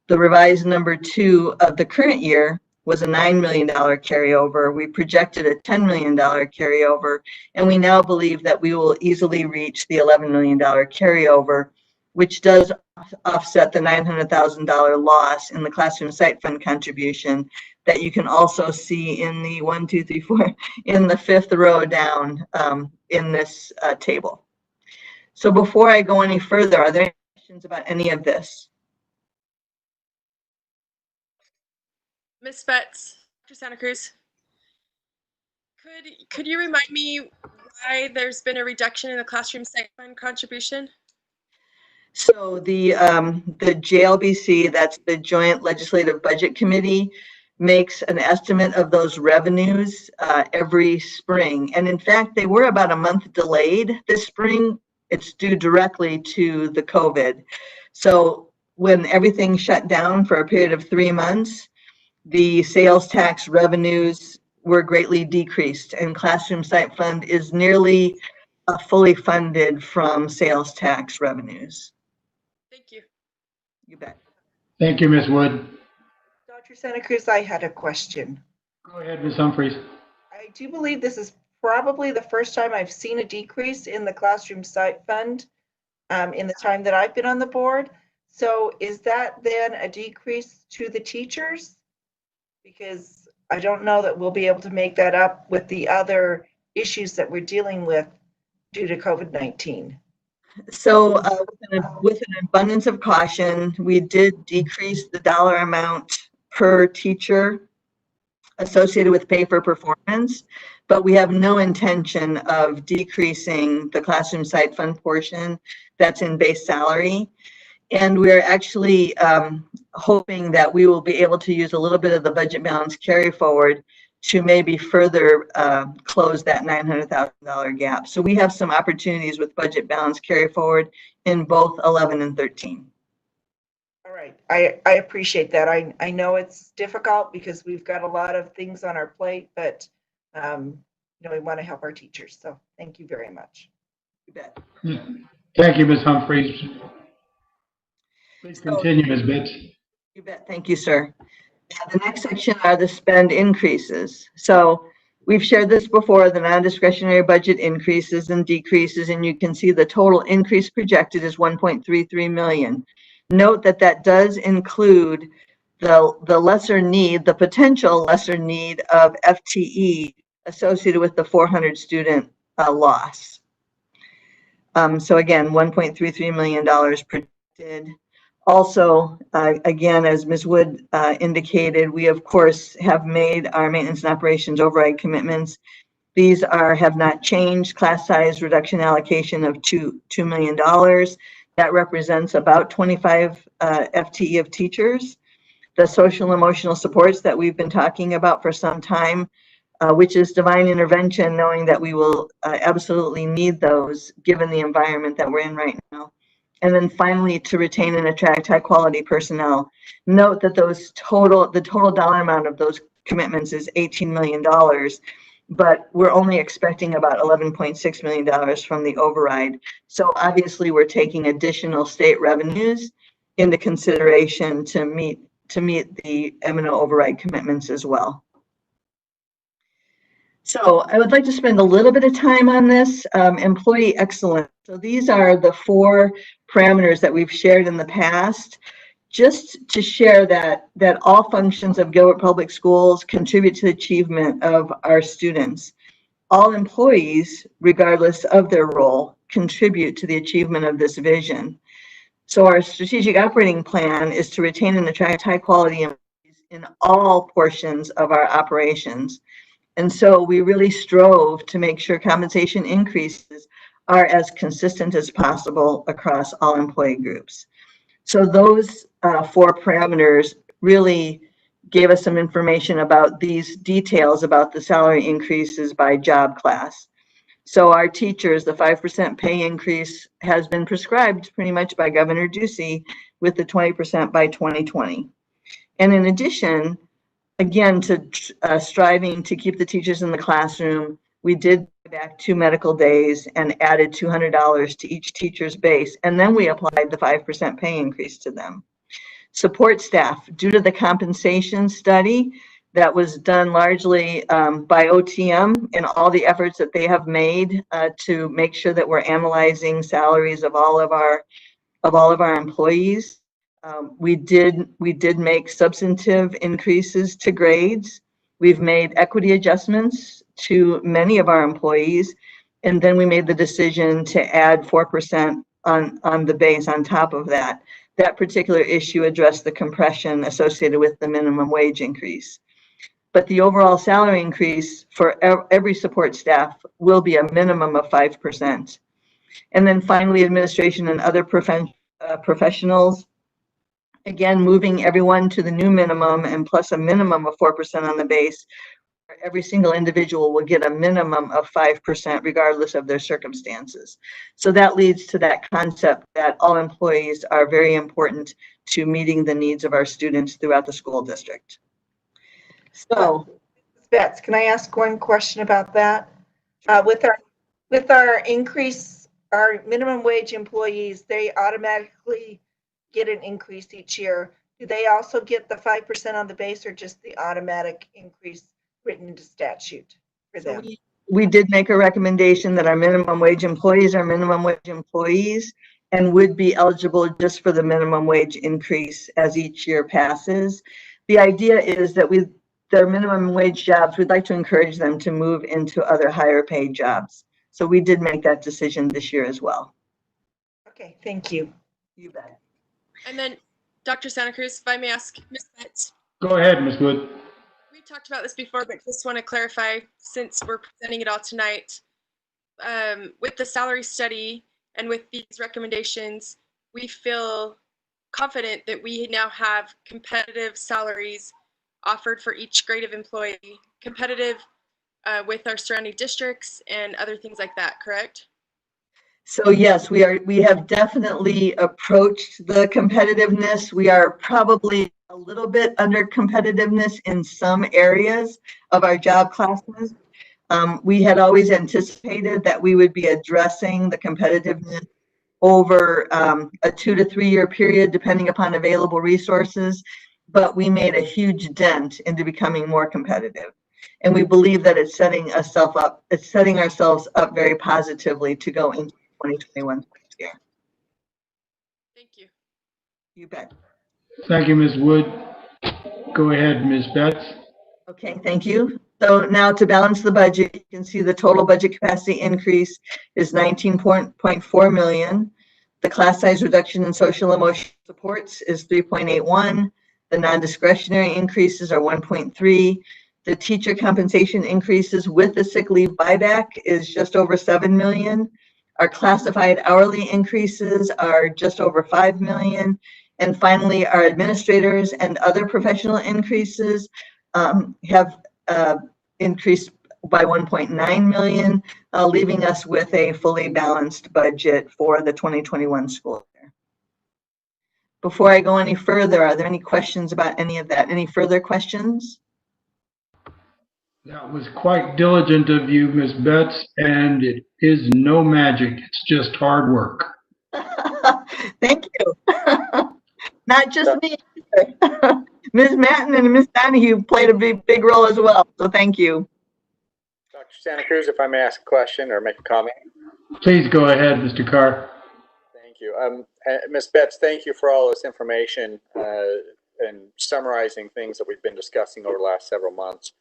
The revised number 2 of the current year was a $9 million carryover. We projected a $10 million carryover, and we now believe that we will easily reach the $11 million carryover, which does offset the $900,000 loss in the classroom site fund contribution that you can also see in the 1, 2, 3, 4 in the 5th row down in this table. So before I go any further, are there any questions about any of this? Ms. Betts, Dr. Santa Cruz, could you remind me why there's been a reduction in the classroom site fund contribution? So the JLBC, that's the Joint Legislative Budget Committee, makes an estimate of those revenues every spring. And in fact, they were about a month delayed this spring. It's due directly to the COVID. So when everything shut down for a period of 3 months, the sales tax revenues were greatly decreased, and classroom site fund is nearly fully funded from sales tax revenues. Thank you. You bet. Thank you, Ms. Wood. Dr. Santa Cruz, I had a question. Go ahead, Ms. Humphries. I do believe this is probably the first time I've seen a decrease in the classroom site fund in the time that I've been on the board. So is that then a decrease to the teachers? Because I don't know that we'll be able to make that up with the other issues that we're dealing with due to COVID-19. So with an abundance of caution, we did decrease the dollar amount per teacher associated with pay for performance, but we have no intention of decreasing the classroom site fund portion that's in base salary. And we're actually hoping that we will be able to use a little bit of the budget balance carry forward to maybe further close that $900,000 gap. So we have some opportunities with budget balance carry forward in both 11 and 13. All right, I appreciate that. I know it's difficult because we've got a lot of things on our plate, but we want to help our teachers. So thank you very much. You bet. Thank you, Ms. Humphries. Please continue, Ms. Betts. You bet. Thank you, sir. The next section are the spend increases. So we've shared this before, the non-discretionary budget increases and decreases, and you can see the total increase projected is $1.33 million. Note that that does include the lesser need, the potential lesser need of FTE associated with the 400 student loss. So again, $1.33 million projected. Also, again, as Ms. Wood indicated, we of course have made our maintenance and operations override commitments. These have not changed. Class size reduction allocation of $2 million. That represents about 25 FTE of teachers. The social emotional supports that we've been talking about for some time, which is divine intervention, knowing that we will absolutely need those given the environment that we're in right now. And then finally, to retain and attract high quality personnel. Note that the total dollar amount of those commitments is $18 million. but we're only expecting about $11.6 million from the override. So obviously we're taking additional state revenues into consideration to meet the M&O override commitments as well. So I would like to spend a little bit of time on this, employee excellence. So these are the 4 parameters that we've shared in the past, just to share that all functions of Gilbert Public Schools contribute to the achievement of our students. All employees, regardless of their role, contribute to the achievement of this vision. So our strategic operating plan is to retain and attract high quality employees in all portions of our operations. And so we really strove to make sure compensation increases are as consistent as possible across all employee groups. So those 4 parameters really gave us some information about these details about the salary increases by job class. So our teachers, the 5% pay increase has been prescribed pretty much by Governor Ducey with the 20% by 2020. And in addition, again, to striving to keep the teachers in the classroom, we did back 2 medical days and added $200 to each teacher's base. And then we applied the 5% pay increase to them. Support staff, due to the compensation study that was done largely by OTM and all the efforts that they have made to make sure that we're analyzing salaries of all of our employees. We did make substantive increases to grades. We've made equity adjustments to many of our employees. And then we made the decision to add 4% on the base on top of that. That particular issue addressed the compression associated with the minimum wage increase. But the overall salary increase for every support staff will be a minimum of 5%. And then finally, administration and other professionals, again, moving everyone to the new minimum and plus a minimum of 4% on the base. Every single individual will get a minimum of 5% regardless of their circumstances. So that leads to that concept that all employees are very important to meeting the needs of our students throughout the school district. So, Bets, can I ask one question about that? With our increase, our minimum wage employees, they automatically get an increase each year. Do they also get the 5% on the base, or just the automatic increase written into statute for them? We did make a recommendation that our minimum wage employees are minimum wage employees and would be eligible just for the minimum wage increase as each year passes. The idea is that with their minimum wage jobs, we'd like to encourage them to move into other higher paid jobs. So we did make that decision this year as well. Okay, thank you. You bet. And then, Dr. Santa Cruz, if I may ask Ms. Betts. Go ahead, Ms. Wood. We talked about this before, but just want to clarify, since we're presenting it all tonight, with the salary study and with these recommendations, we feel confident that we now have competitive salaries offered for each grade of employee, competitive with our surrounding districts and other things like that, correct? So yes, we have definitely approached the competitiveness. We are probably a little bit under competitiveness in some areas of our job classes. We had always anticipated that we would be addressing the competitiveness over a 2 to 3 year period, depending upon available resources, but we made a huge dent into becoming more competitive. And we believe that it's setting ourselves up very positively to go into 2021 year. Thank you. You bet. Thank you, Ms. Wood. Go ahead, Ms. Betts. Okay, thank you. So now to balance the budget, you can see the total budget capacity increase is 19.4 million. The class size reduction in social emotional supports is 3.81. The non-discretionary increases are 1.3. The teacher compensation increases with the sick leave buyback is just over 7 million. Our classified hourly increases are just over 5 million. And finally, our administrators and other professional increases have increased by 1.9 million, leaving us with a fully balanced budget for the 2021 school year. Before I go any further, are there any questions about any of that? Any further questions? That was quite diligent of you, Miss Betts, and it is no magic. It's just hard work. Thank you. Not just me. Ms. Matten and Ms. Donahue played a big role as well, so thank you. Dr. Santa Cruz, if I may ask a question or make a comment. Please go ahead, Mr. Carr. Thank you. Ms. Betts, thank you for all this information and summarizing things that we've been discussing over the last several months.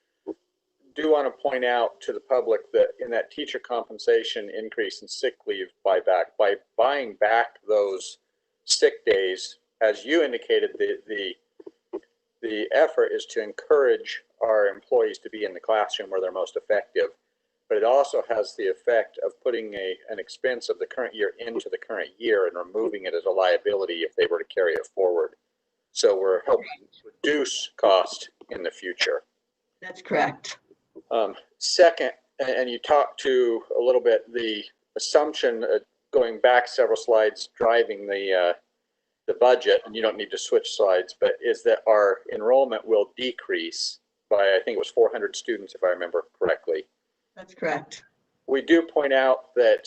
Do want to point out to the public that in that teacher compensation increase in sick leave buyback, by buying back those sick days, as you indicated, the effort is to encourage our employees to be in the classroom where they're most effective. But it also has the effect of putting an expense of the current year into the current year and removing it as a liability if they were to carry it forward. So we're helping reduce cost in the future. That's correct. Second, and you talked to a little bit the assumption going back several slides driving the budget, and you don't need to switch slides, but is that our enrollment will decrease by, I think it was 400 students if I remember correctly. That's correct. We do point out that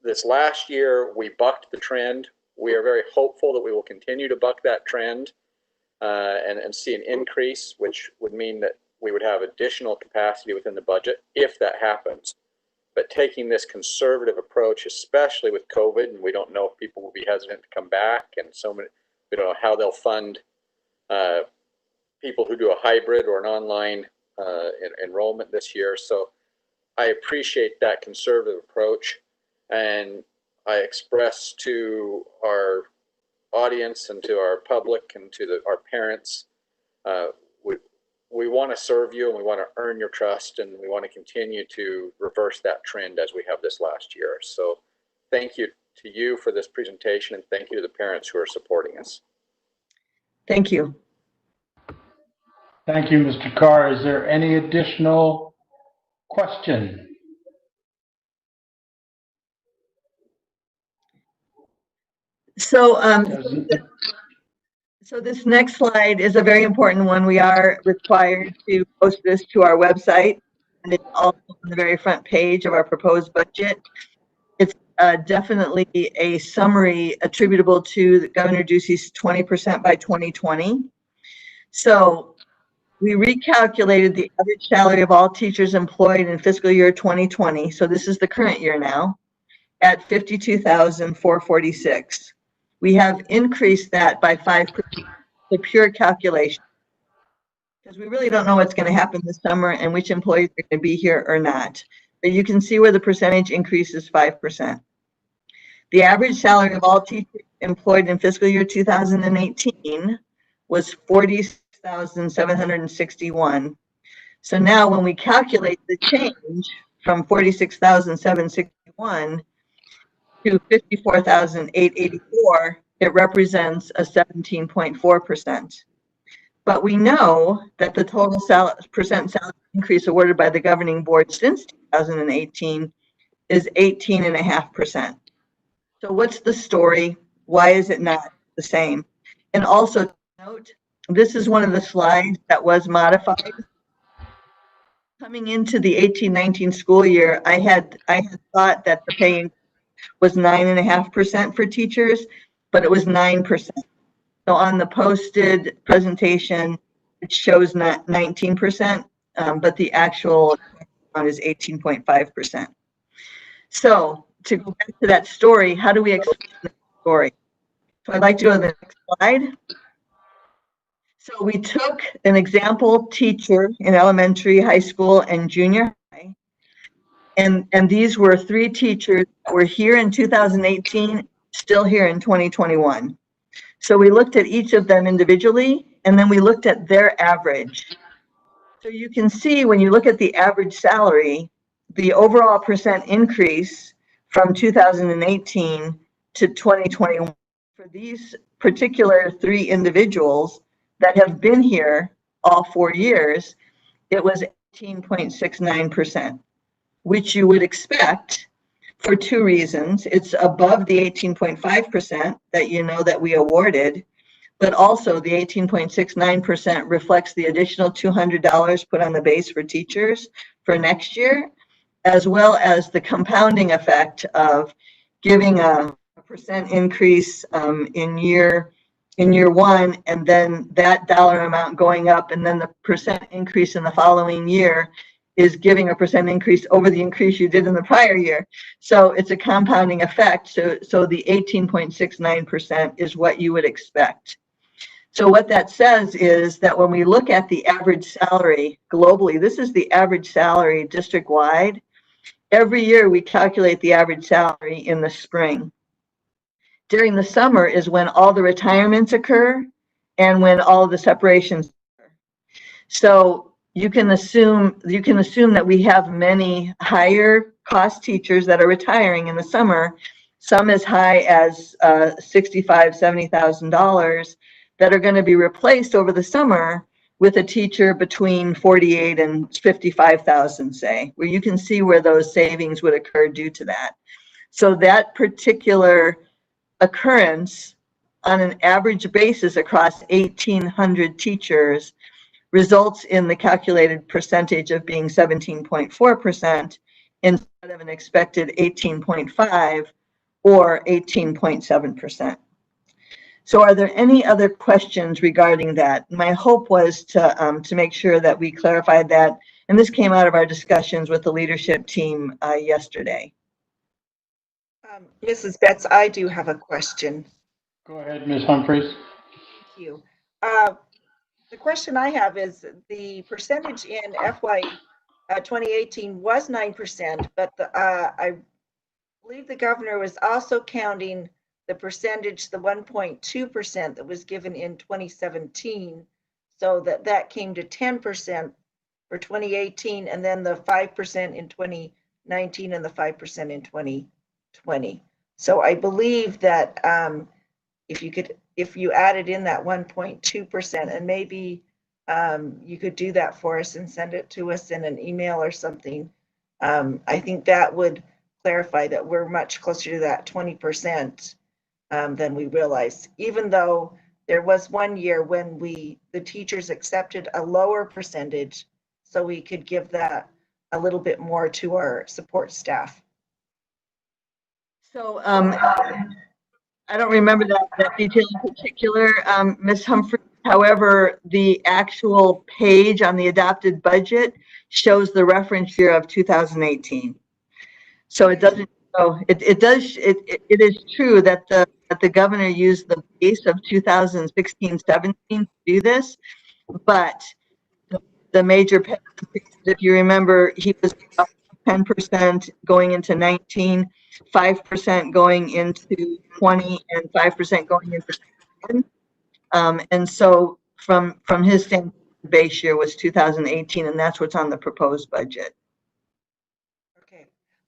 this last year we bucked the trend. We are very hopeful that we will continue to buck that trend and see an increase, which would mean that we would have additional capacity within the budget if that happens. But taking this conservative approach, especially with COVID, and we don't know if people will be hesitant to come back, and so many, we don't know how they'll fund people who do a hybrid or an online enrollment this year. So I appreciate that conservative approach, and I express to our audience and to our public and to our parents, we want to serve you and we want to earn your trust, and we want to continue to reverse that trend as we have this last year. So thank you to you for this presentation, and thank you to the parents who are supporting us. Thank you. Thank you, Mr. Carr. Is there any additional question? So, so this next slide is a very important one. We are required to post this to our website, and it's also on the very front page of our proposed budget. It's definitely a summary attributable to Governor Ducey's 20% by 2020. So we recalculated the average salary of all teachers employed in fiscal year 2020. So this is the current year now, at $52,446. We have increased that by 5%, the pure calculation, because we really don't know what's going to happen this summer and which employees are going to be here or not. But you can see where the percentage increase is 5%. The average salary of all teachers employed in fiscal year 2018 was $46,761. So now when we calculate the change from $46,761 to $54,884, it represents a 17.4%. But we know that the total percent salary increase awarded by the governing board since 2018 is 18.5%. So what's the story? Why is it not the same? And also note, this is one of the slides that was modified. Coming into the 18-19 school year, I had thought that the pay was 9.5% for teachers, but it was 9%. So on the posted presentation, it shows not 19%, but the actual amount is 18.5%. So to go back to that story, how do we explain that story? So I'd like to go to the next slide. So we took an example teacher in elementary, high school, and junior high. And these were 3 teachers that were here in 2018, still here in 2021. So we looked at each of them individually, and then we looked at their average. So you can see when you look at the average salary, the overall percent increase from 2018 to 2021 for these particular 3 individuals that have been here all 4 years, it was 18.69%, which you would expect for 2 reasons. It's above the 18.5% that you know that we awarded, but also the 18.69% reflects the additional $200 put on the base for teachers for next year, as well as the compounding effect of giving a percent increase in year one, and then that dollar amount going up, and then the percent increase in the following year is giving a percent increase over the increase you did in the prior year. So it's a compounding effect. So the 18.69% is what you would expect. So what that says is that when we look at the average salary globally, this is the average salary district-wide. Every year we calculate the average salary in the spring. During the summer is when all the retirements occur and when all of the separations occur. So you can assume that we have many higher cost teachers that are retiring in the summer, some as high as $65,000, $70,000 that are going to be replaced over the summer with a teacher between 48 and 55,000, say, where you can see where those savings would occur due to that. So that particular occurrence on an average basis across 1,800 teachers results in the calculated percentage of being 17.4% instead of an expected 18.5 or 18.7%. So are there any other questions regarding that? My hope was to make sure that we clarified that, and this came out of our discussions with the leadership team yesterday. Mrs. Betts, I do have a question. Go ahead, Ms. Humphries. Thank you. The question I have is the percentage in FY 2018 was 9%, but I believe the governor was also counting the percentage, the 1.2% that was given in 2017, so that came to 10% for 2018, and then the 5% in 2019 and the 5% in 2020. So I believe that if you added in that 1.2%, and maybe you could do that for us and send it to us in an email or something, I think that would clarify that we're much closer to that 20% than we realized, even though there was one year when the teachers accepted a lower percentage so we could give that a little bit more to our support staff. So I don't remember that detail in particular, Ms. Humphrey. However, the actual page on the adopted budget shows the reference year of 2018. So it doesn't. So it is true that the governor used the base of 2016-17 to do this, but the major, if you remember, he was 10% going into 19, 5% going into 20, and 5% going into 21. And so from his standpoint, the base year was 2018, and that's what's on the proposed budget. Okay,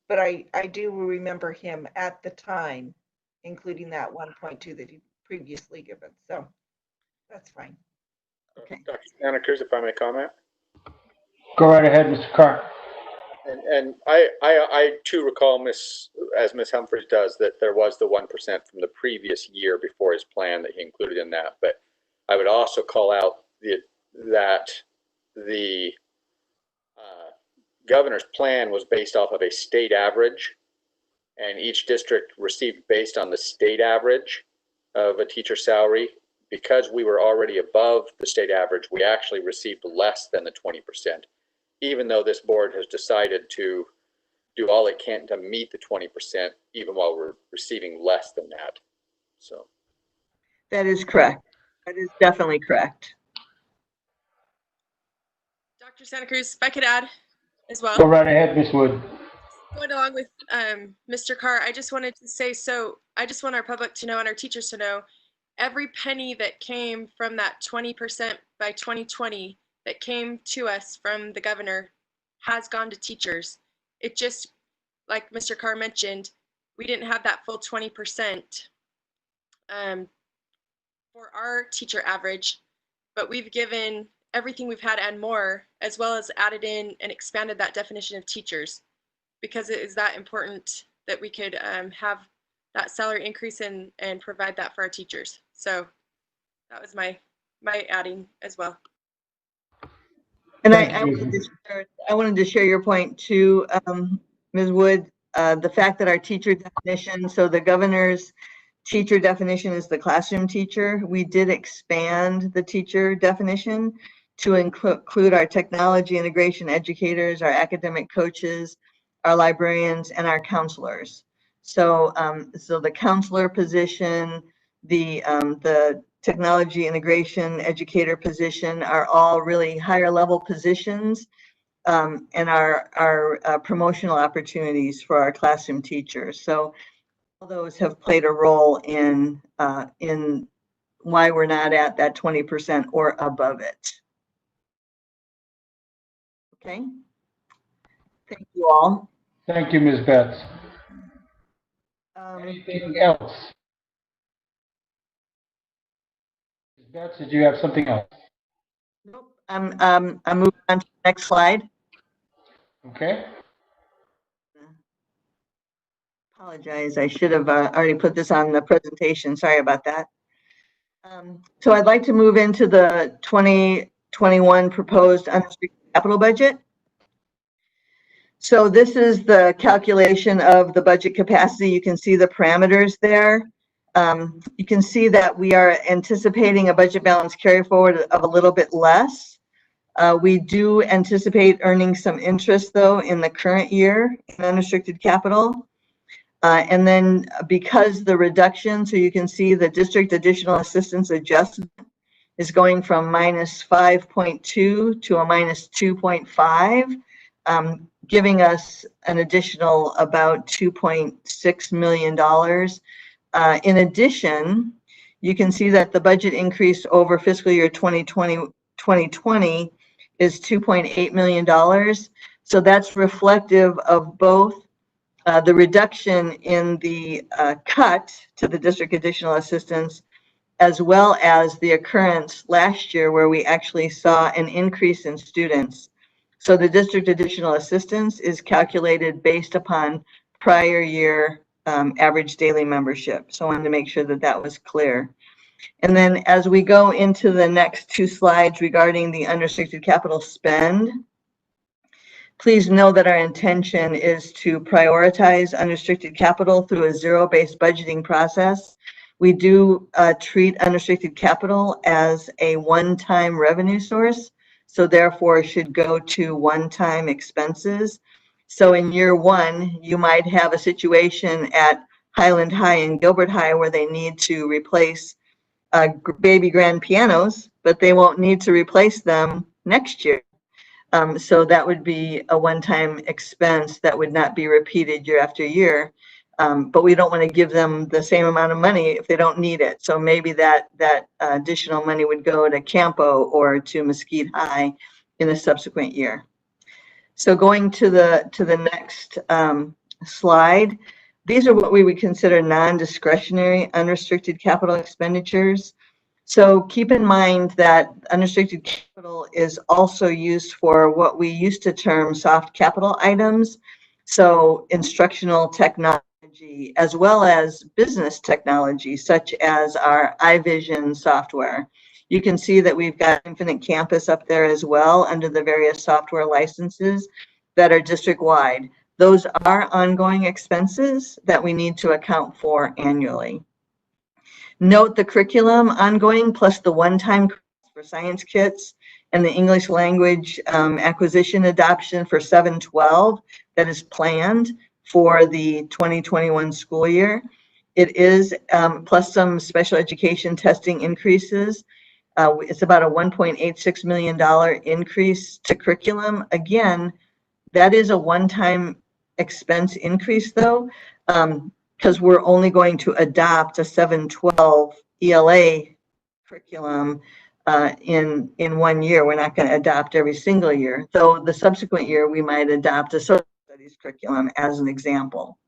but I do remember him at the time including that 1.2 that he previously given, so that's fine. Okay. Dr. Santa Cruz, if I may comment. Go right ahead, Mr. Carr. And I too recall, as Ms. Humphries does, that there was the 1% from the previous year before his plan that he included in that. But I would also call out that the governor's plan was based off of a state average, and each district received based on the state average of a teacher salary. Because we were already above the state average, we actually received less than the 20%. Even though this board has decided to do all it can to meet the 20%, even while we're receiving less than that. So that is correct. That is definitely correct. Dr. Santa Cruz, if I could add as well. Go right ahead, Ms. Wood. Going along with Mr. Carr, I just wanted to say, so I just want our public to know and our teachers to know, every penny that came from that 20% by 2020 that came to us from the governor has gone to teachers. It just, like Mr. Carr mentioned, we didn't have that full 20% for our teacher average, but we've given everything we've had and more, as well as added in and expanded that definition of teachers, because it is that important that we could have that salary increase and provide that for our teachers. So That was my adding as well. And Thank I you, wanted to share your point too, Ms. Wood. The fact that our teacher definition, so the governor's teacher definition is the classroom teacher. We did expand the teacher definition to include our technology integration educators, our academic coaches, our librarians, and our counselors. So, so the counselor position, the technology integration educator position are all really higher level positions, and our promotional opportunities for our classroom teachers. So all those have played a role in why we're not at that 20% or above it. Okay. Thank you all. Thank you, Ms. Betts. Anything else? Ms. Betts, did you have something else? Nope. I'm moving on to the next slide. Okay. Apologize. I should have already put this on the presentation. Sorry about that. So I'd like to move into the 2021 proposed unrestricted capital budget. So this is the calculation of the budget capacity. You can see the parameters there. You can see that we are anticipating a budget balance carry forward of a little bit less. We do anticipate earning some interest though in the current year in unrestricted capital. And then because the reduction, so you can see the district additional assistance adjustment is going from -5.2 to a -2.5, giving us an additional about $2.6 million. In addition, you can see that the budget increase over fiscal year 2020 is $2.8 million. So that's reflective of both the reduction in the cut to the district additional assistance, as well as the occurrence last year where we actually saw an increase in students. So the district additional assistance is calculated based upon prior year average daily membership. So I wanted to make sure that that was clear. And then as we go into the next two slides regarding the unrestricted capital spend, please know that our intention is to prioritize unrestricted capital through a zero-based budgeting process. We do treat unrestricted capital as a one-time revenue source, so therefore should go to one-time expenses. So in year one, you might have a situation at Highland High and Gilbert High where they need to replace baby grand pianos, but they won't need to replace them next year. So that would be a one-time expense that would not be repeated year after year. But we don't want to give them the same amount of money if they don't need it. So maybe that additional money would go to Campo or to Mesquite High in a subsequent year. So going to the next slide, these are what we would consider non-discretionary unrestricted capital expenditures. So keep in mind that unrestricted capital is also used for what we used to term soft capital items. So instructional technology, as well as business technology, such as our iVision software. You can see that we've got Infinite Campus up there as well under the various software licenses that are district-wide. Those are ongoing expenses that we need to account for annually. Note the curriculum ongoing plus the one-time for science kits and the English language acquisition adoption for 712 that is planned for the 2021 school year. It is plus some special education testing increases. It's about a $1.86 million increase to curriculum. Again, that is a one-time expense increase though, because we're only going to adopt a 712 ELA curriculum in 1 year. We're not going to adopt every single year. So the subsequent year, we might adopt a social studies curriculum as an example.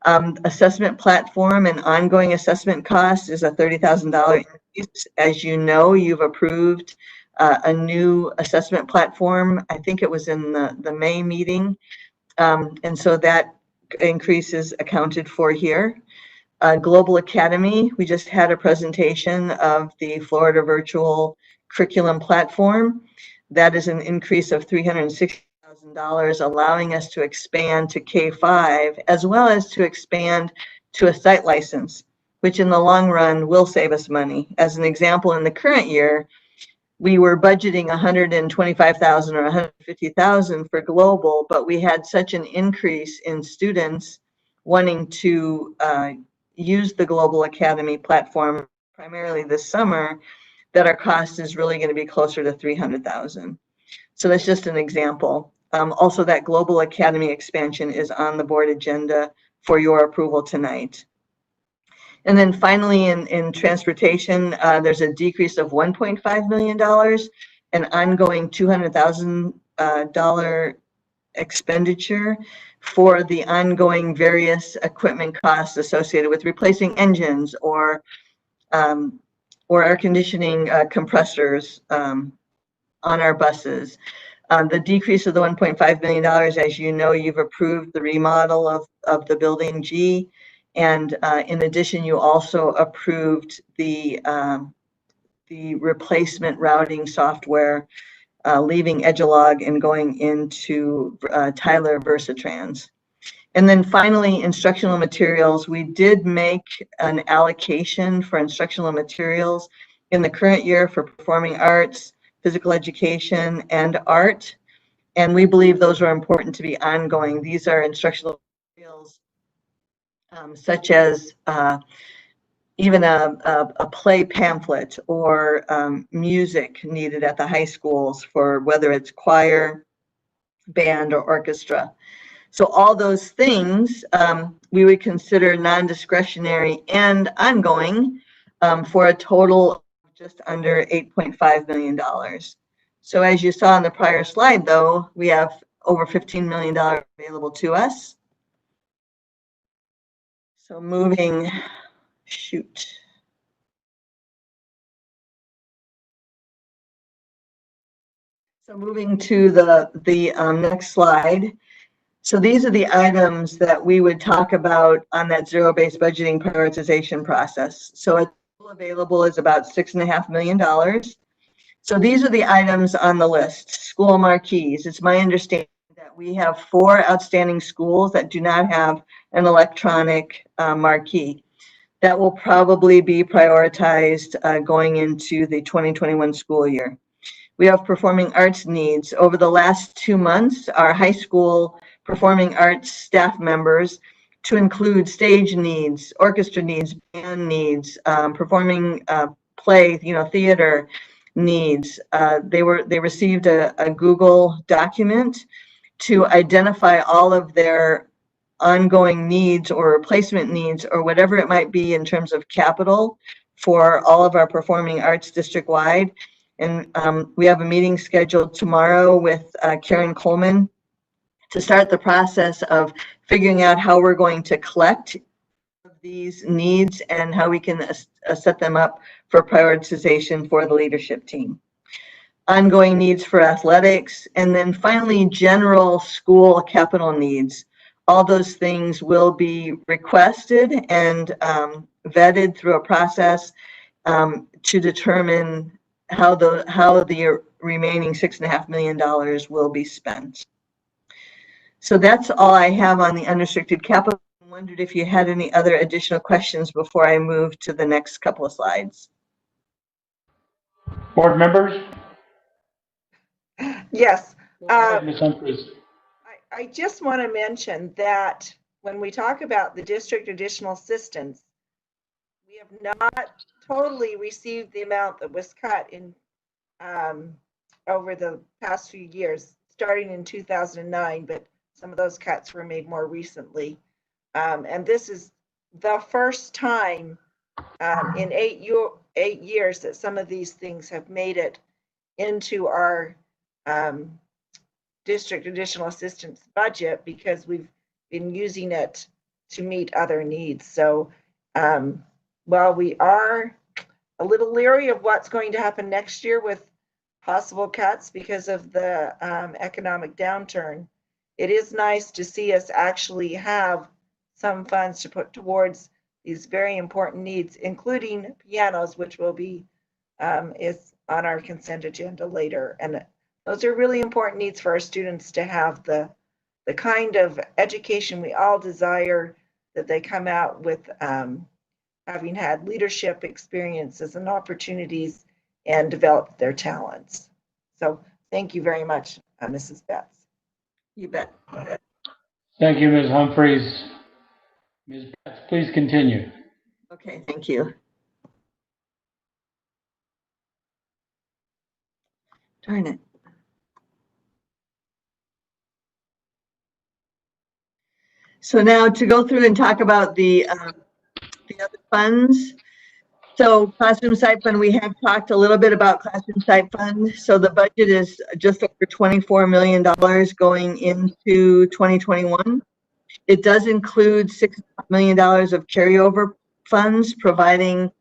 Assessment platform and ongoing assessment cost is a $30,000 increase. As you know, you've approved a new assessment platform. I think it was in the May meeting. And so that increase is accounted for here. Global Academy, we just had a presentation of the Florida Virtual Curriculum Platform. That is an increase of $360,000, allowing us to expand to K-5, as well as to expand to a site license, which in the long run will save us money. As an example, in the current year, we were budgeting $125,000 or $150,000 for global, but we had such an increase in students wanting to use the Global Academy platform primarily this summer that our cost is really going to be closer to $300,000. So that's just an example. Also, that Global Academy expansion is on the board agenda for your approval tonight. And then finally, in transportation, there's a decrease of $1.5 million, an ongoing $200,000 expenditure for the ongoing various equipment costs associated with replacing engines or air conditioning compressors on our buses. The decrease of the $1.5 million, as you know, you've approved the remodel of the building G. And in addition, you also approved the replacement routing software, leaving Edgelog and going into Tyler Versatrans. And then finally, instructional materials. We did make an allocation for instructional materials in the current year for performing arts, physical education, and art. And we believe those are important to be ongoing. These are instructional materials such as even a play pamphlet or music needed at the high schools for whether it's choir, band, or orchestra. So all those things we would consider non-discretionary and ongoing for a total of just under $8.5 million. So as you saw on the prior slide, though, we have over $15 million available to us. So moving to the next slide. So these are the items that we would talk about on that zero-based budgeting prioritization process. So a total available is about $6.5 million. So these are the items on the list. School marquees. It's my understanding that we have 4 outstanding schools that do not have an electronic marquee. That will probably be prioritized going into the 2021 school year. We have performing arts needs. Over the last 2 months, our high school performing arts staff members, to include stage needs, orchestra needs, band needs, performing play, theater needs. They received a Google document to identify all of their ongoing needs or replacement needs or whatever it might be in terms of capital for all of our performing arts district-wide. And we have a meeting scheduled tomorrow with Karen Coleman to start the process of figuring out how we're going to collect these needs and how we can set them up for prioritization for the leadership team. Ongoing needs for athletics, and then finally general school capital needs. All those things will be requested and vetted through a process to determine how the remaining $6.5 million will be spent. So that's all I have on the unrestricted capital. I wondered if you had any other additional questions before I move to the next couple of slides. Board members? Yes. Ms. Humphries. I just want to mention that when we talk about the district additional assistance, we have not totally received the amount that was cut in over the past few years, starting in 2009, but some of those cuts were made more recently. And this is the first time in 8 years that some of these things have made it into our district additional assistance budget because we've been using it to meet other needs. So while we are a little leery of what's going to happen next year with possible cuts because of the economic downturn, it is nice to see us actually have some funds to put towards these very important needs, including pianos, which will be is on our consent agenda later. And those are really important needs for our students to have the kind of education we all desire, that they come out with having had leadership experiences and opportunities and develop their talents. So thank you very much, Mrs. Betts. You bet. Thank you, Ms. Humphreys. Ms. Betts, please continue. Okay, thank you. Darn it. So now to go through and talk about the other funds. So classroom site fund, we have talked a little bit about classroom site fund. So the budget is just over $24 million going into 2021. It does include $6 million of carryover funds, providing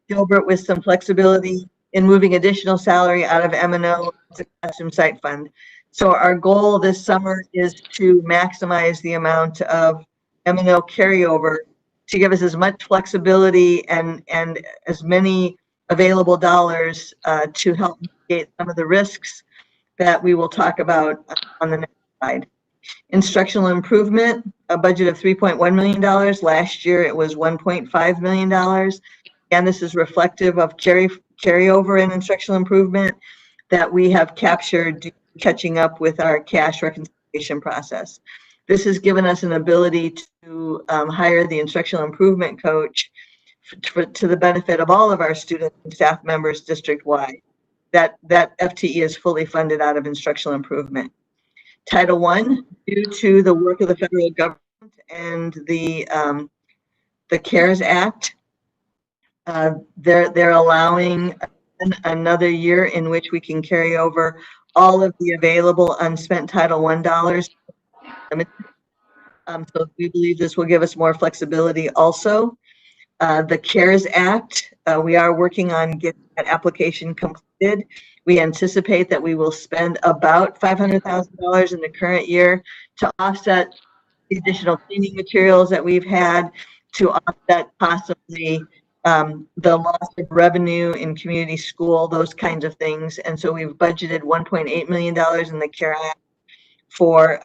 Gilbert with some flexibility in moving additional salary out of M&O to classroom site fund. So our goal this summer is to maximize the amount of M&O carryover to give us as much flexibility and as many available dollars to help mitigate some of the risks that we will talk about on the next slide. Instructional improvement, a budget of $3.1 million. Last year it was $1.5 million. And this is reflective of carryover in instructional improvement that we have captured catching up with our cash reconciliation process. This has given us an ability to hire the instructional improvement coach to the benefit of all of our students and staff members district-wide. That FTE is fully funded out of instructional improvement. Title I, due to the work of the federal government and the CARES Act, they're allowing another year in which we can carry over all of the available unspent Title I dollars. So we believe this will give us more flexibility also. The CARES Act, we are working on getting that application completed. We anticipate that we will spend about $500,000 in the current year to offset the additional cleaning materials that we've had, to offset possibly the loss of revenue in community school, those kinds of things. And so we've budgeted $1.8 million in the CARES Act for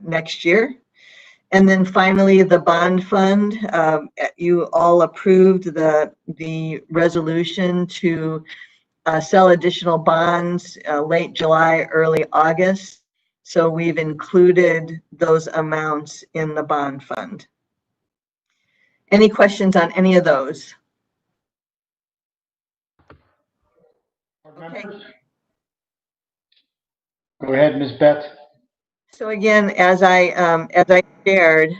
next year. And then finally, the bond fund. You all approved the resolution to sell additional bonds late July, early August. So we've included those amounts in the bond fund. Any questions on any of those? Okay. Go ahead, Ms. Betts. So again, as I shared,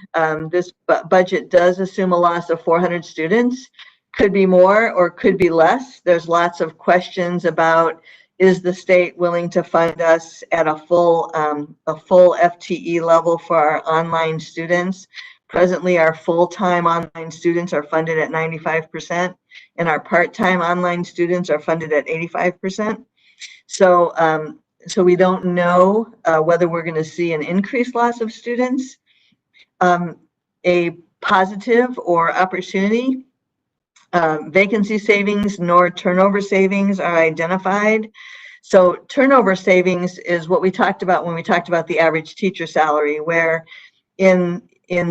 this budget does assume a loss of 400 students. Could be more or could be less. There's lots of questions about, is the state willing to fund us at a full FTE level for our online students? Presently, our full-time online students are funded at 95%, and our part-time online students are funded at 85%. So we don't know whether we're going to see an increased loss of students. A positive or opportunity, vacancy savings nor turnover savings are identified. So turnover savings is what we talked about when we talked about the average teacher salary, where in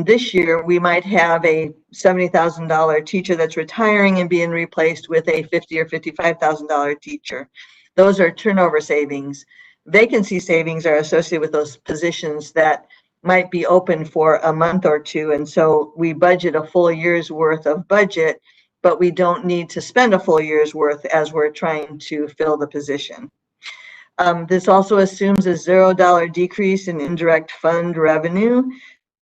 this year we might have a $70,000 teacher that's retiring and being replaced with a $50,000 or $55,000 teacher. Those are turnover savings. Vacancy savings are associated with those positions that might be open for a month or two. And so we budget a full year's worth of budget, but we don't need to spend a full year's worth as we're trying to fill the position. This also assumes a $0 decrease in indirect fund revenue.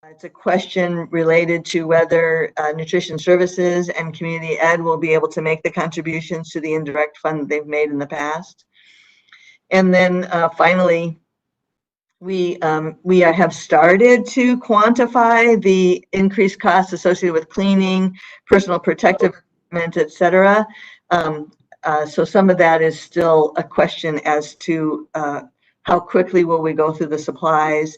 It's a question related to whether nutrition services and community ed will be able to make the contributions to the indirect fund they've made in the past. And then finally, we have started to quantify the increased costs associated with cleaning, personal protective equipment, et cetera. So some of that is still a question as to how quickly will we go through the supplies,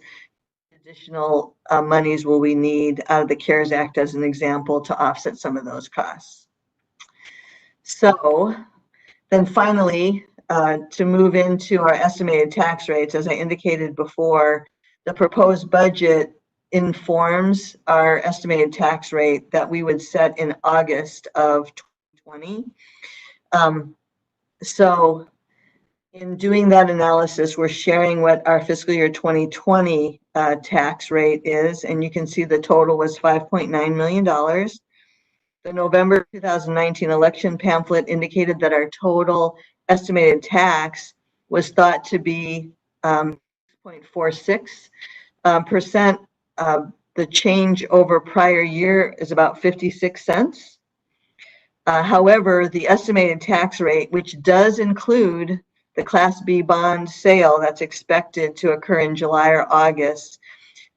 additional monies will we need out of the CARES Act as an example to offset some of those costs. So then finally, to move into our estimated tax rates, as I indicated before, the proposed budget informs our estimated tax rate that we would set in August of 2020. So in doing that analysis, we're sharing what our fiscal year 2020 tax rate is, and you can see the total was $5.9 million. The November 2019 election pamphlet indicated that our total estimated tax was thought to be 0.46%. The change over prior year is about 56 cents. However, the estimated tax rate, which does include the Class B bond sale that's expected to occur in July or August,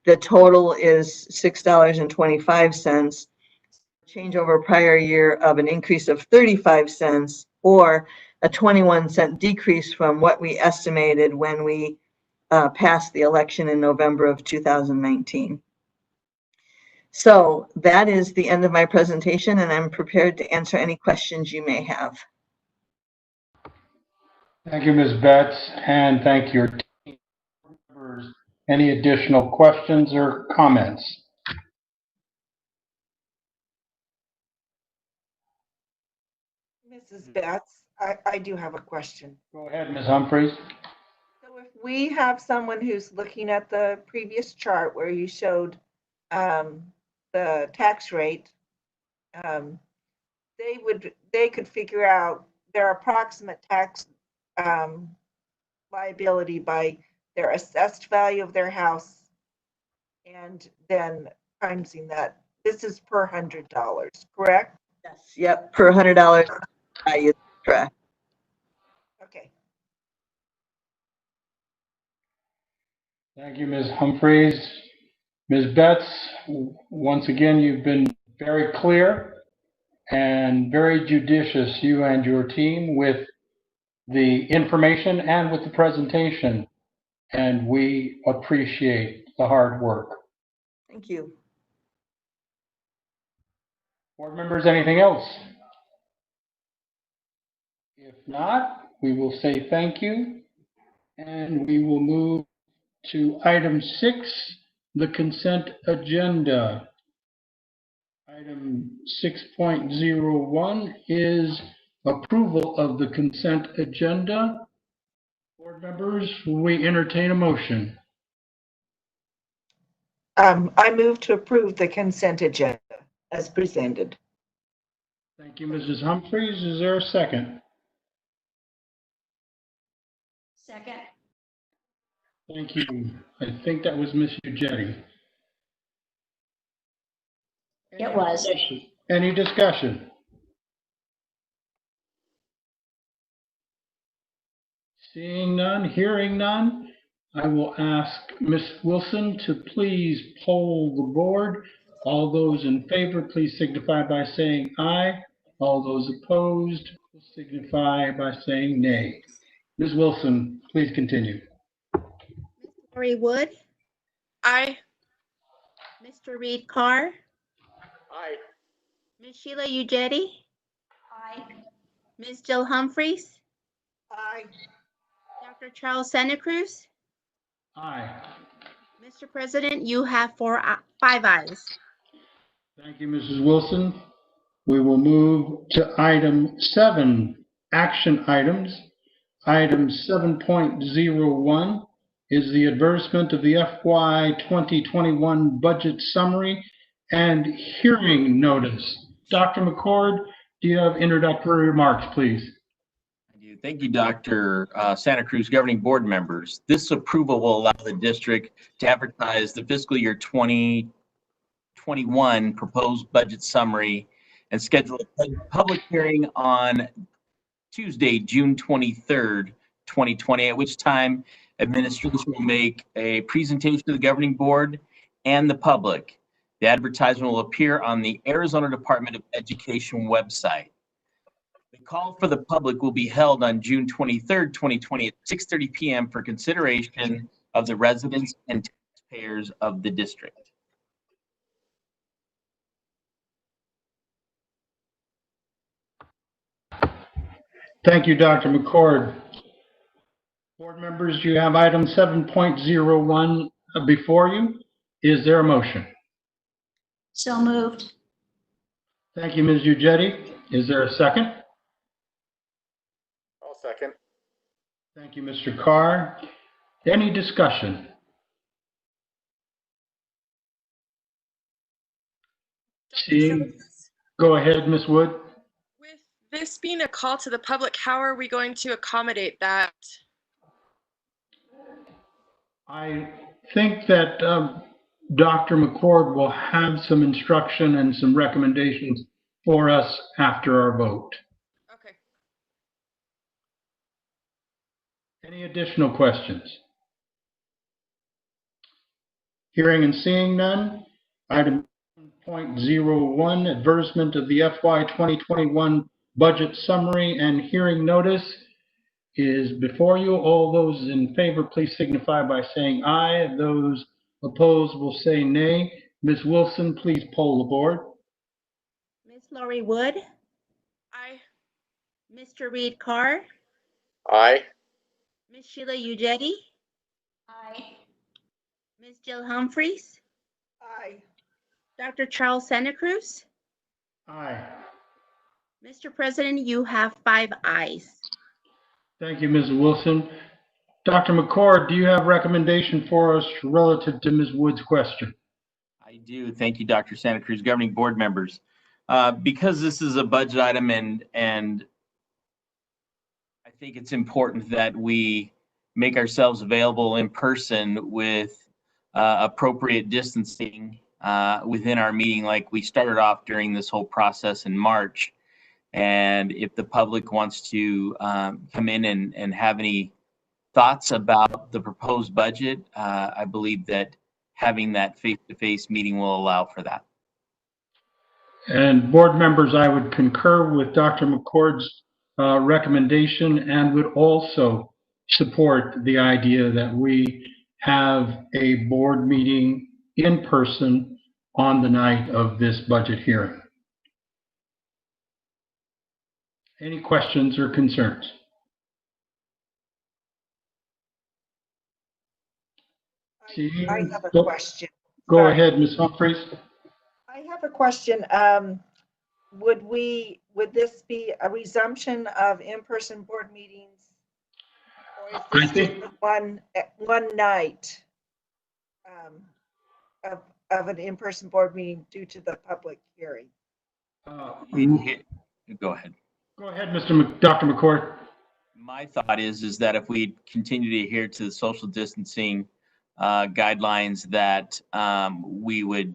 the total is $6.25. Change over prior year of an increase of 35 cents or a 21-cent decrease from what we estimated when we passed the election in November of 2019. So that is the end of my presentation, and I'm prepared to answer any questions you may have. Thank you, Ms. Betts, and thank your team members. Any additional questions or comments? Mrs. Betts, I do have a question. Go ahead, Ms. Humphries. So if we have someone who's looking at the previous chart where you showed the tax rate, they could figure out their approximate tax liability by their assessed value of their house, and then timesing that. This is per $100, correct? Yes. Yep. Per $100 value. Correct. Okay. Thank you, Ms. Humphries. Ms. Betts, once again, you've been very clear and very judicious, you and your team, with the information and with the presentation, and we appreciate the hard work. Thank you. Board members, anything else? If not, we will say thank you, and we will move to item 6, the consent agenda. Item 6.01 is approval of the consent agenda. Board members, we entertain a motion. I move to approve the consent agenda as presented. Thank you, Mrs. Humphries. Is there a second? Second. Thank you. I think that was Ms. Uggetti. It was. Any discussion? Seeing none, hearing none, I will ask Ms. Wilson to please poll the board. All those in favor, please signify by saying aye. All those opposed will signify by saying nay. Ms. Wilson, please continue. Ms. Lori Wood, Aye. Mr. Reed Carr, Aye. Ms. Sheila Uggetti, Aye. Ms. Jill Humphries, Aye. Dr. Charles Santa Cruz. Aye. Mr. President, you have 5 ayes. Thank you, Mrs. Wilson. We will move to item 7, action items. Item 7.01 is the advertisement of the FY 2021 budget summary and hearing notice. Dr. McCord, do you have introductory remarks, please? I do. Thank you, Dr. Santa Cruz, governing board members. This approval will allow the district to advertise the fiscal year 2021 proposed budget summary and schedule a public hearing on Tuesday, June 23rd, 2020, at which time administration will make a presentation to the governing board and the public. The advertisement will appear on the Arizona Department of Education website. The call for the public will be held on June 23rd, 2020 at 6:30 p.m. for consideration of the residents and taxpayers of the district. Thank you, Dr. McCord. Board members, you have item 7.01 before you. Is there a motion? So moved. Thank you, Ms. Uggetti. Is there a second? I'll second. Thank you, Mr. Carr. Any discussion? Seeing, go ahead, Ms. Wood. With this being a call to the public, how are we going to accommodate that? I think that Dr. McCord will have some instruction and some recommendations for us after our vote. Okay. Any additional questions? Hearing and seeing none, item 7.01, advertisement of the FY 2021 budget summary and hearing notice is before you. All those in favor, please signify by saying aye. Those opposed will say nay. Ms. Wilson, please poll the board. Ms. Lori Wood, Aye. Mr. Reed Carr, Aye. Ms. Sheila Uggetti, Aye. Ms. Jill Humphries, Aye. Dr. Charles Santa Cruz. Aye. Mr. President, you have 5 ayes. Thank you, Ms. Wilson. Dr. McCord, do you have recommendation for us relative to Ms. Wood's question? I do. Thank you, Dr. Santa Cruz. Governing board members. Because this is a budget item and I think it's important that we make ourselves available in person with appropriate distancing within our meeting, like we started off during this whole process in March. And if the public wants to come in and have any thoughts about the proposed budget, I believe that having that face-to-face meeting will allow for that. And board members, I would concur with Dr. McCord's recommendation and would also support the idea that we have a board meeting in person on the night of this budget hearing. Any questions or concerns? I have a question. Go Sorry. ahead, Ms. Humphries. I have a question. Would this be a resumption of in-person board meetings? Or is this just one night of an in-person board meeting due to the public hearing? Go ahead. Go ahead, Dr. McCord. My thought is that if we continue to adhere to the social distancing guidelines, that we would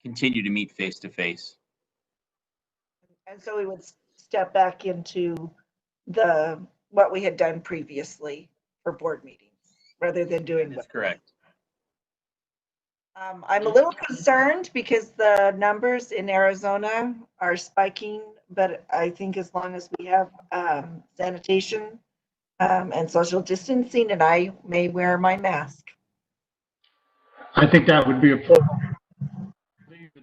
continue to meet face to face. And so we would step back into what we had done previously for board meetings rather than doing. That's correct. I'm a little concerned because the numbers in Arizona are spiking, but I think as long as we have sanitation and social distancing, and I may wear my mask. I think that would be appropriate.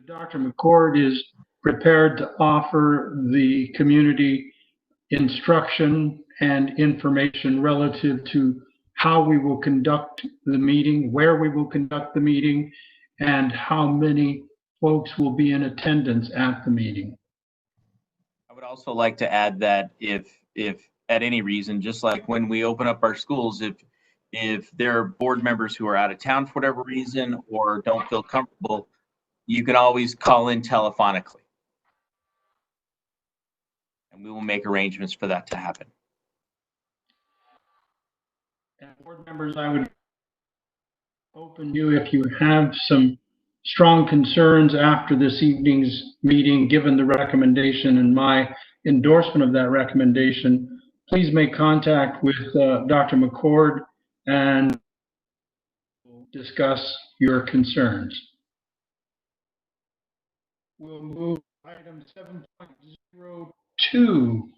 Dr. McCord is prepared to offer the community instruction and information relative to how we will conduct the meeting, where we will conduct the meeting, and how many folks will be in attendance at the meeting. I would also like to add that if at any reason, just like when we open up our schools, if there are board members who are out of town for whatever reason or don't feel comfortable, you can always call in telephonically. And we will make arrangements for that to happen. And board members, I would open you if you have some strong concerns after this evening's meeting, given the recommendation and my endorsement of that recommendation, please make contact with Dr. McCord and discuss your concerns. We'll move to item 7.02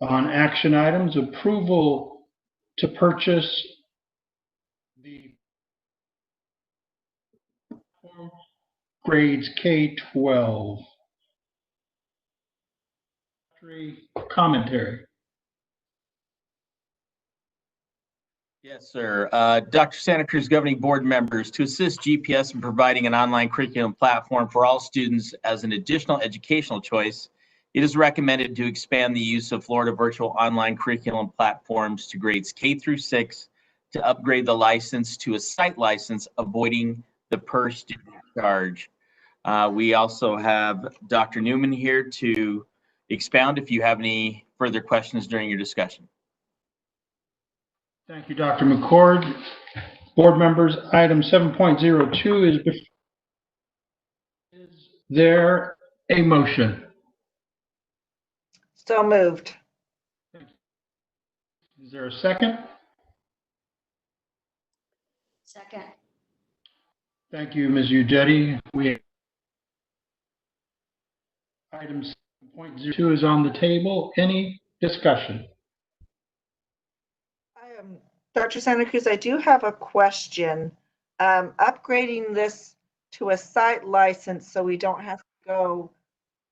on action items, approval to purchase the grades K-12. Commentary. Yes, sir. Dr. Santa Cruz Governing Board members, to assist GPS in providing an online curriculum platform for all students as an additional educational choice, it is recommended to expand the use of Florida virtual online curriculum platforms to grades K through 6 to upgrade the license to a site license, avoiding the per student charge. We also have Dr. Newman here to expound if you have any further questions during your discussion. Thank you, Dr. McCord. Board members, item 7.02 is there a motion? So moved. Is there a second? Second. Thank you, Ms. Uggetti. Item 7.02 is on the table. Any discussion? Dr. Santa Cruz, I do have a question. Upgrading this to a site license so we don't have to go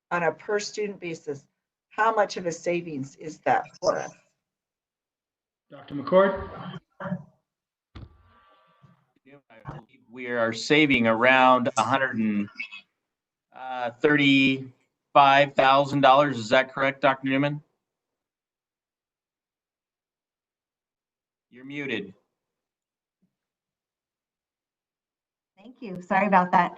on a per student basis, how much of a savings is that for us? Dr. McCord? We are saving around $135,000. Is that correct, Dr. Newman? You're muted. Thank you. Sorry about that.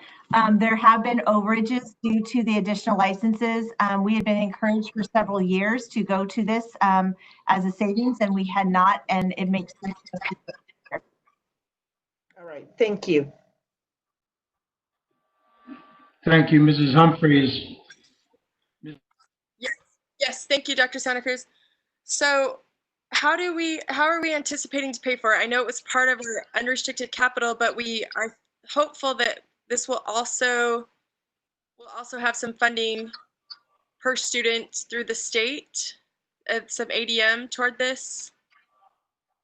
There have been overages due to the additional licenses. We had been encouraged for several years to go to this as a savings, and we had not, and it makes sense. All right, thank you. Thank you, Mrs. Humphries. Yes, thank you, Dr. Santa Cruz. So how are we anticipating to pay for it? I know it was part of our unrestricted capital, but we are hopeful that this will also have some funding per student through the state, some ADM toward this.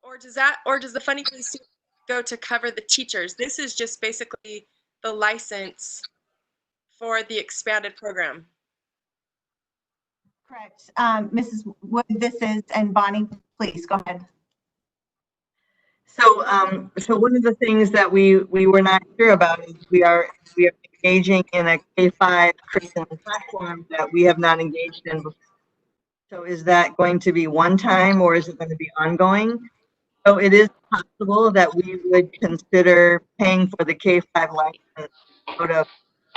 Or does the funding for the student go to cover the teachers? This is just basically the license for the expanded program. Correct. Mrs. Wood, this is, and Bonnie, please go ahead. So, so one of the things that we were not sure about is we are engaging in a K-5 curriculum platform that we have not engaged in before. So is that going to be one time or is it going to be ongoing? So it is possible that we would consider paying for the K-5 license out of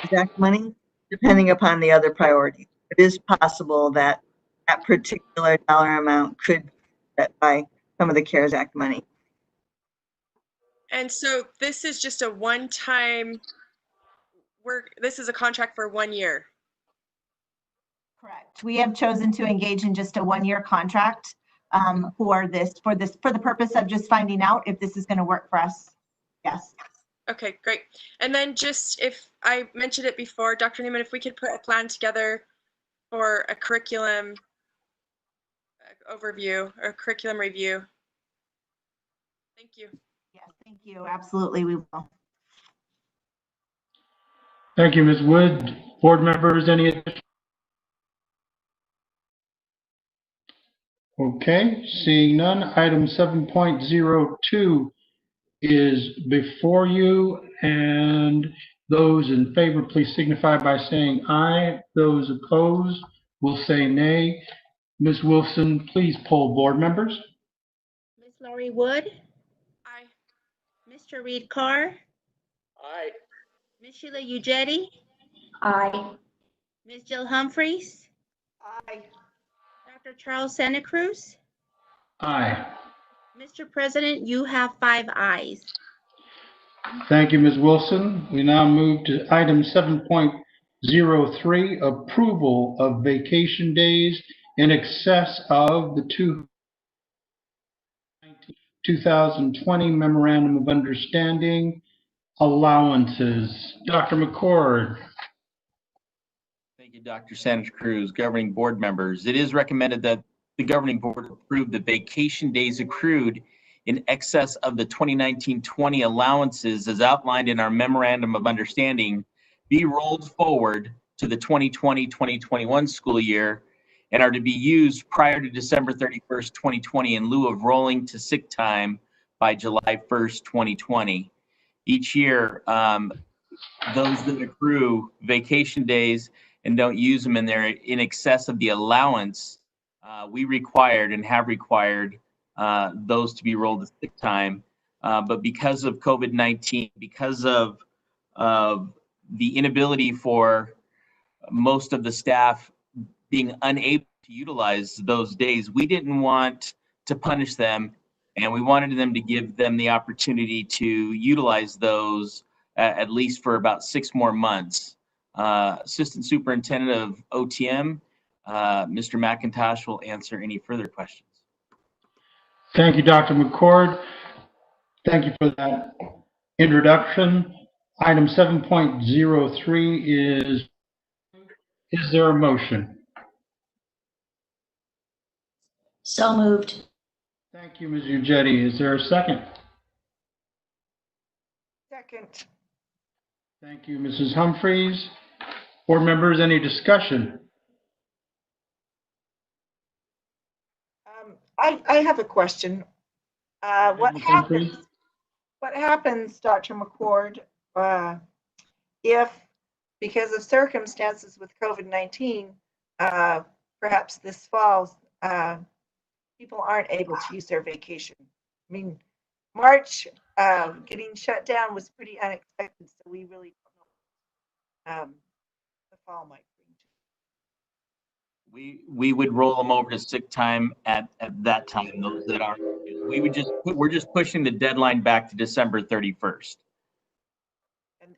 exact money, depending upon the other priorities. It is possible that that particular dollar amount could be set by some of the CARES Act money. And so this is just a one-time this is a contract for 1 year. Correct. We have chosen to engage in just a one-year contract for the purpose of just finding out if this is going to work for us. Yes. Okay, great. And then just, if I mentioned it before, Dr. Newman, if we could put a plan together for a curriculum overview or curriculum review. Thank you. Yes, thank you. Absolutely, we will. Thank you, Ms. Wood. Board members, any additional? Okay, seeing none, item 7.02 is before you, and those in favor, please signify by saying aye. Those opposed will say nay. Ms. Wilson, please poll board members. Ms. Lori Wood, Aye. Mr. Reed Carr, Aye. Ms. Sheila Uggetti, Aye. Ms. Jill Humphries, Aye. Dr. Charles Santa Cruz. Aye. Mr. President, you have 5 ayes. Thank you, Ms. Wilson. We now move to item 7.03, approval of vacation days in excess of the 2020 Memorandum of Understanding allowances. Dr. McCord. Thank you, Dr. Santa Cruz. Governing board members, it is recommended that the governing board approve the vacation days accrued in excess of the 2019-20 allowances as outlined in our Memorandum of Understanding be rolled forward to the 2020-2021 school year and are to be used prior to December 31st, 2020 in lieu of rolling to sick time by July 1st, 2020. Each year, those that accrue vacation days and don't use them and they're in excess of the allowance, we required and have required those to be rolled to sick time. But because of COVID-19, because of the inability for most of the staff being unable to utilize those days, we didn't want to punish them, and we wanted them to give them the opportunity to utilize those at least for about 6 more months. Assistant Superintendent of OTM, Mr. McIntosh, will answer any further questions. Thank you, Dr. McCord. Thank you for that introduction. Item 7.03 is there a motion? So moved. Thank you, Ms. Uggetti. Is there a second? Second. Thank you, Mrs. Humphries. Board members, any discussion? I have a question. What happens, Dr. McCord, if, because of circumstances with COVID-19, perhaps this fall, people aren't able to use their vacation? I mean, March getting shut down was pretty unexpected, so we really don't know the fall might bring. We would roll them over to sick time at that time. Those that aren't, we're just pushing the deadline back to December 31st.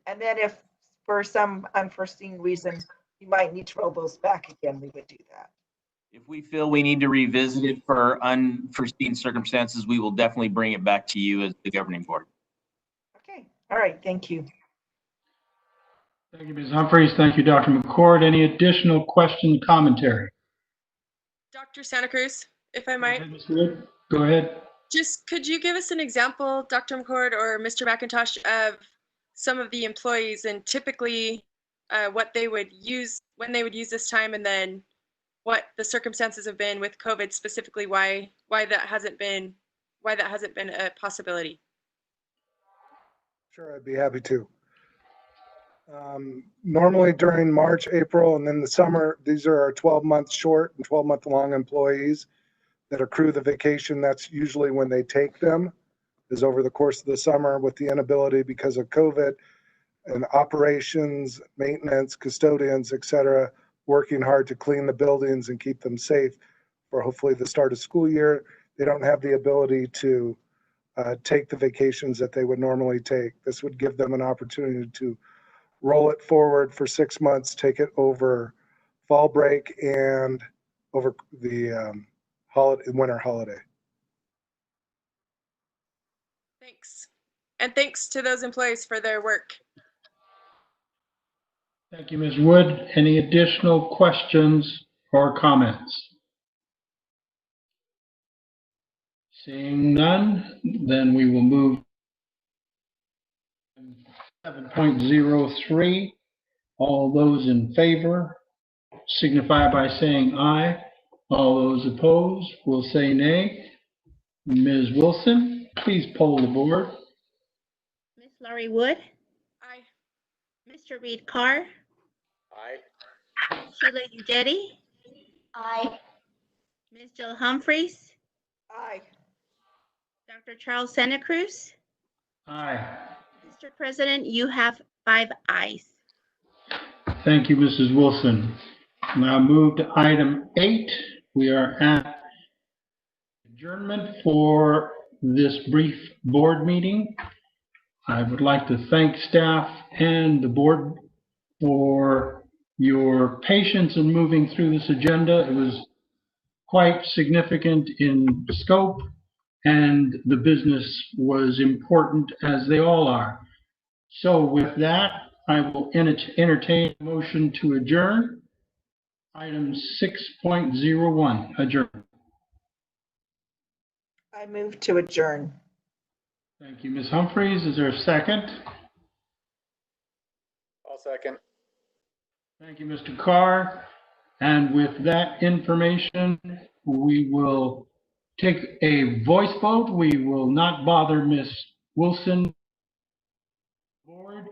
And then if for some unforeseen reason you might need to roll those back again, we would do that. If we feel we need to revisit it for unforeseen circumstances, we will definitely bring it back to you as the governing board. Okay. All right. Thank you. Thank you, Ms. Humphries. Thank you, Dr. McCord. Any additional question, commentary? Dr. Santa Cruz, if I might. Ms. Wood, go ahead. Just could you give us an example, Dr. McCord or Mr. McIntosh, of some of the employees and typically what they would use, when they would use this time, and then what the circumstances have been with COVID specifically, why that hasn't been a possibility? Sure, I'd be happy to. Normally during March, April, and then the summer, these are our 12-month short and 12-month-long employees that accrue the vacation. That's usually when they take them, is over the course of the summer with the inability because of COVID and operations, maintenance, custodians, et cetera, working hard to clean the buildings and keep them safe for hopefully the start of school year. They don't have the ability to take the vacations that they would normally take. This would give them an opportunity to roll it forward for 6 months, take it over fall break and over the winter holiday. Thanks. And thanks to those employees for their work. Thank you, Ms. Wood. Any additional questions or comments? Seeing none, then we will move 7.03. All those in favor signify by saying aye. All those opposed will say nay. Ms. Wilson, please poll the board. Ms. Laurie Wood, Aye. Mr. Reed Carr, Aye. Sheila Uggetti, Aye. Ms. Jill Humphries, Aye. Dr. Charles Santa Cruz. Aye. Mr. President, you have 5 ayes. Thank you, Mrs. Wilson. Now move to item 8. We are at adjournment for this brief board meeting. I would like to thank staff and the board for your patience in moving through this agenda. It was quite significant in scope, and the business was important, as they all are. So with that, I will entertain a motion to adjourn. Item 6.01, adjourn. I move to adjourn. Thank you, Ms. Humphries. Is there a second? I'll second. Thank you, Mr. Carr. And with that information, we will take a voice vote. We will not bother Ms. Wilson. Board.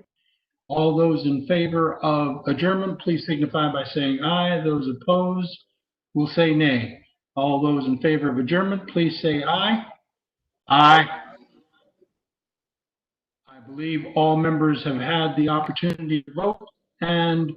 All those in favor of adjournment, please signify by saying aye. Those opposed will say nay. All those in favor of adjournment, please say aye. Aye. I believe all members have had the opportunity to vote, and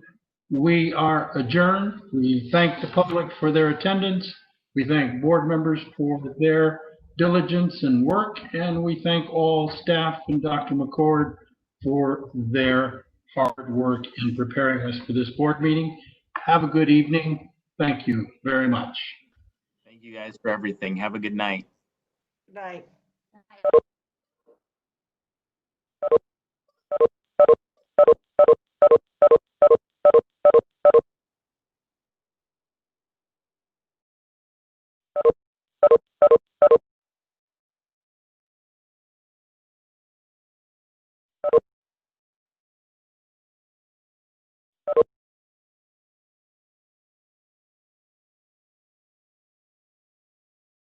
we are adjourned. We thank the public for their attendance. We thank board members for their diligence and work, and we thank all staff and Dr. McCord for their hard work in preparing us for this board meeting. Have a good evening. Thank you very much. Thank you guys for everything. Have a good night. Good night.